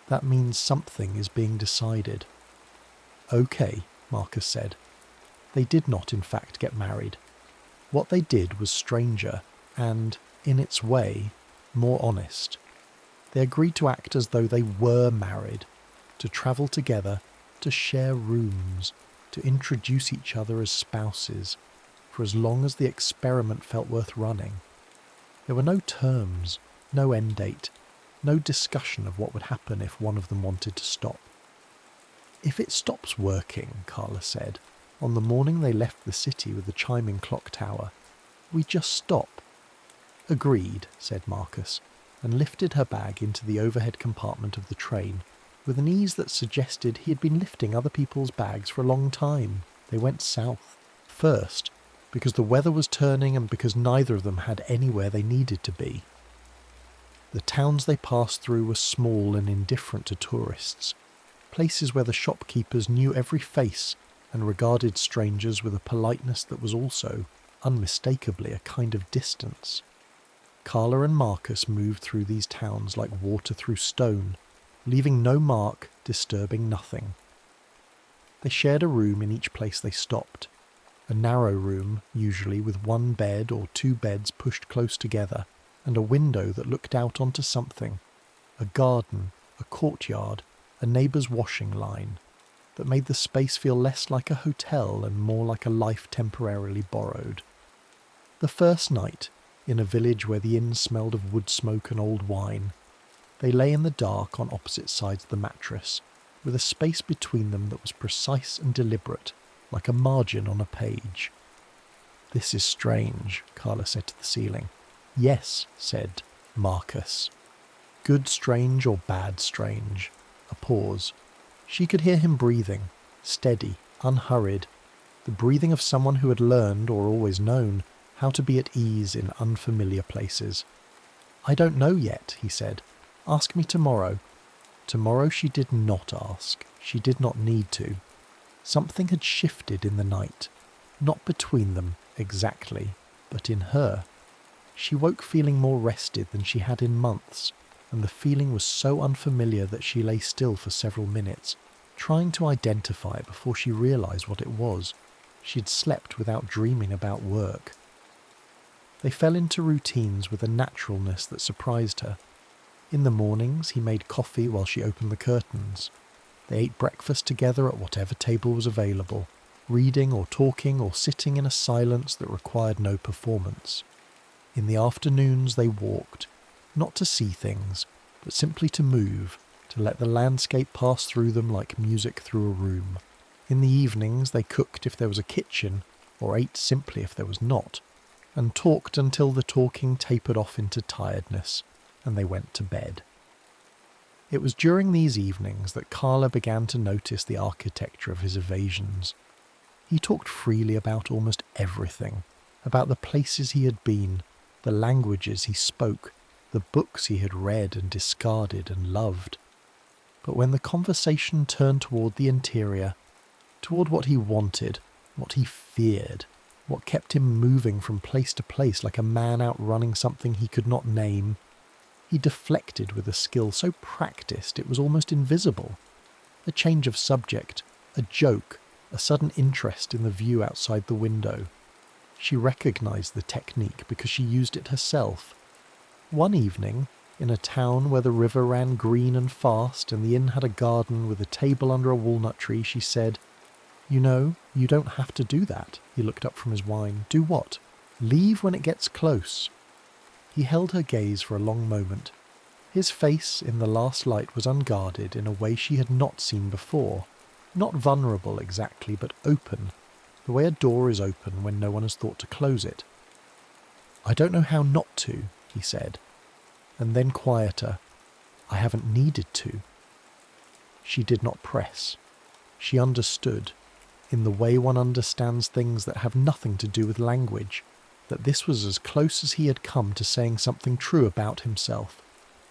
That means something is being decided. "Okay," Marcus said. They did not, in fact, get married. What they did was stranger and, in its way, more honest. They agreed to act as though they were married, to travel together, to share rooms, to introduce each other as spouses, for as long as the experiment felt worth running. There were no terms, no end date, no discussion of what would happen if one of them wanted to stop. "If it stops working," Carla said, on the morning they left the city with the chiming clock tower, "we just stop." "Agreed," said Marcus, and lifted her bag into the overhead compartment of the train, with an ease that suggested he had been lifting other people's bags for a long time. They went south. First, because the weather was turning and because neither of them had anywhere they needed to be. The towns they passed through were small and indifferent to tourists, places where the shopkeepers knew every face and regarded strangers with a politeness that was also, unmistakably, a kind of distance. Carla and Marcus moved through these towns like water through stone, leaving no mark, disturbing nothing. They shared a room in each place they stopped, a narrow room, usually with one bed or 2 beds pushed close together, and a window that looked out onto something, a garden, a courtyard, a neighbour's washing line, that made the space feel less like a hotel and more like a life temporarily borrowed. The first night, in a village where the inn smelled of wood smoke and old wine, they lay in the dark on opposite sides of the mattress, with a space between them that was precise and deliberate, like a margin on a page. "This is strange," Clara said to the ceiling. "Yes," said Marcus. "Good strange or bad strange?" A pause. She could hear him breathing, steady, unhurried, the breathing of someone who had learned, or always known, how to be at ease in unfamiliar places. "I don't know yet," he said. "Ask me tomorrow." Tomorrow she did not ask. She did not need to. Something had shifted in the night, not between them, exactly, but in her. She woke feeling more rested than she had in months, and the feeling was so unfamiliar that she lay still for several minutes, trying to identify it before she realised what it was. She had slept without dreaming about work. They fell into routines with a naturalness that surprised her. In the mornings he made coffee while she opened the curtains. They ate breakfast together at whatever table was available, reading or talking or sitting in a silence that required no performance. In the afternoons they walked, not to see things, but simply to move, to let the landscape pass through them like music through a room. In the evenings they cooked if there was a kitchen, or ate simply if there was not, and talked until the talking tapered off into tiredness, and they went to bed. It was during these evenings that Clara began to notice the architecture of his evasions. He talked freely about almost everything, about the places he had been, the languages he spoke, the books he had read and discarded and loved. But when the conversation turned toward the interior, toward what he wanted, what he feared, what kept him moving from place to place like a man outrunning something he could not name, he deflected with a skill so practiced it was almost invisible. A change of subject, a joke, a sudden interest in the view outside the window. She recognised the technique because she used it herself. One evening, in a town where the river ran green and fast and the inn had a garden with a table under a walnut tree, she said, "You know, you don't have to do that." He looked up from his wine. "Do what?" "Leave when it gets close." He held her gaze for a long moment. His face in the last light was unguarded in a way she had not seen before. Not vulnerable exactly, but open, the way a door is open when no one has thought to close it. "I don't know how not to," he said, and then quieter, "I haven't needed to." She did not press. She understood, in the way one understands things that have nothing to do with language, that this was as close as he had come to saying something true about himself,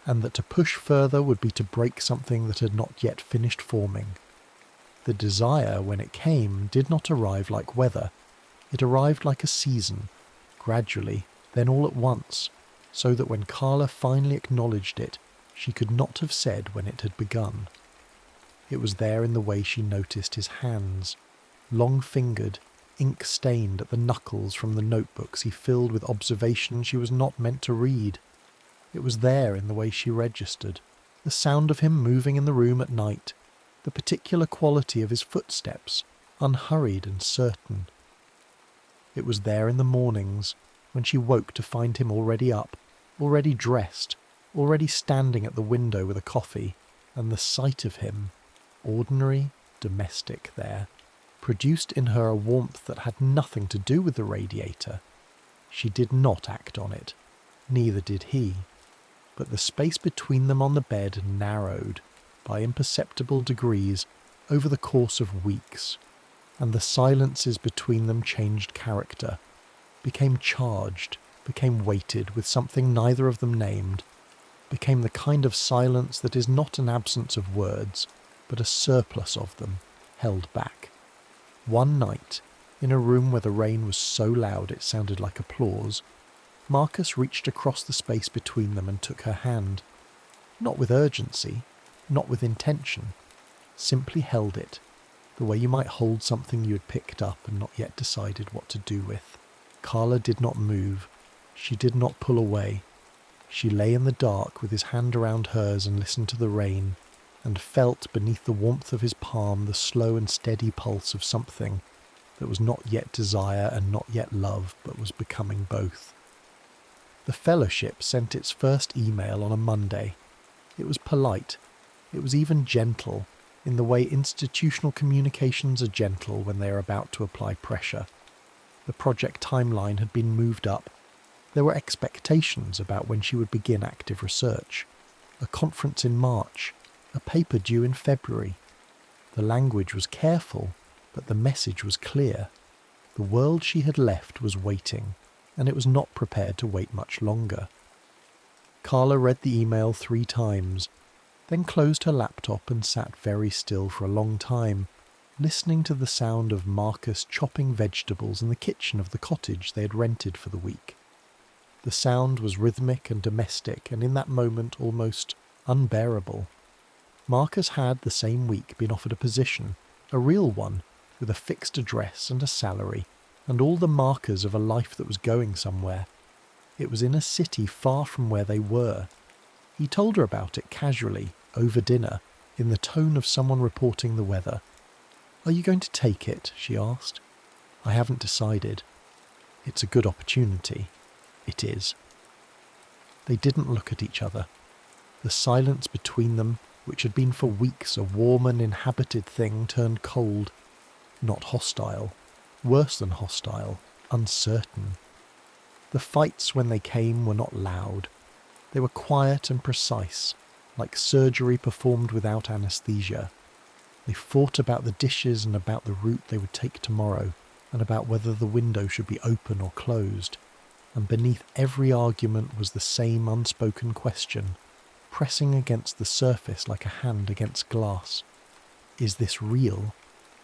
and that to push further would be to break something that had not yet finished forming. The desire, when it came, did not arrive like weather. It arrived like a season, gradually, then all at once, so that when Clara finally acknowledged it, she could not have said when it had begun. It was there in the way she noticed his hands, long-fingered, ink-stained at the knuckles from the notebooks he filled with observations she was not meant to read. It was there in the way she registered, the sound of him moving in the room at night, the particular quality of his footsteps, unhurried and certain. It was there in the mornings, when she woke to find him already up, already dressed, already standing at the window with a coffee, and the sight of him, ordinary, domestic there, produced in her a warmth that had nothing to do with the radiator. She did not act on it, neither did he, but the space between them on the bed narrowed, by imperceptible degrees, over the course of weeks, and the silences between them changed character, became charged, became weighted with something neither of them named, became the kind of silence that is not an absence of words, but a surplus of them, held back. One night, in a room where the rain was so loud it sounded like applause, Marcus reached across the space between them and took her hand. Not with urgency, not with intention, simply held it, the way you might hold something you had picked up and not yet decided what to do with. Clara did not move. She did not pull away. She lay in the dark with his hand around hers and listened to the rain, and felt beneath the warmth of his palm the slow and steady pulse of something that was not yet desire and not yet love, but was becoming both. The fellowship sent its first email on a Monday. It was polite. It was even gentle, in the way institutional communications are gentle when they are about to apply pressure. The project timeline had been moved up. There were expectations about when she would begin active research. A conference in March, a paper due in February. The language was careful, but the message was clear. The world she had left was waiting, and it was not prepared to wait much longer. Carla read the email 3 times, then closed her laptop and sat very still for a long time, listening to the sound of Marcus chopping vegetables in the kitchen of the cottage they had rented for the week. The sound was rhythmic and domestic, and in that moment almost unbearable. Marcus had the same week been offered a position, a real one, with a fixed address and a salary, and all the markers of a life that was going somewhere. It was in a city far from where they were. He told her about it casually, over dinner, in the tone of someone reporting the weather. "Are you going to take it?" she asked. "I haven't decided. It's a good opportunity." "It is." They didn't look at each other. The silence between them, which had been for weeks a warm and inhabited thing, turned cold. Not hostile. Worse than hostile. Uncertain. The fights when they came were not loud. They were quiet and precise, like surgery performed without anesthesia. They fought about the dishes and about the route they would take tomorrow, and about whether the window should be open or closed. And beneath every argument was the same unspoken question, pressing against the surface like a hand against glass. Is this real,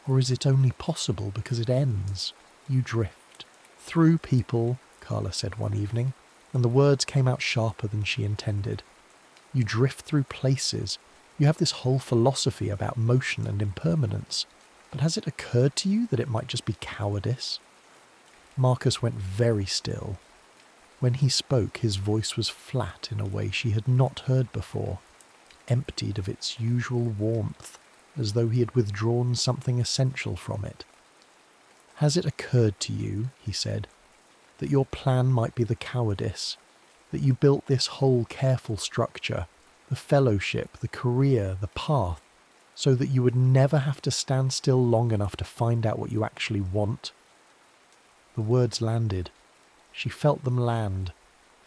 or is it only possible because it ends? You drift. Through people, Carla said one evening, and the words came out sharper than she intended. You drift through places. You have this whole philosophy about motion and impermanence, but has it occurred to you that it might just be cowardice? Marcus went very still. When he spoke, his voice was flat in a way she had not heard before, emptied of its usual warmth, as though he had withdrawn something essential from it. "Has it occurred to you," he said, "that your plan might be the cowardice, that you built this whole careful structure, the fellowship, the career, the path, so that you would never have to stand still long enough to find out what you actually want?" The words landed. She felt them land,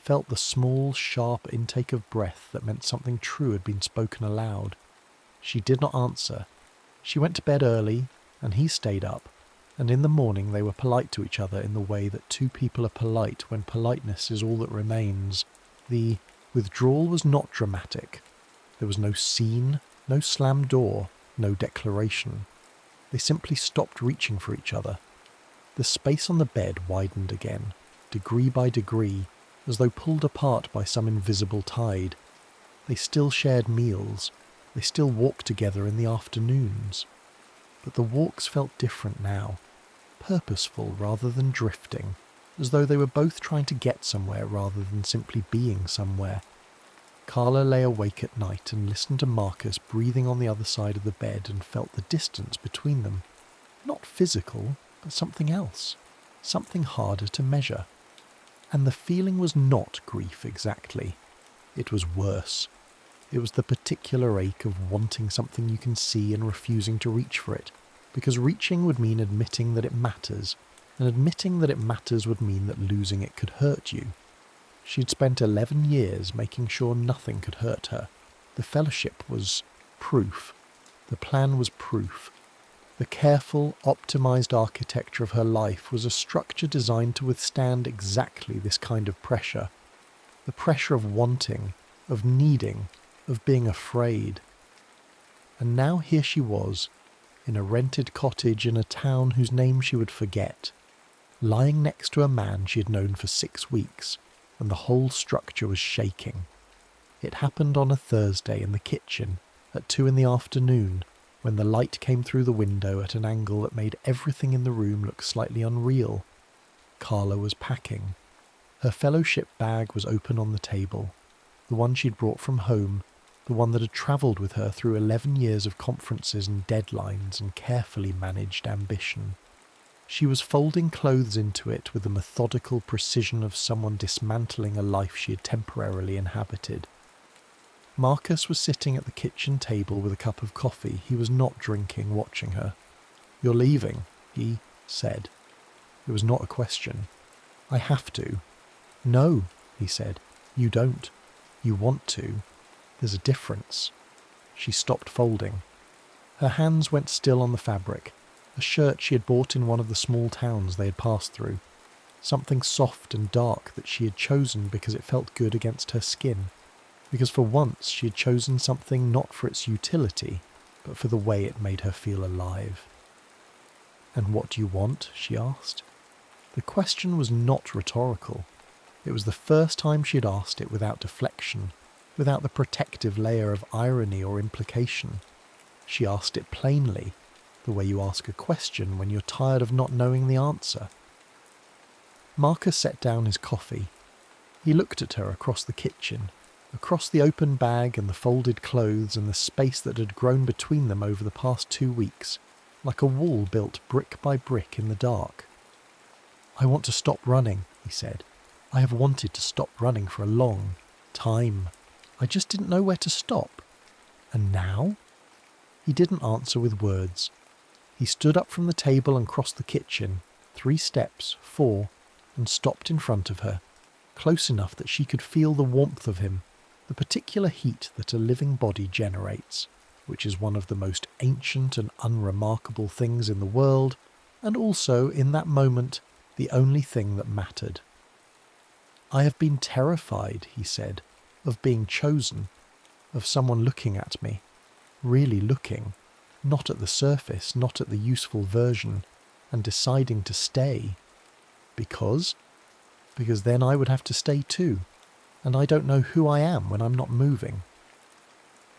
felt the small, sharp intake of breath that meant something true had been spoken aloud. She did not answer. She went to bed early, and he stayed up, and in the morning they were polite to each other in the way that two people are polite when politeness is all that remains. The withdrawal was not dramatic. There was no scene, no slammed door, no declaration. They simply stopped reaching for each other. The space on the bed widened again, degree by degree, as though pulled apart by some invisible tide. They still shared meals. They still walked together in the afternoons. But the walks felt different now, purposeful rather than drifting, as though they were both trying to get somewhere rather than simply being somewhere. Carla lay awake at night and listened to Marcus breathing on the other side of the bed and felt the distance between them. Not physical, but something else, something harder to measure. And the feeling was not grief exactly. It was worse. It was the particular ache of wanting something you can see and refusing to reach for it, because reaching would mean admitting that it matters, and admitting that it matters would mean that losing it could hurt you. She'd spent 11 years making sure nothing could hurt her. The fellowship was proof. The plan was proof. The careful, optimized architecture of her life was a structure designed to withstand exactly this kind of pressure. The pressure of wanting, of needing, of being afraid. And now here she was, in a rented cottage in a town whose name she would forget, lying next to a man she had known for 6 weeks, and the whole structure was shaking. It happened on a Thursday in the kitchen, at 2 p.m, when the light came through the window at an angle that made everything in the room look slightly unreal. Carla was packing. Her fellowship bag was open on the table, the one she'd brought from home, the one that had travelled with her through 11 years of conferences and deadlines and carefully managed ambition. She was folding clothes into it with the methodical precision of someone dismantling a life she had temporarily inhabited. Marcus was sitting at the kitchen table with a cup of coffee. He was not drinking, watching her. "You're leaving," he said. It was not a question. "I have to." "No," he said. "You don't. You want to. There's a difference." She stopped folding. Her hands went still on the fabric, a shirt she had bought in one of the small towns they had passed through. Something soft and dark that she had chosen because it felt good against her skin. Because for once she had chosen something not for its utility, but for the way it made her feel alive. "And what do you want?" she asked. The question was not rhetorical. It was the first time she had asked it without deflection, without the protective layer of irony or implication. She asked it plainly, the way you ask a question when you're tired of not knowing the answer. Marcus set down his coffee. He looked at her across the kitchen, across the open bag and the folded clothes and the space that had grown between them over the past 2 weeks, like a wall built brick by brick in the dark. "I want to stop running," he said. "I have wanted to stop running for a long time. I just didn't know where to stop. And now?" He didn't answer with words. He stood up from the table and crossed the kitchen, 3 steps, 4, and stopped in front of her, close enough that she could feel the warmth of him, the particular heat that a living body generates, which is one of the most ancient and unremarkable things in the world, and also, in that moment, the only thing that mattered. "I have been terrified," he said, "of being chosen, of someone looking at me, really looking, not at the surface, not at the useful version, and deciding to stay. Because then I would have to stay too, and I don't know who I am when I'm not moving."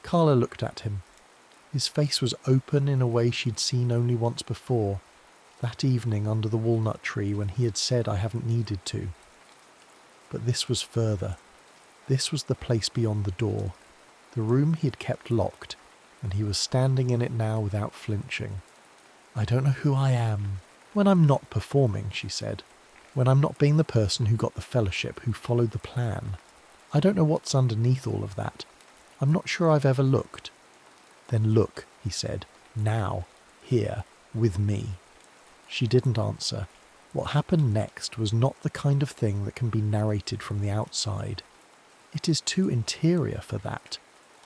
Carla looked at him. His face was open in a way she'd seen only once before, that evening under the walnut tree when he had said, "I haven't needed to." But this was further. This was the place beyond the door, the room he had kept locked, and he was standing in it now without flinching. "I don't know who I am when I'm not performing," she said. "When I'm not being the person who got the fellowship, who followed the plan. I don't know what's underneath all of that. I'm not sure I've ever looked." "Then look," he said. "Now. Here. With me." She didn't answer. What happened next was not the kind of thing that can be narrated from the outside. It is too interior for that,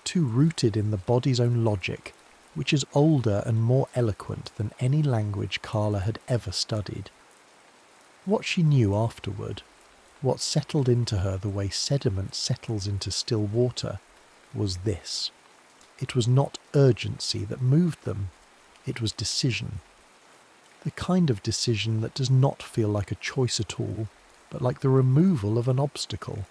too rooted in the body's own logic, which is older and more eloquent than any language Clara had ever studied. What she knew afterward, what settled into her the way sediment settles into still water, was this. It was not urgency that moved them, it was decision. The kind of decision that does not feel like a choice at all, but like the removal of an obstacle,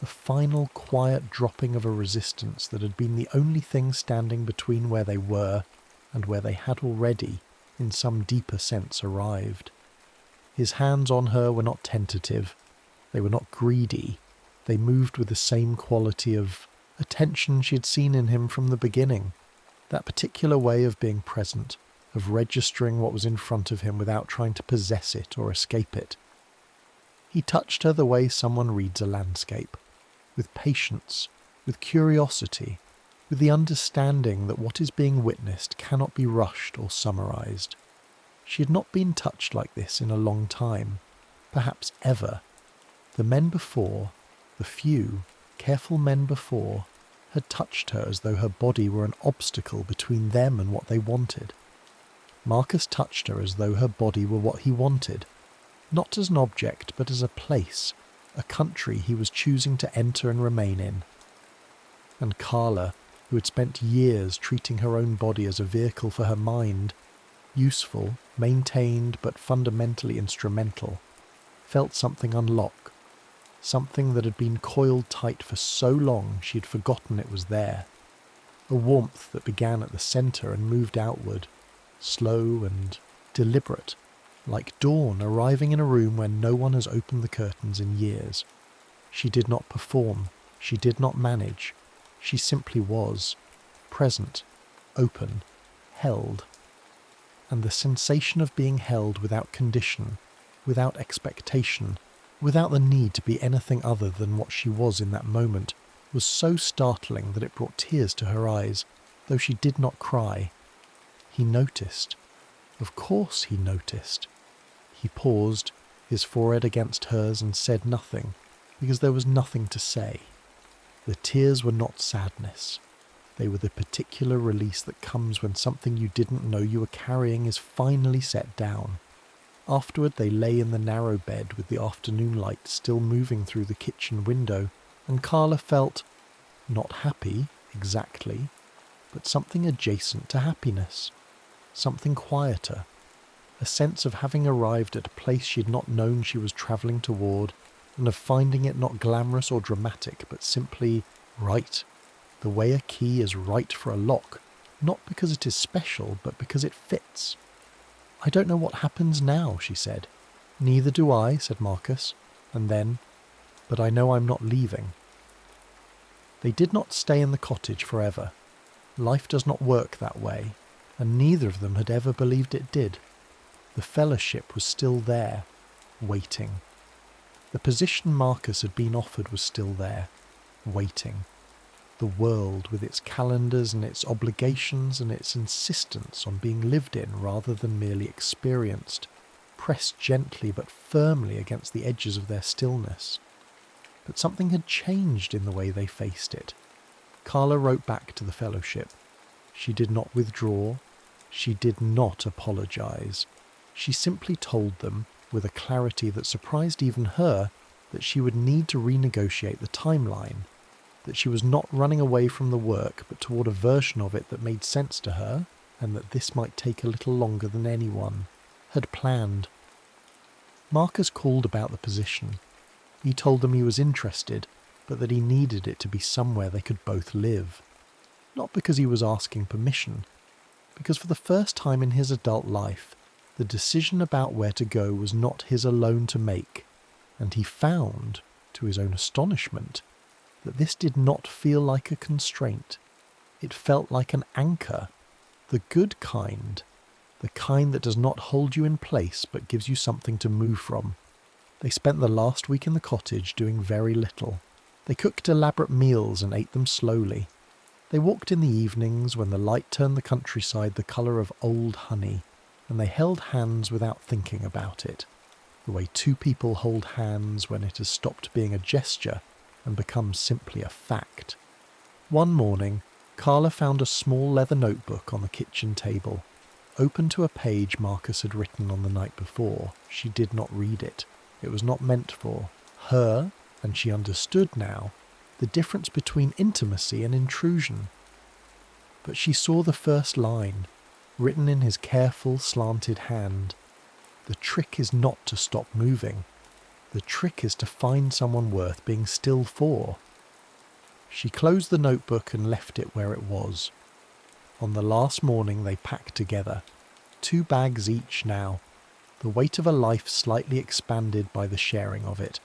the final quiet dropping of a resistance that had been the only thing standing between where they were and where they had already, in some deeper sense, arrived. His hands on her were not tentative, they were not greedy, they moved with the same quality of attention she had seen in him from the beginning, that particular way of being present, of registering what was in front of him without trying to possess it or escape it. He touched her the way someone reads a landscape, with patience, with curiosity, with the understanding that what is being witnessed cannot be rushed or summarized. She had not been touched like this in a long time, perhaps ever. The men before, the few, careful men before, had touched her as though her body were an obstacle between them and what they wanted. Marcus touched her as though her body were what he wanted, not as an object but as a place, a country he was choosing to enter and remain in. And Clara, who had spent years treating her own body as a vehicle for her mind, useful, maintained but fundamentally instrumental, felt something unlock, something that had been coiled tight for so long she had forgotten it was there, a warmth that began at the centre and moved outward, slow and deliberate, like dawn arriving in a room where no one has opened the curtains in years. She did not perform, she did not manage, She simply was, present, open, held. And the sensation of being held without condition, without expectation, without the need to be anything other than what she was in that moment, was so startling that it brought tears to her eyes, though she did not cry. He noticed. Of course he noticed. He paused, his forehead against hers, and said nothing, because there was nothing to say. The tears were not sadness. They were the particular release that comes when something you didn't know you were carrying is finally set down. Afterward they lay in the narrow bed with the afternoon light still moving through the kitchen window, and Clara felt, not happy, exactly, but something adjacent to happiness. Something quieter. A sense of having arrived at a place she had not known she was travelling toward, and of finding it not glamorous or dramatic, but simply right. The way a key is right for a lock, not because it is special, but because it fits. "I don't know what happens now," she said. "Neither do I," said Marcus, and then, "but I know I'm not leaving." They did not stay in the cottage forever. Life does not work that way, and neither of them had ever believed it did. The fellowship was still there, waiting. The position Marcus had been offered was still there, waiting. The world, with its calendars and its obligations and its insistence on being lived in rather than merely experienced, pressed gently but firmly against the edges of their stillness. But something had changed in the way they faced it. Clara wrote back to the fellowship. She did not withdraw. She did not apologize. She simply told them, with a clarity that surprised even her, that she would need to renegotiate the timeline, that she was not running away from the work but toward a version of it that made sense to her, and that this might take a little longer than anyone had planned. Marcus called about the position. He told them he was interested, but that he needed it to be somewhere they could both live. Not because he was asking permission, because for the first time in his adult life, the decision about where to go was not his alone to make, and he found, to his own astonishment, that this did not feel like a constraint. It felt like an anchor, the good kind, the kind that does not hold you in place but gives you something to move from. They spent the last week in the cottage doing very little. They cooked elaborate meals and ate them slowly. They walked in the evenings when the light turned the countryside the colour of old honey, and they held hands without thinking about it, the way two people hold hands when it has stopped being a gesture and become simply a fact. One morning, Clara found a small leather notebook on the kitchen table. Open to a page Marcus had written on the night before, she did not read it. It was not meant for her, and she understood now the difference between intimacy and intrusion. But she saw the first line, written in his careful, slanted hand. The trick is not to stop moving. The trick is to find someone worth being still for. She closed the notebook and left it where it was. On the last morning they packed together, 2 bags each now, the weight of a life slightly expanded by the sharing of it.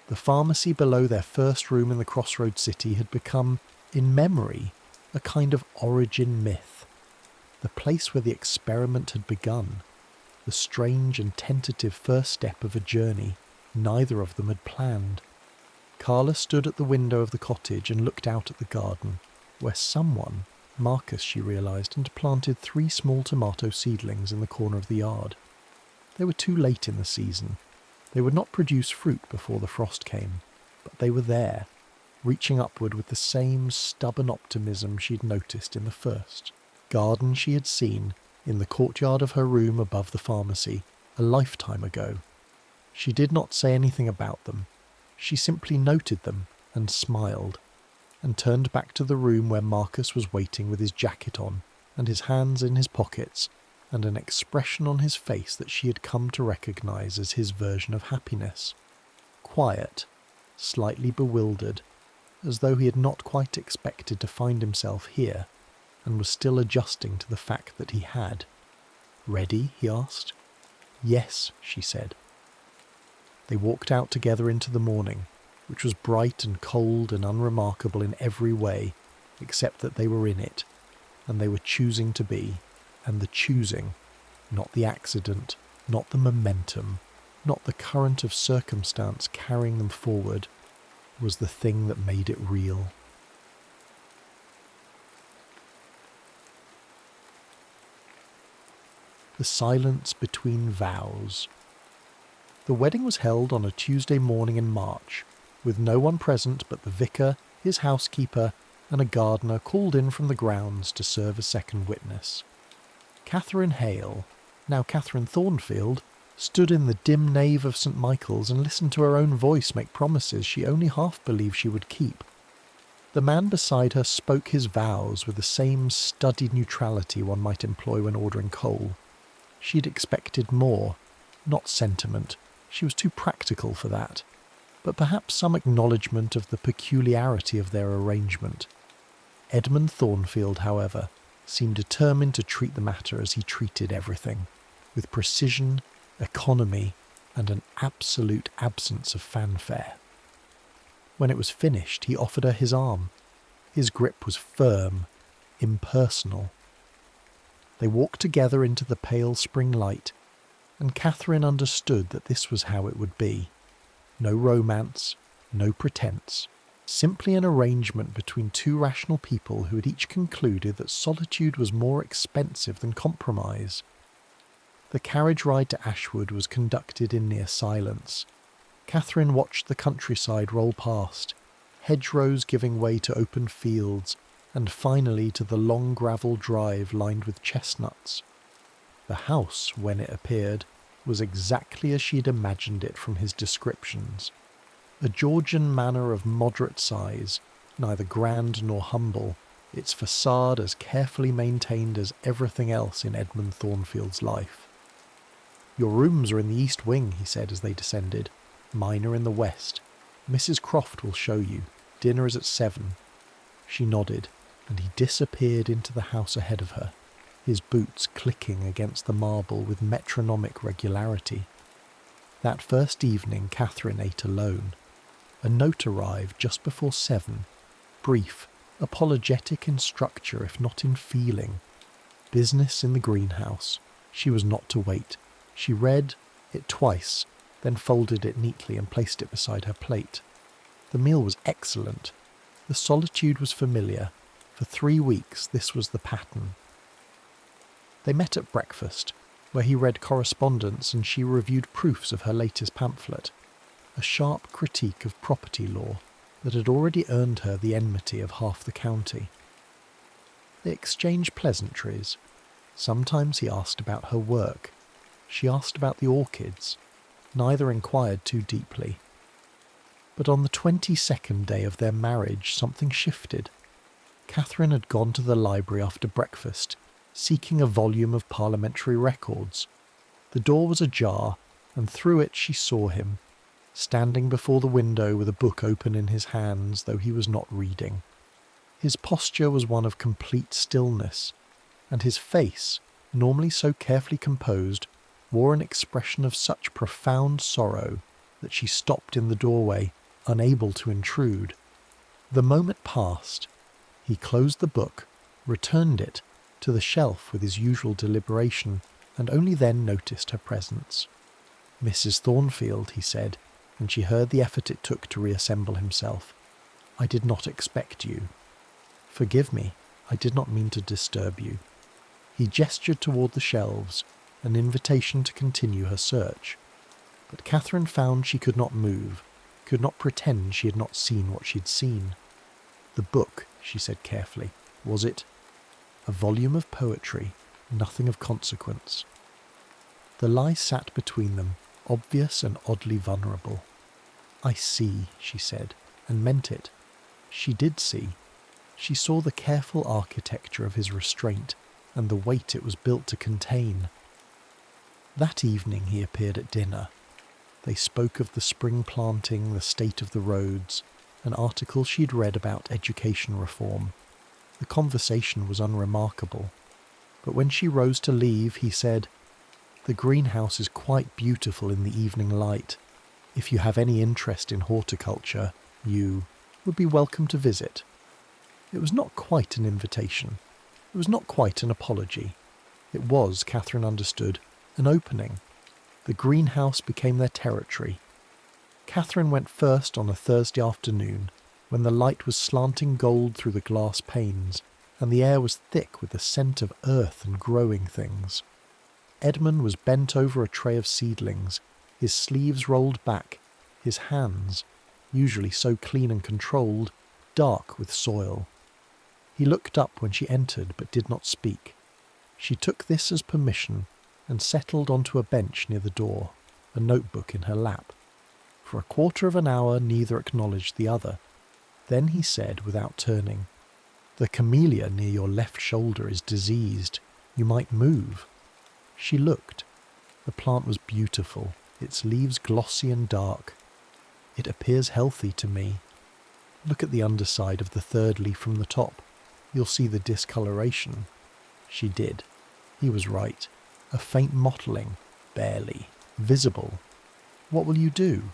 The pharmacy below their first room in the crossroad city had become, in memory, a kind of origin myth. The place where the experiment had begun, the strange and tentative first step of a journey neither of them had planned. Clara stood at the window of the cottage and looked out at the garden, where someone, Marcus she realised, had planted 3 small tomato seedlings in the corner of the yard. They were too late in the season. They would not produce fruit before the frost came, but they were there, reaching upward with the same stubborn optimism she'd noticed in the first garden she had seen in the courtyard of her room above the pharmacy a lifetime ago. She did not say anything about them. She simply noted them and smiled, and turned back to the room where Marcus was waiting with his jacket on and his hands in his pockets and an expression on his face that she had come to recognise as his version of happiness. Quiet, slightly bewildered, as though he had not quite expected to find himself here and was still adjusting to the fact that he had. "Ready?" he asked. "Yes," she said. They walked out together into the morning, which was bright and cold and unremarkable in every way, except that they were in it, and they were choosing to be, and the choosing, not the accident, not the momentum, not the current of circumstance carrying them forward, was the thing that made it real. The silence between vows. The wedding was held on a Tuesday morning in March, with no one present but the vicar, his housekeeper, and a gardener called in from the grounds to serve as second witness. Catherine Hale, now Catherine Thornfield, stood in the dim nave of St. Michael's and listened to her own voice make promises she only half believed she would keep. The man beside her spoke his vows with the same studied neutrality one might employ when ordering coal. She'd expected more, not sentiment, she was too practical for that, but perhaps some acknowledgement of the peculiarity of their arrangement. Edmund Thornfield, however, seemed determined to treat the matter as he treated everything, with precision, economy, and an absolute absence of fanfare. When it was finished, he offered her his arm. His grip was firm, impersonal. They walked together into the pale spring light, and Catherine understood that this was how it would be. No romance, no pretense, simply an arrangement between two rational people who had each concluded that solitude was more expensive than compromise. The carriage ride to Ashwood was conducted in near silence. Catherine watched the countryside roll past, hedgerows giving way to open fields, and finally to the long gravel drive lined with chestnuts. The house, when it appeared, was exactly as she had imagined it from his descriptions. A Georgian manor of moderate size, neither grand nor humble, its facade as carefully maintained as everything else in Edmund Thornfield's life. "Your rooms are in the east wing," he said as they descended. "Mine are in the west. Mrs. Croft will show you. Dinner is at 7. She nodded, and he disappeared into the house ahead of her, his boots clicking against the marble with metronomic regularity. That first evening Catherine ate alone. A note arrived just before 7, brief, apologetic in structure if not in feeling. Business in the greenhouse. She was not to wait. She read it twice, then folded it neatly and placed it beside her plate. The meal was excellent. The solitude was familiar. For 3 weeks this was the pattern. They met at breakfast, where he read correspondence and she reviewed proofs of her latest pamphlet, a sharp critique of property law that had already earned her the enmity of half the county. They exchanged pleasantries. Sometimes he asked about her work. She asked about the orchids. Neither inquired too deeply. But on the 22nd day of their marriage something shifted. Catherine had gone to the library after breakfast, seeking a volume of parliamentary records. The door was ajar, and through it she saw him, standing before the window with a book open in his hands, though he was not reading. His posture was one of complete stillness, and his face, normally so carefully composed, wore an expression of such profound sorrow that she stopped in the doorway, unable to intrude. The moment passed. He closed the book, returned it to the shelf with his usual deliberation, and only then noticed her presence. "Mrs. Thornfield," he said, and she heard the effort it took to reassemble himself. "I did not expect you. Forgive me, I did not mean to disturb you." He gestured toward the shelves, an invitation to continue her search. But Catherine found she could not move, could not pretend she had not seen what she had seen. "The book," she said carefully. "Was it?" "A volume of poetry, nothing of consequence." The lie sat between them, obvious and oddly vulnerable. "I see," she said, and meant it. She did see. She saw the careful architecture of his restraint and the weight it was built to contain. That evening he appeared at dinner. They spoke of the spring planting, the state of the roads, an article she'd read about education reform. The conversation was unremarkable, but when she rose to leave, he said, "The greenhouse is quite beautiful in the evening light. If you have any interest in horticulture, you would be welcome to visit." It was not quite an invitation. It was not quite an apology. It was, Catherine understood, an opening. The greenhouse became their territory. Catherine went first on a Thursday afternoon, when the light was slanting gold through the glass panes, and the air was thick with the scent of earth and growing things. Edmund was bent over a tray of seedlings, his sleeves rolled back, his hands, usually so clean and controlled, dark with soil. He looked up when she entered, but did not speak. She took this as permission and settled onto a bench near the door, a notebook in her lap. For a quarter of an hour neither acknowledged the other. Then he said, without turning, "The camellia near your left shoulder is diseased. You might move." She looked. The plant was beautiful, its leaves glossy and dark. "It appears healthy to me. Look at the underside of the third leaf from the top. You'll see the discoloration." She did. He was right. A faint mottling, barely, visible. "What will you do?"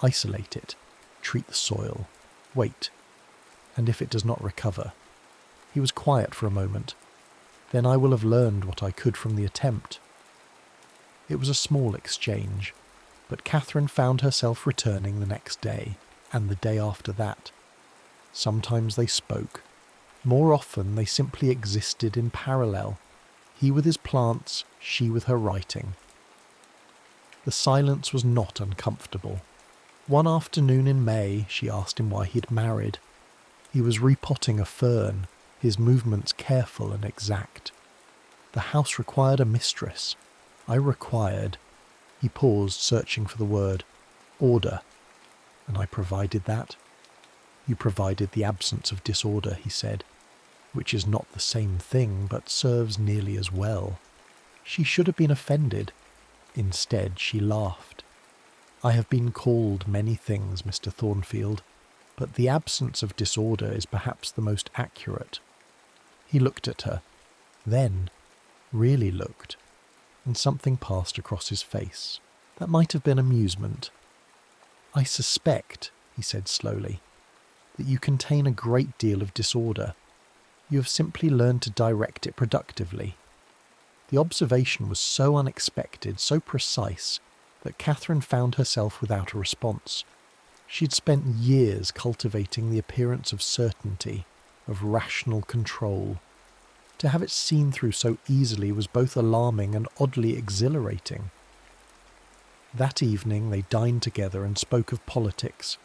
"Isolate it. Treat the soil. Wait. And if it does not recover?" He was quiet for a moment. "Then I will have learned what I could from the attempt." It was a small exchange, but Catherine found herself returning the next day, and the day after that. Sometimes they spoke. More often they simply existed in parallel, he with his plants, she with her writing. The silence was not uncomfortable. One afternoon in May she asked him why he'd married. He was repotting a fern, his movements careful and exact. "The house required a mistress. I required," he paused, searching for the word, "order. And I provided that." "You provided the absence of disorder," he said, "which is not the same thing, but serves nearly as well." She should have been offended. Instead, she laughed. "I have been called many things, Mr. Thornfield, but the absence of disorder is perhaps the most accurate." He looked at her, then really looked, and something passed across his face. That might have been amusement. "I suspect," he said slowly, "that you contain a great deal of disorder. You have simply learned to direct it productively." The observation was so unexpected, so precise, that Catherine found herself without a response. She had spent years cultivating the appearance of certainty, of rational control. To have it seen through so easily was both alarming and oddly exhilarating. That evening they dined together and spoke of politics.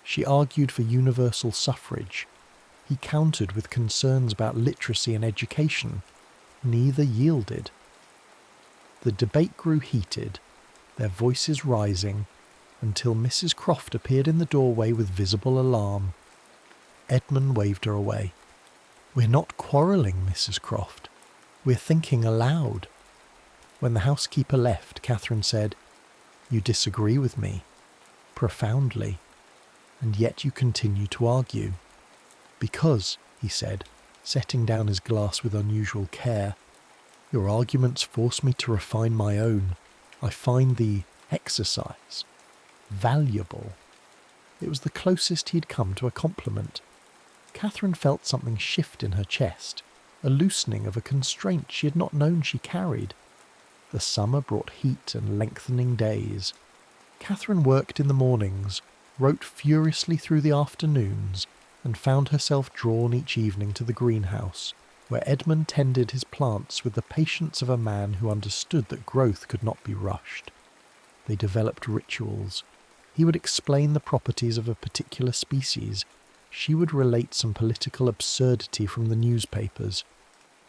She argued for universal suffrage. He countered with concerns about literacy and education. Neither yielded. The debate grew heated, their voices rising, until Mrs. Croft appeared in the doorway with visible alarm. Edmund waved her away. "We're not quarrelling, Mrs. Croft. We're thinking aloud." When the housekeeper left, Catherine said, "You disagree with me." "Profoundly. And yet you continue to argue." "Because," he said, setting down his glass with unusual care, "your arguments force me to refine my own. I find the exercise valuable." It was the closest he had come to a compliment. Catherine felt something shift in her chest, a loosening of a constraint she had not known she carried. The summer brought heat and lengthening days. Catherine worked in the mornings, wrote furiously through the afternoons, and found herself drawn each evening to the greenhouse, where Edmund tended his plants with the patience of a man who understood that growth could not be rushed. They developed rituals. He would explain the properties of a particular species. She would relate some political absurdity from the newspapers.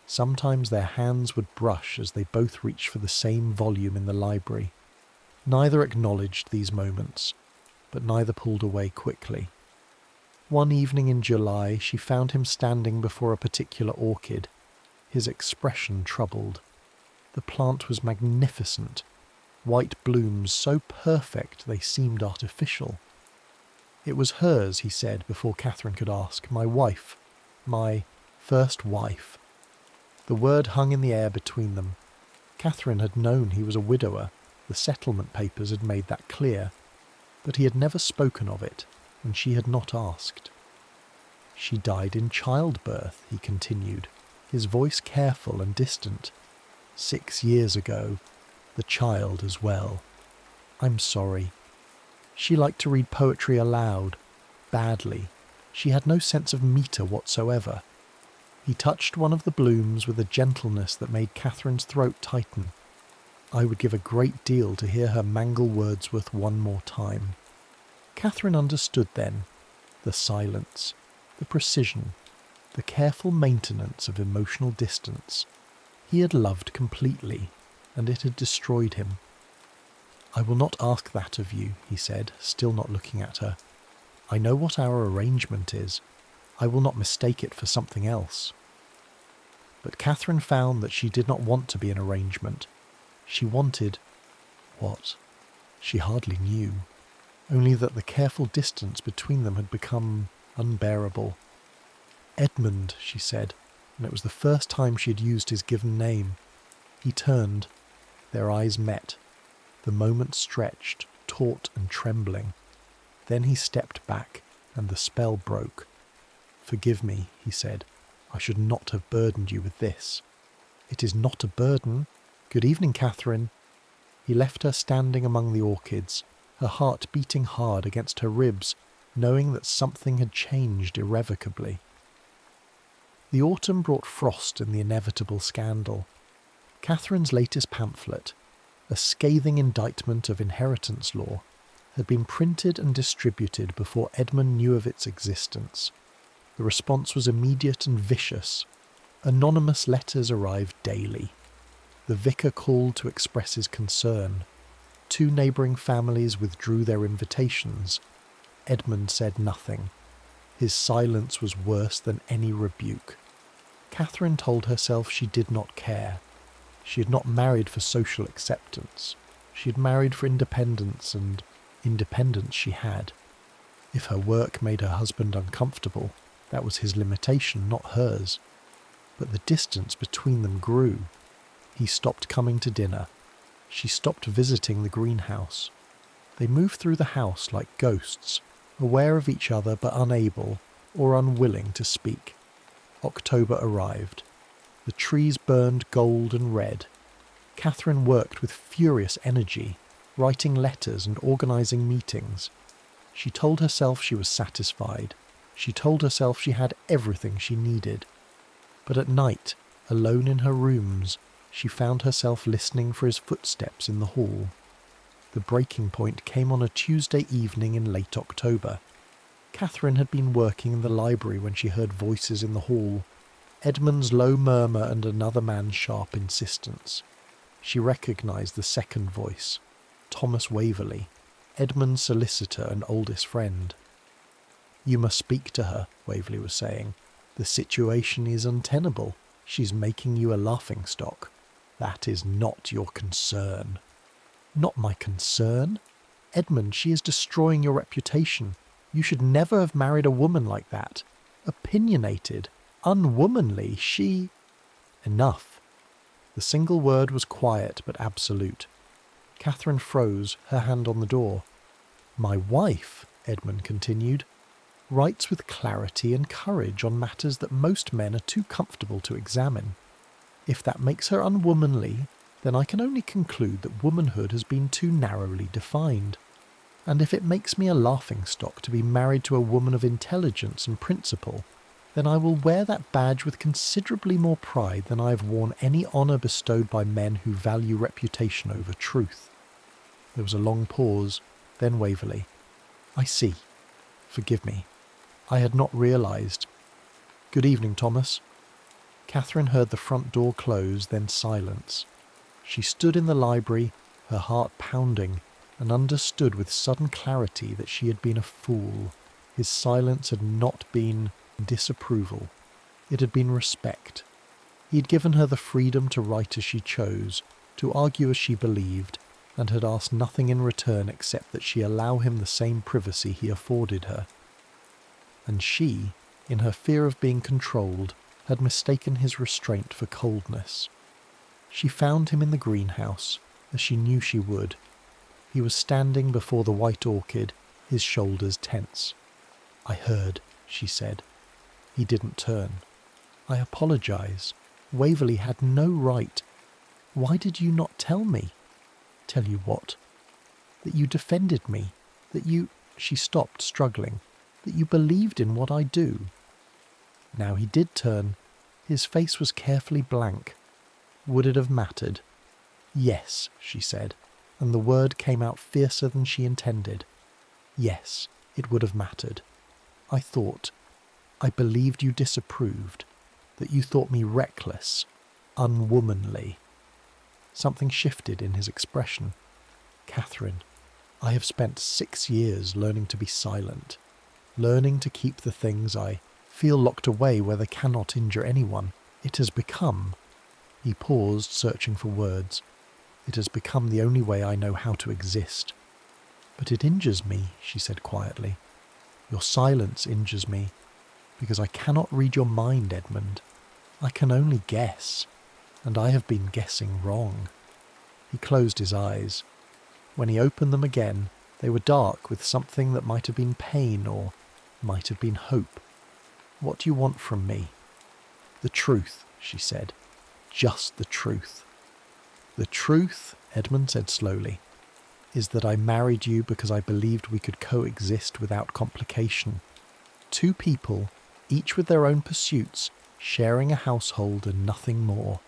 Sometimes their hands would brush as they both reached for the same volume in the library. Neither acknowledged these moments, but neither pulled away quickly. One evening in July she found him standing before a particular orchid, his expression troubled. The plant was magnificent, white blooms so perfect they seemed artificial. It was hers, he said before Catherine could ask, my wife, my first wife. The word hung in the air between them. Catherine had known he was a widower, the settlement papers had made that clear, but he had never spoken of it, and she had not asked. She died in childbirth, he continued, his voice careful and distant. 6 years ago, the child as well. I'm sorry. She liked to read poetry aloud, badly. She had no sense of metre whatsoever. He touched one of the blooms with a gentleness that made Catherine's throat tighten. I would give a great deal to hear her mangle Wordsworth one more time. Catherine understood then. The silence, the precision, the careful maintenance of emotional distance. He had loved completely, and it had destroyed him. I will not ask that of you, he said, still not looking at her. I know what our arrangement is. I will not mistake it for something else. But Catherine found that she did not want to be an arrangement. She wanted... what? She hardly knew. Only that the careful distance between them had become unbearable. Edmund, she said, and it was the first time she had used his given name. He turned. Their eyes met. The moment stretched, taut and trembling. Then he stepped back, and the spell broke. Forgive me, he said. I should not have burdened you with this. It is not a burden. Good evening, Catherine. He left her standing among the orchids, her heart beating hard against her ribs, knowing that something had changed irrevocably. The autumn brought frost in the inevitable scandal. Catherine's latest pamphlet, a scathing indictment of inheritance law, had been printed and distributed before Edmund knew of its existence. The response was immediate and vicious. Anonymous letters arrived daily. The vicar called to express his concern. 2 neighbouring families withdrew their invitations. Edmund said nothing. His silence was worse than any rebuke. Catherine told herself she did not care. She had not married for social acceptance. She had married for independence, and independence she had. If her work made her husband uncomfortable, that was his limitation, not hers. But the distance between them grew. He stopped coming to dinner. She stopped visiting the greenhouse. They moved through the house like ghosts, aware of each other but unable or unwilling to speak. October arrived. The trees burned gold and red. Catherine worked with furious energy, writing letters and organising meetings. She told herself she was satisfied. She told herself she had everything she needed. But at night, alone in her rooms, she found herself listening for his footsteps in the hall. The breaking point came on a Tuesday evening in late October. Catherine had been working in the library when she heard voices in the hall, Edmund's low murmur and another man's sharp insistence. She recognised the second voice, Thomas Waverley, Edmund's solicitor and oldest friend. "You must speak to her," Waverley was saying. "The situation is untenable. She's making you a laughing-stock. That is not your concern." "Not my concern? Edmund, she is destroying your reputation. You should never have married a woman like that. Opinionated, unwomanly, she—" Enough. The single word was quiet but absolute. Catherine froze, her hand on the door. "My wife," Edmund continued, "writes with clarity and courage on matters that most men are too comfortable to examine. If that makes her unwomanly, then I can only conclude that womanhood has been too narrowly defined. And if it makes me a laughing-stock to be married to a woman of intelligence and principle, then I will wear that badge with considerably more pride than I have worn any honour bestowed by men who value reputation over truth." There was a long pause, then Waverley. "I see. Forgive me. I had not realised. Good evening, Thomas." Catherine heard the front door close, then silence. She stood in the library, her heart pounding, and understood with sudden clarity that she had been a fool. His silence had not been disapproval. It had been respect. He had given her the freedom to write as she chose, to argue as she believed, and had asked nothing in return except that she allow him the same privacy he afforded her. And she, in her fear of being controlled, had mistaken his restraint for coldness. She found him in the greenhouse, as she knew she would. He was standing before the white orchid, his shoulders tense. "I heard," she said. He didn't turn. I apologize. Waverley had no right. Why did you not tell me? Tell you what? That you defended me. That you... She stopped, struggling. That you believed in what I do. Now he did turn. His face was carefully blank. Would it have mattered? Yes, she said, and the word came out fiercer than she intended. Yes, it would have mattered. I believed you disapproved, that you thought me reckless, unwomanly. Something shifted in his expression. Catherine, I have spent 6 years learning to be silent, learning to keep the things I feel locked away where they cannot injure anyone. It has become... He paused, searching for words. It has become the only way I know how to exist. But it injures me, she said quietly. Your silence injures me, because I cannot read your mind, Edmund. I can only guess, and I have been guessing wrong. He closed his eyes. When he opened them again, they were dark with something that might have been pain or might have been hope. What do you want from me? The truth, she said. Just the truth. The truth, Edmund said slowly, is that I married you because I believed we could coexist without complication. 2 people, each with their own pursuits, sharing a household and nothing more.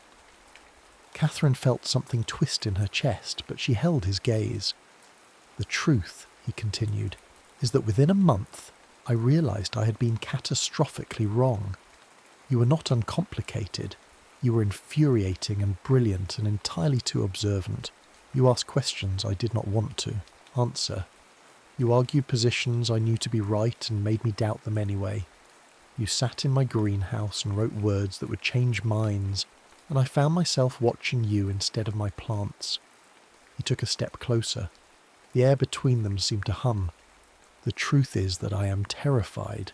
Catherine felt something twist in her chest, but she held his gaze. The truth, he continued, is that within a month I realised I had been catastrophically wrong. You were not uncomplicated. You were infuriating and brilliant and entirely too observant. You asked questions I did not want to answer. You argued positions I knew to be right and made me doubt them anyway. You sat in my greenhouse and wrote words that would change minds, and I found myself watching you instead of my plants. He took a step closer. The air between them seemed to hum. The truth is that I am terrified,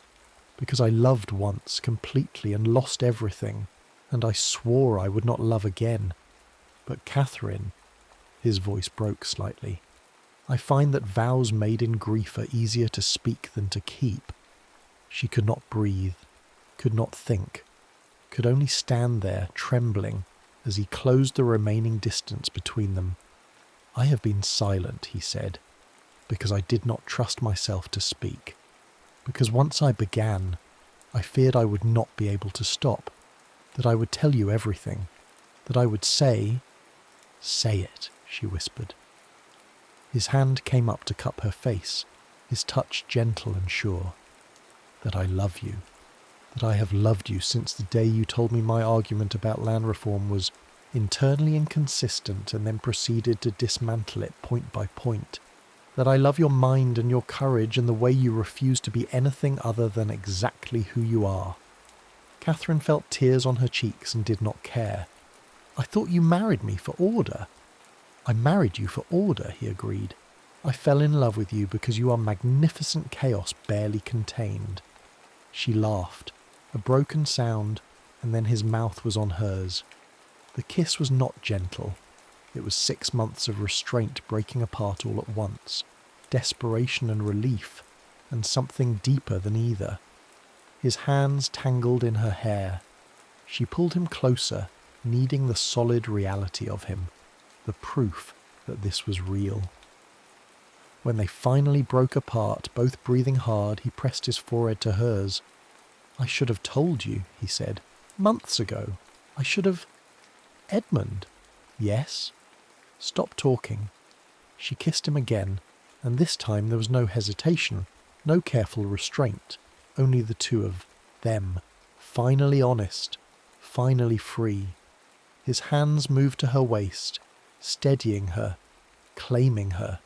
because I loved once completely and lost everything, and I swore I would not love again. But Catherine, his voice broke slightly, I find that vows made in grief are easier to speak than to keep. She could not breathe, could not think, could only stand there trembling as he closed the remaining distance between them. I have been silent, he said, because I did not trust myself to speak, because once I began, I feared I would not be able to stop, that I would tell you everything, that I would say it, she whispered. His hand came up to cup her face, his touch gentle and sure. That I love you, that I have loved you since the day you told me my argument about land reform was internally inconsistent and then proceeded to dismantle it point by point. That I love your mind and your courage and the way you refuse to be anything other than exactly who you are. Catherine felt tears on her cheeks and did not care. I thought you married me for order. I married you for order, he agreed. I fell in love with you because you are magnificent chaos barely contained. She laughed, a broken sound, and then his mouth was on hers. The kiss was not gentle. It was 6 months of restraint breaking apart all at once, desperation and relief, and something deeper than either. His hands tangled in her hair. She pulled him closer, needing the solid reality of him, the proof that this was real. When they finally broke apart, both breathing hard, he pressed his forehead to hers. I should have told you, he said, months ago. I should have... Edmund. Yes? Stop talking. She kissed him again, and this time there was no hesitation, no careful restraint. Only the two of them, finally honest, finally free. His hands moved to her waist, steadying her, claiming her.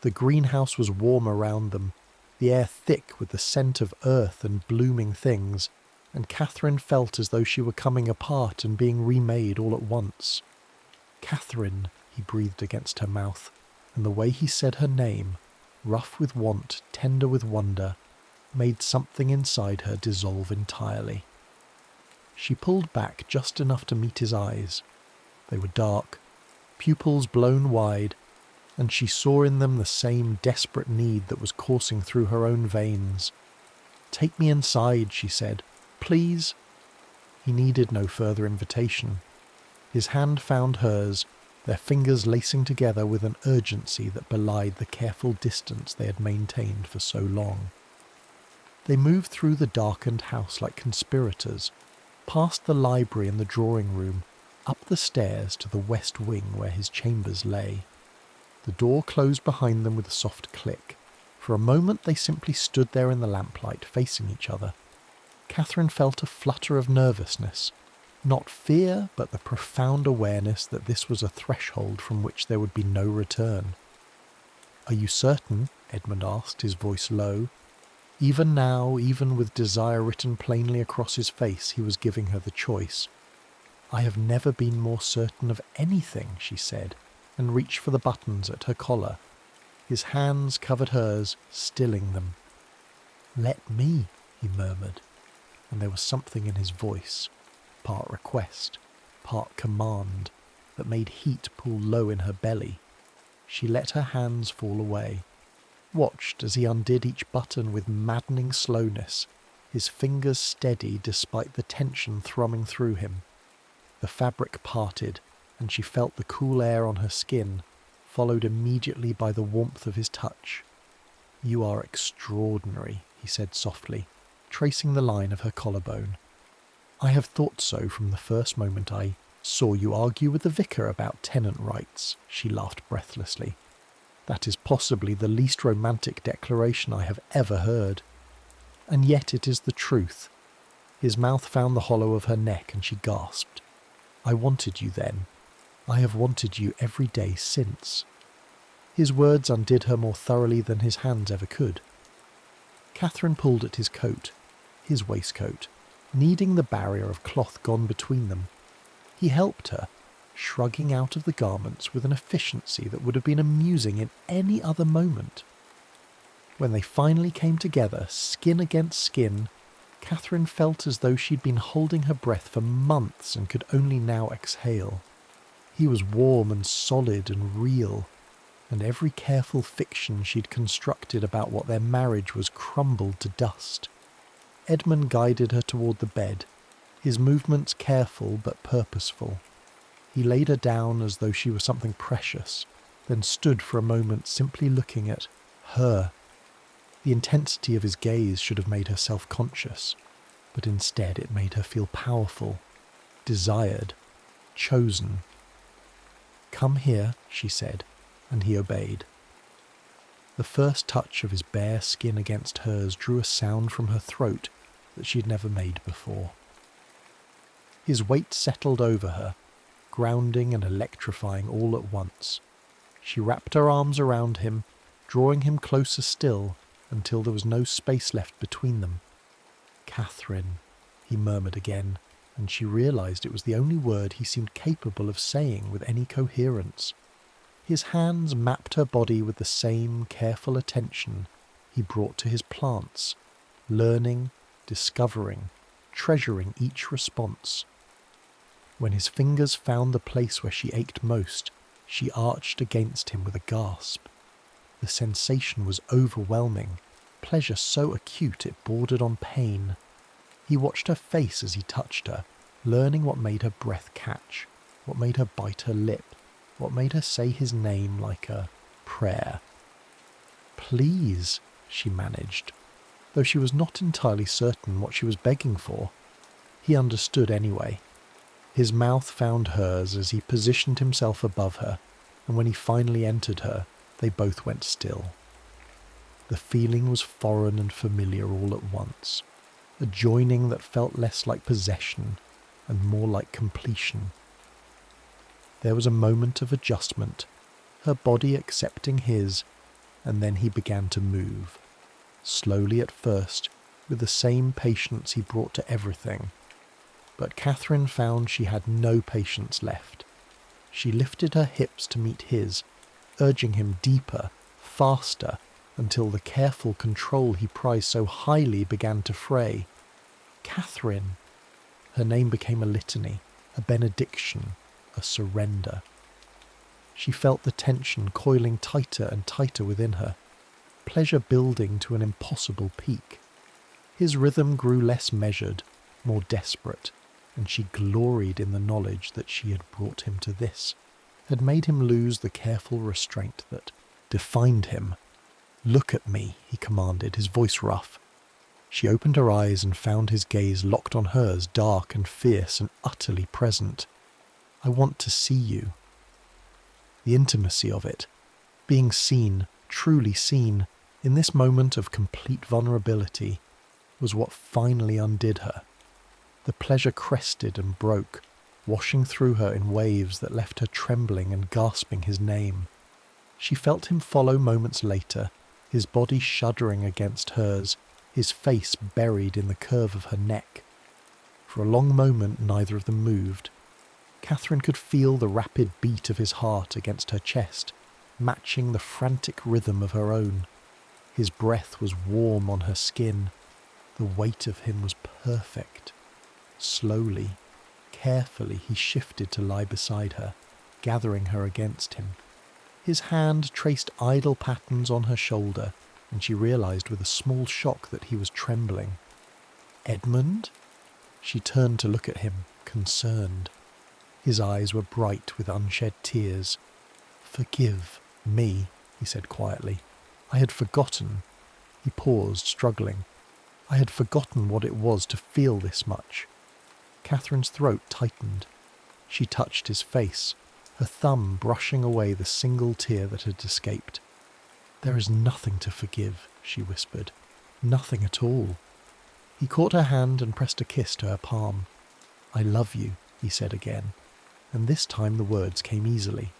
The greenhouse was warm around them, the air thick with the scent of earth and blooming things, and Catherine felt as though she were coming apart and being remade all at once. Catherine, he breathed against her mouth, and the way he said her name, rough with want, tender with wonder, made something inside her dissolve entirely. She pulled back just enough to meet his eyes. They were dark, pupils blown wide, and she saw in them the same desperate need that was coursing through her own veins. Take me inside, she said. please?" He needed no further invitation. His hand found hers, their fingers lacing together with an urgency that belied the careful distance they had maintained for so long. They moved through the darkened house like conspirators, past the library and the drawing room, up the stairs to the west wing where his chambers lay. The door closed behind them with a soft click. For a moment they simply stood there in the lamplight, facing each other. Catherine felt a flutter of nervousness. Not fear, but the profound awareness that this was a threshold from which there would be no return. "Are you certain?" Edmund asked, his voice low. Even now, even with desire written plainly across his face, he was giving her the choice. "I have never been more certain of anything," she said, and reached for the buttons at her collar. His hands covered hers, stilling them. "Let me," he murmured, and there was something in his voice, part request, part command, that made heat pool low in her belly. She let her hands fall away, watched as he undid each button with maddening slowness, his fingers steady despite the tension thrumming through him. The fabric parted, and she felt the cool air on her skin, followed immediately by the warmth of his touch. "You are extraordinary," he said softly, tracing the line of her collarbone. "I have thought so from the first moment I saw you argue with the vicar about tenant rights," she laughed breathlessly. "That is possibly the least romantic declaration I have ever heard. And yet it is the truth." His mouth found the hollow of her neck and she gasped. "I wanted you then. I have wanted you every day since." His words undid her more thoroughly than his hands ever could. Catherine pulled at his coat, his waistcoat, needing the barrier of cloth gone between them. He helped her, shrugging out of the garments with an efficiency that would have been amusing in any other moment. When they finally came together, skin against skin, Catherine felt as though she'd been holding her breath for months and could only now exhale. He was warm and solid and real, and every careful fiction she'd constructed about what their marriage was crumbled to dust. Edmund guided her toward the bed, his movements careful but purposeful. He laid her down as though she were something precious, then stood for a moment simply looking at her. The intensity of his gaze should have made her self-conscious, but instead it made her feel powerful, desired, chosen. "Come here," she said, and he obeyed. The first touch of his bare skin against hers drew a sound from her throat that she had never made before. His weight settled over her, grounding and electrifying all at once. She wrapped her arms around him, drawing him closer still until there was no space left between them. "Catherine," he murmured again, and she realized it was the only word he seemed capable of saying with any coherence. His hands mapped her body with the same careful attention he brought to his plants, learning, discovering, treasuring each response. When his fingers found the place where she ached most, she arched against him with a gasp. The sensation was overwhelming, pleasure so acute it bordered on pain. He watched her face as he touched her, learning what made her breath catch, what made her bite her lip, what made her say his name like a prayer. "Please," she managed, though she was not entirely certain what she was begging for. He understood anyway. His mouth found hers as he positioned himself above her, and when he finally entered her, they both went still. The feeling was foreign and familiar all at once, a joining that felt less like possession and more like completion. There was a moment of adjustment, her body accepting his, and then he began to move, slowly at first, with the same patience he brought to everything. But Catherine found she had no patience left. She lifted her hips to meet his, urging him deeper, faster, until the careful control he prized so highly began to fray. "Catherine!" Her name became a litany, a benediction, a surrender. She felt the tension coiling tighter and tighter within her, pleasure building to an impossible peak. His rhythm grew less measured, more desperate, and she gloried in the knowledge that she had brought him to this, had made him lose the careful restraint that defined him. "Look at me," he commanded, his voice rough. She opened her eyes and found his gaze locked on hers, dark and fierce and utterly present. "I want to see you." The intimacy of it, being seen, truly seen, in this moment of complete vulnerability, was what finally undid her. The pleasure crested and broke, washing through her in waves that left her trembling and gasping his name. She felt him follow moments later, his body shuddering against hers, his face buried in the curve of her neck. For a long moment neither of them moved. Catherine could feel the rapid beat of his heart against her chest, matching the frantic rhythm of her own. His breath was warm on her skin. The weight of him was perfect. Slowly, carefully, he shifted to lie beside her, gathering her against him. His hand traced idle patterns on her shoulder, and she realized with a small shock that he was trembling. "Edmund?" She turned to look at him, concerned. His eyes were bright with unshed tears. "Forgive me," he said quietly. "I had forgotten." He paused, struggling. "I had forgotten what it was to feel this much." Catherine's throat tightened. She touched his face, her thumb brushing away the single tear that had escaped. "There is nothing to forgive," she whispered. "Nothing at all." He caught her hand and pressed a kiss to her palm. "I love you," he said again, and this time the words came easily.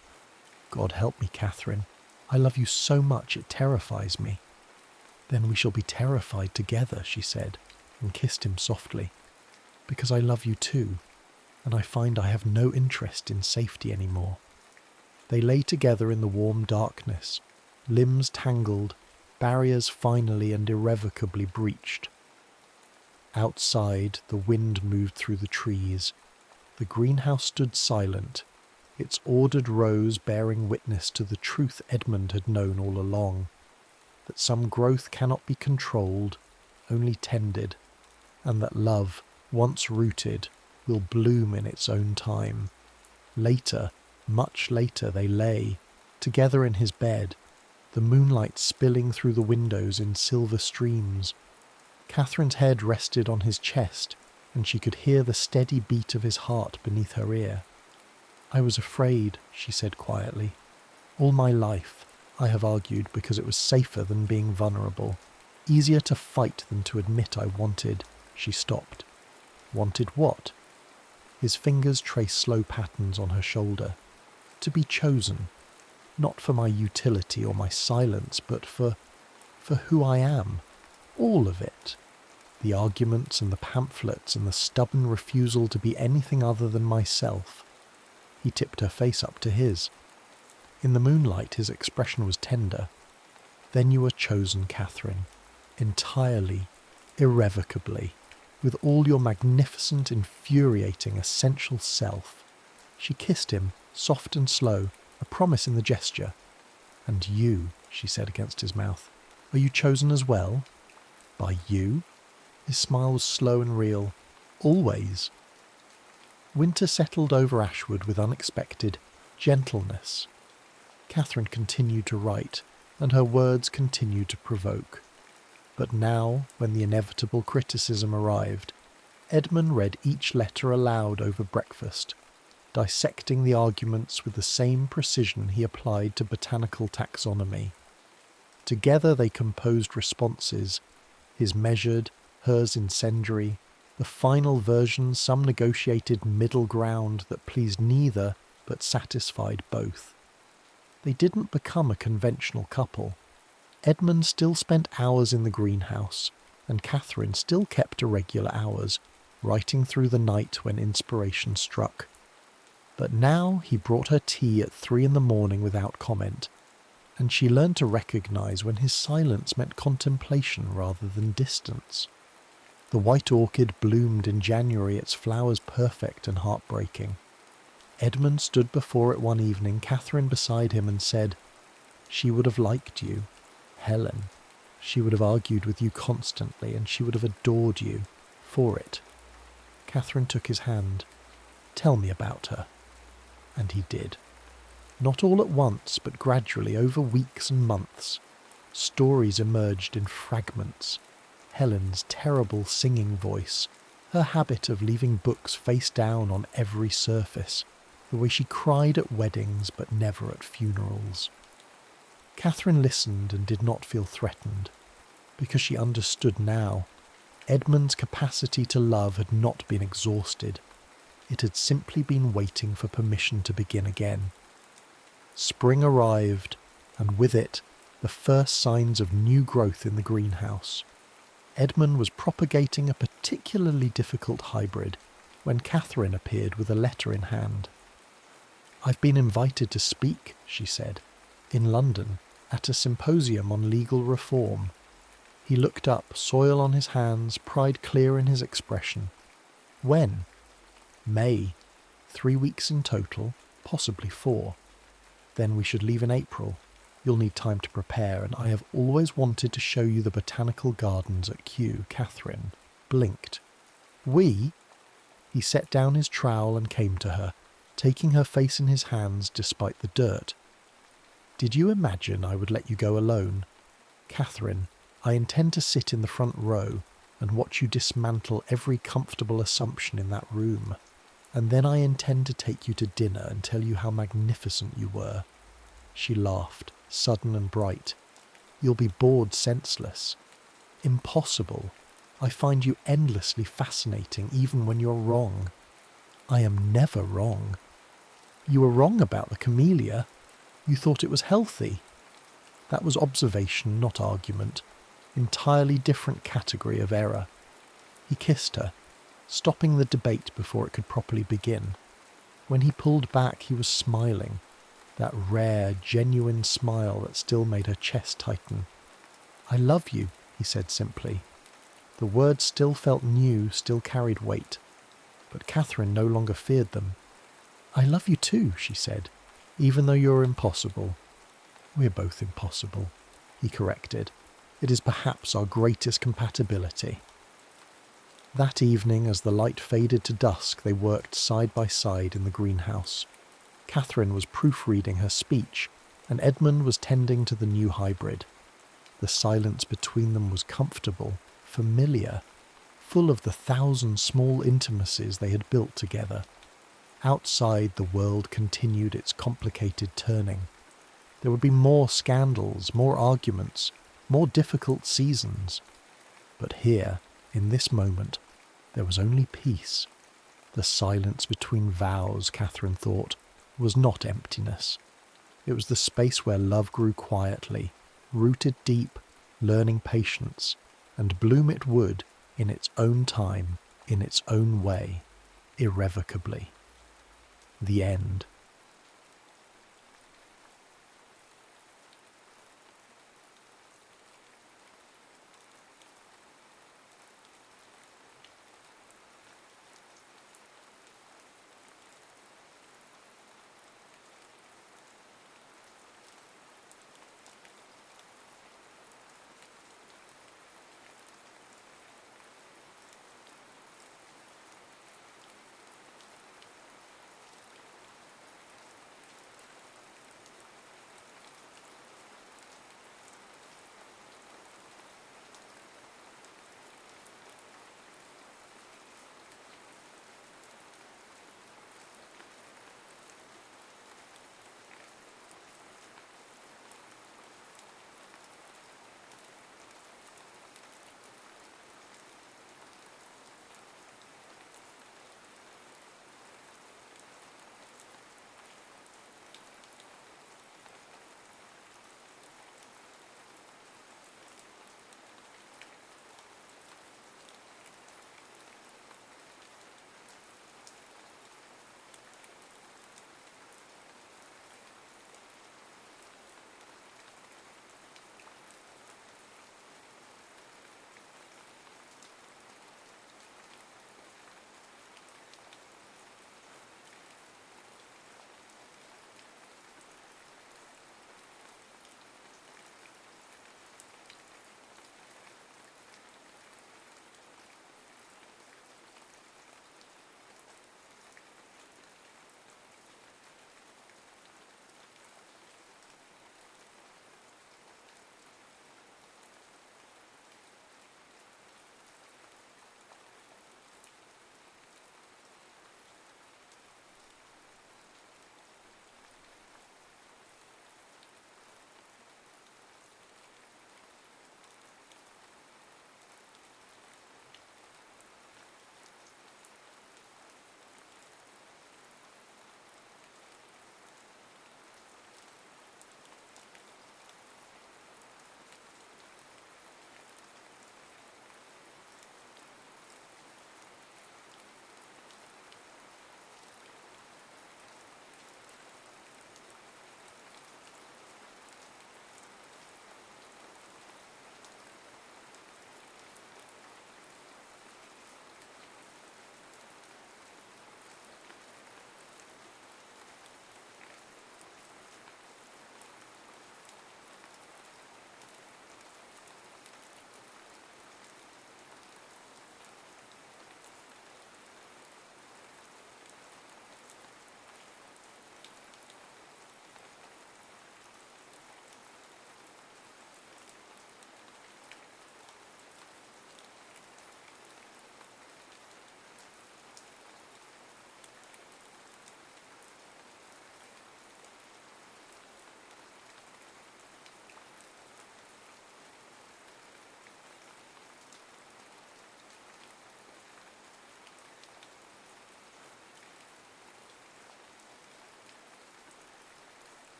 "God help me, Catherine. I love you so much it terrifies me." "Then we shall be terrified together," she said, and kissed him softly. "Because I love you too, and I find I have no interest in safety anymore." They lay together in the warm darkness, limbs tangled, barriers finally and irrevocably breached. Outside, the wind moved through the trees. The greenhouse stood silent, its ordered rows bearing witness to the truth Edmund had known all along, that some growth cannot be controlled, only tended, and that love, once rooted, will bloom in its own time. Later, much later, they lay, together in his bed, the moonlight spilling through the windows in silver streams. Catherine's head rested on his chest, and she could hear the steady beat of his heart beneath her ear. "I was afraid," she said quietly. "All my life, I have argued because it was safer than being vulnerable. Easier to fight than to admit I wanted." She stopped. "Wanted what?" His fingers traced slow patterns on her shoulder. "To be chosen. Not for my utility or my silence, but for who I am. All of it. The arguments and the pamphlets and the stubborn refusal to be anything other than myself." He tipped her face up to his. In the moonlight his expression was tender. "Then you were chosen, Catherine. Entirely, irrevocably, with all your magnificent, infuriating, essential self." She kissed him, soft and slow, a promise in the gesture. "And you," she said against his mouth, "are you chosen as well?" "By you?" His smile was slow and real. "Always." Winter settled over Ashwood with unexpected gentleness. Catherine continued to write, and her words continued to provoke. But now, when the inevitable criticism arrived, Edmund read each letter aloud over breakfast, dissecting the arguments with the same precision he applied to botanical taxonomy. Together they composed responses, his measured, hers incendiary, the final version some negotiated middle ground that pleased neither but satisfied both. They didn't become a conventional couple. Edmund still spent hours in the greenhouse, and Catherine still kept irregular hours, writing through the night when inspiration struck. But now he brought her tea at 3 a.m. without comment, and she learned to recognize when his silence meant contemplation rather than distance. The white orchid bloomed in January, its flowers perfect and heartbreaking. Edmund stood before it one evening, Catherine beside him, and said, "She would have liked you, Helen. She would have argued with you constantly, and she would have adored you for it." Catherine took his hand. "Tell me about her." And he did. Not all at once, but gradually over weeks and months. Stories emerged in fragments. Helen's terrible singing voice, her habit of leaving books face down on every surface, the way she cried at weddings but never at funerals. Catherine listened and did not feel threatened, because she understood now. Edmund's capacity to love had not been exhausted. It had simply been waiting for permission to begin again. Spring arrived, and with it, the first signs of new growth in the greenhouse. Edmund was propagating a particularly difficult hybrid when Catherine appeared with a letter in hand. "I've been invited to speak," she said, "in London, at a symposium on legal reform." He looked up, soil on his hands, pride clear in his expression. "When?" "May. 3 weeks in total, possibly 4. Then we should leave in April. You'll need time to prepare, and I have always wanted to show you the botanical gardens at Kew." Catherine blinked. "We?" He set down his trowel and came to her, taking her face in his hands despite the dirt. "Did you imagine I would let you go alone? Catherine, I intend to sit in the front row and watch you dismantle every comfortable assumption in that room. And then I intend to take you to dinner and tell you how magnificent you were." She laughed, sudden and bright. "You'll be bored senseless." "Impossible. I find you endlessly fascinating even when you're wrong." "I am never wrong." "You were wrong about the camellia. You thought it was healthy." That was observation, not argument. Entirely different category of error. He kissed her, stopping the debate before it could properly begin. When he pulled back, he was smiling, that rare, genuine smile that still made her chest tighten. "I love you," he said simply. The words still felt new, still carried weight, but Catherine no longer feared them. "I love you too," she said, "even though you're impossible." "We're both impossible," he corrected. "It is perhaps our greatest compatibility." That evening, as the light faded to dusk, they worked side by side in the greenhouse. Catherine was proofreading her speech, and Edmund was tending to the new hybrid. The silence between them was comfortable, familiar, full of the 1,000 small intimacies they had built together. Outside, the world continued its complicated turning. There would be more scandals, more arguments, more difficult seasons. But here, in this moment, there was only peace. The silence between vows, Catherine thought, was not emptiness. It was the space where love grew quietly, rooted deep, learning patience, and bloom it would, in its own time, in its own way, irrevocably. The end.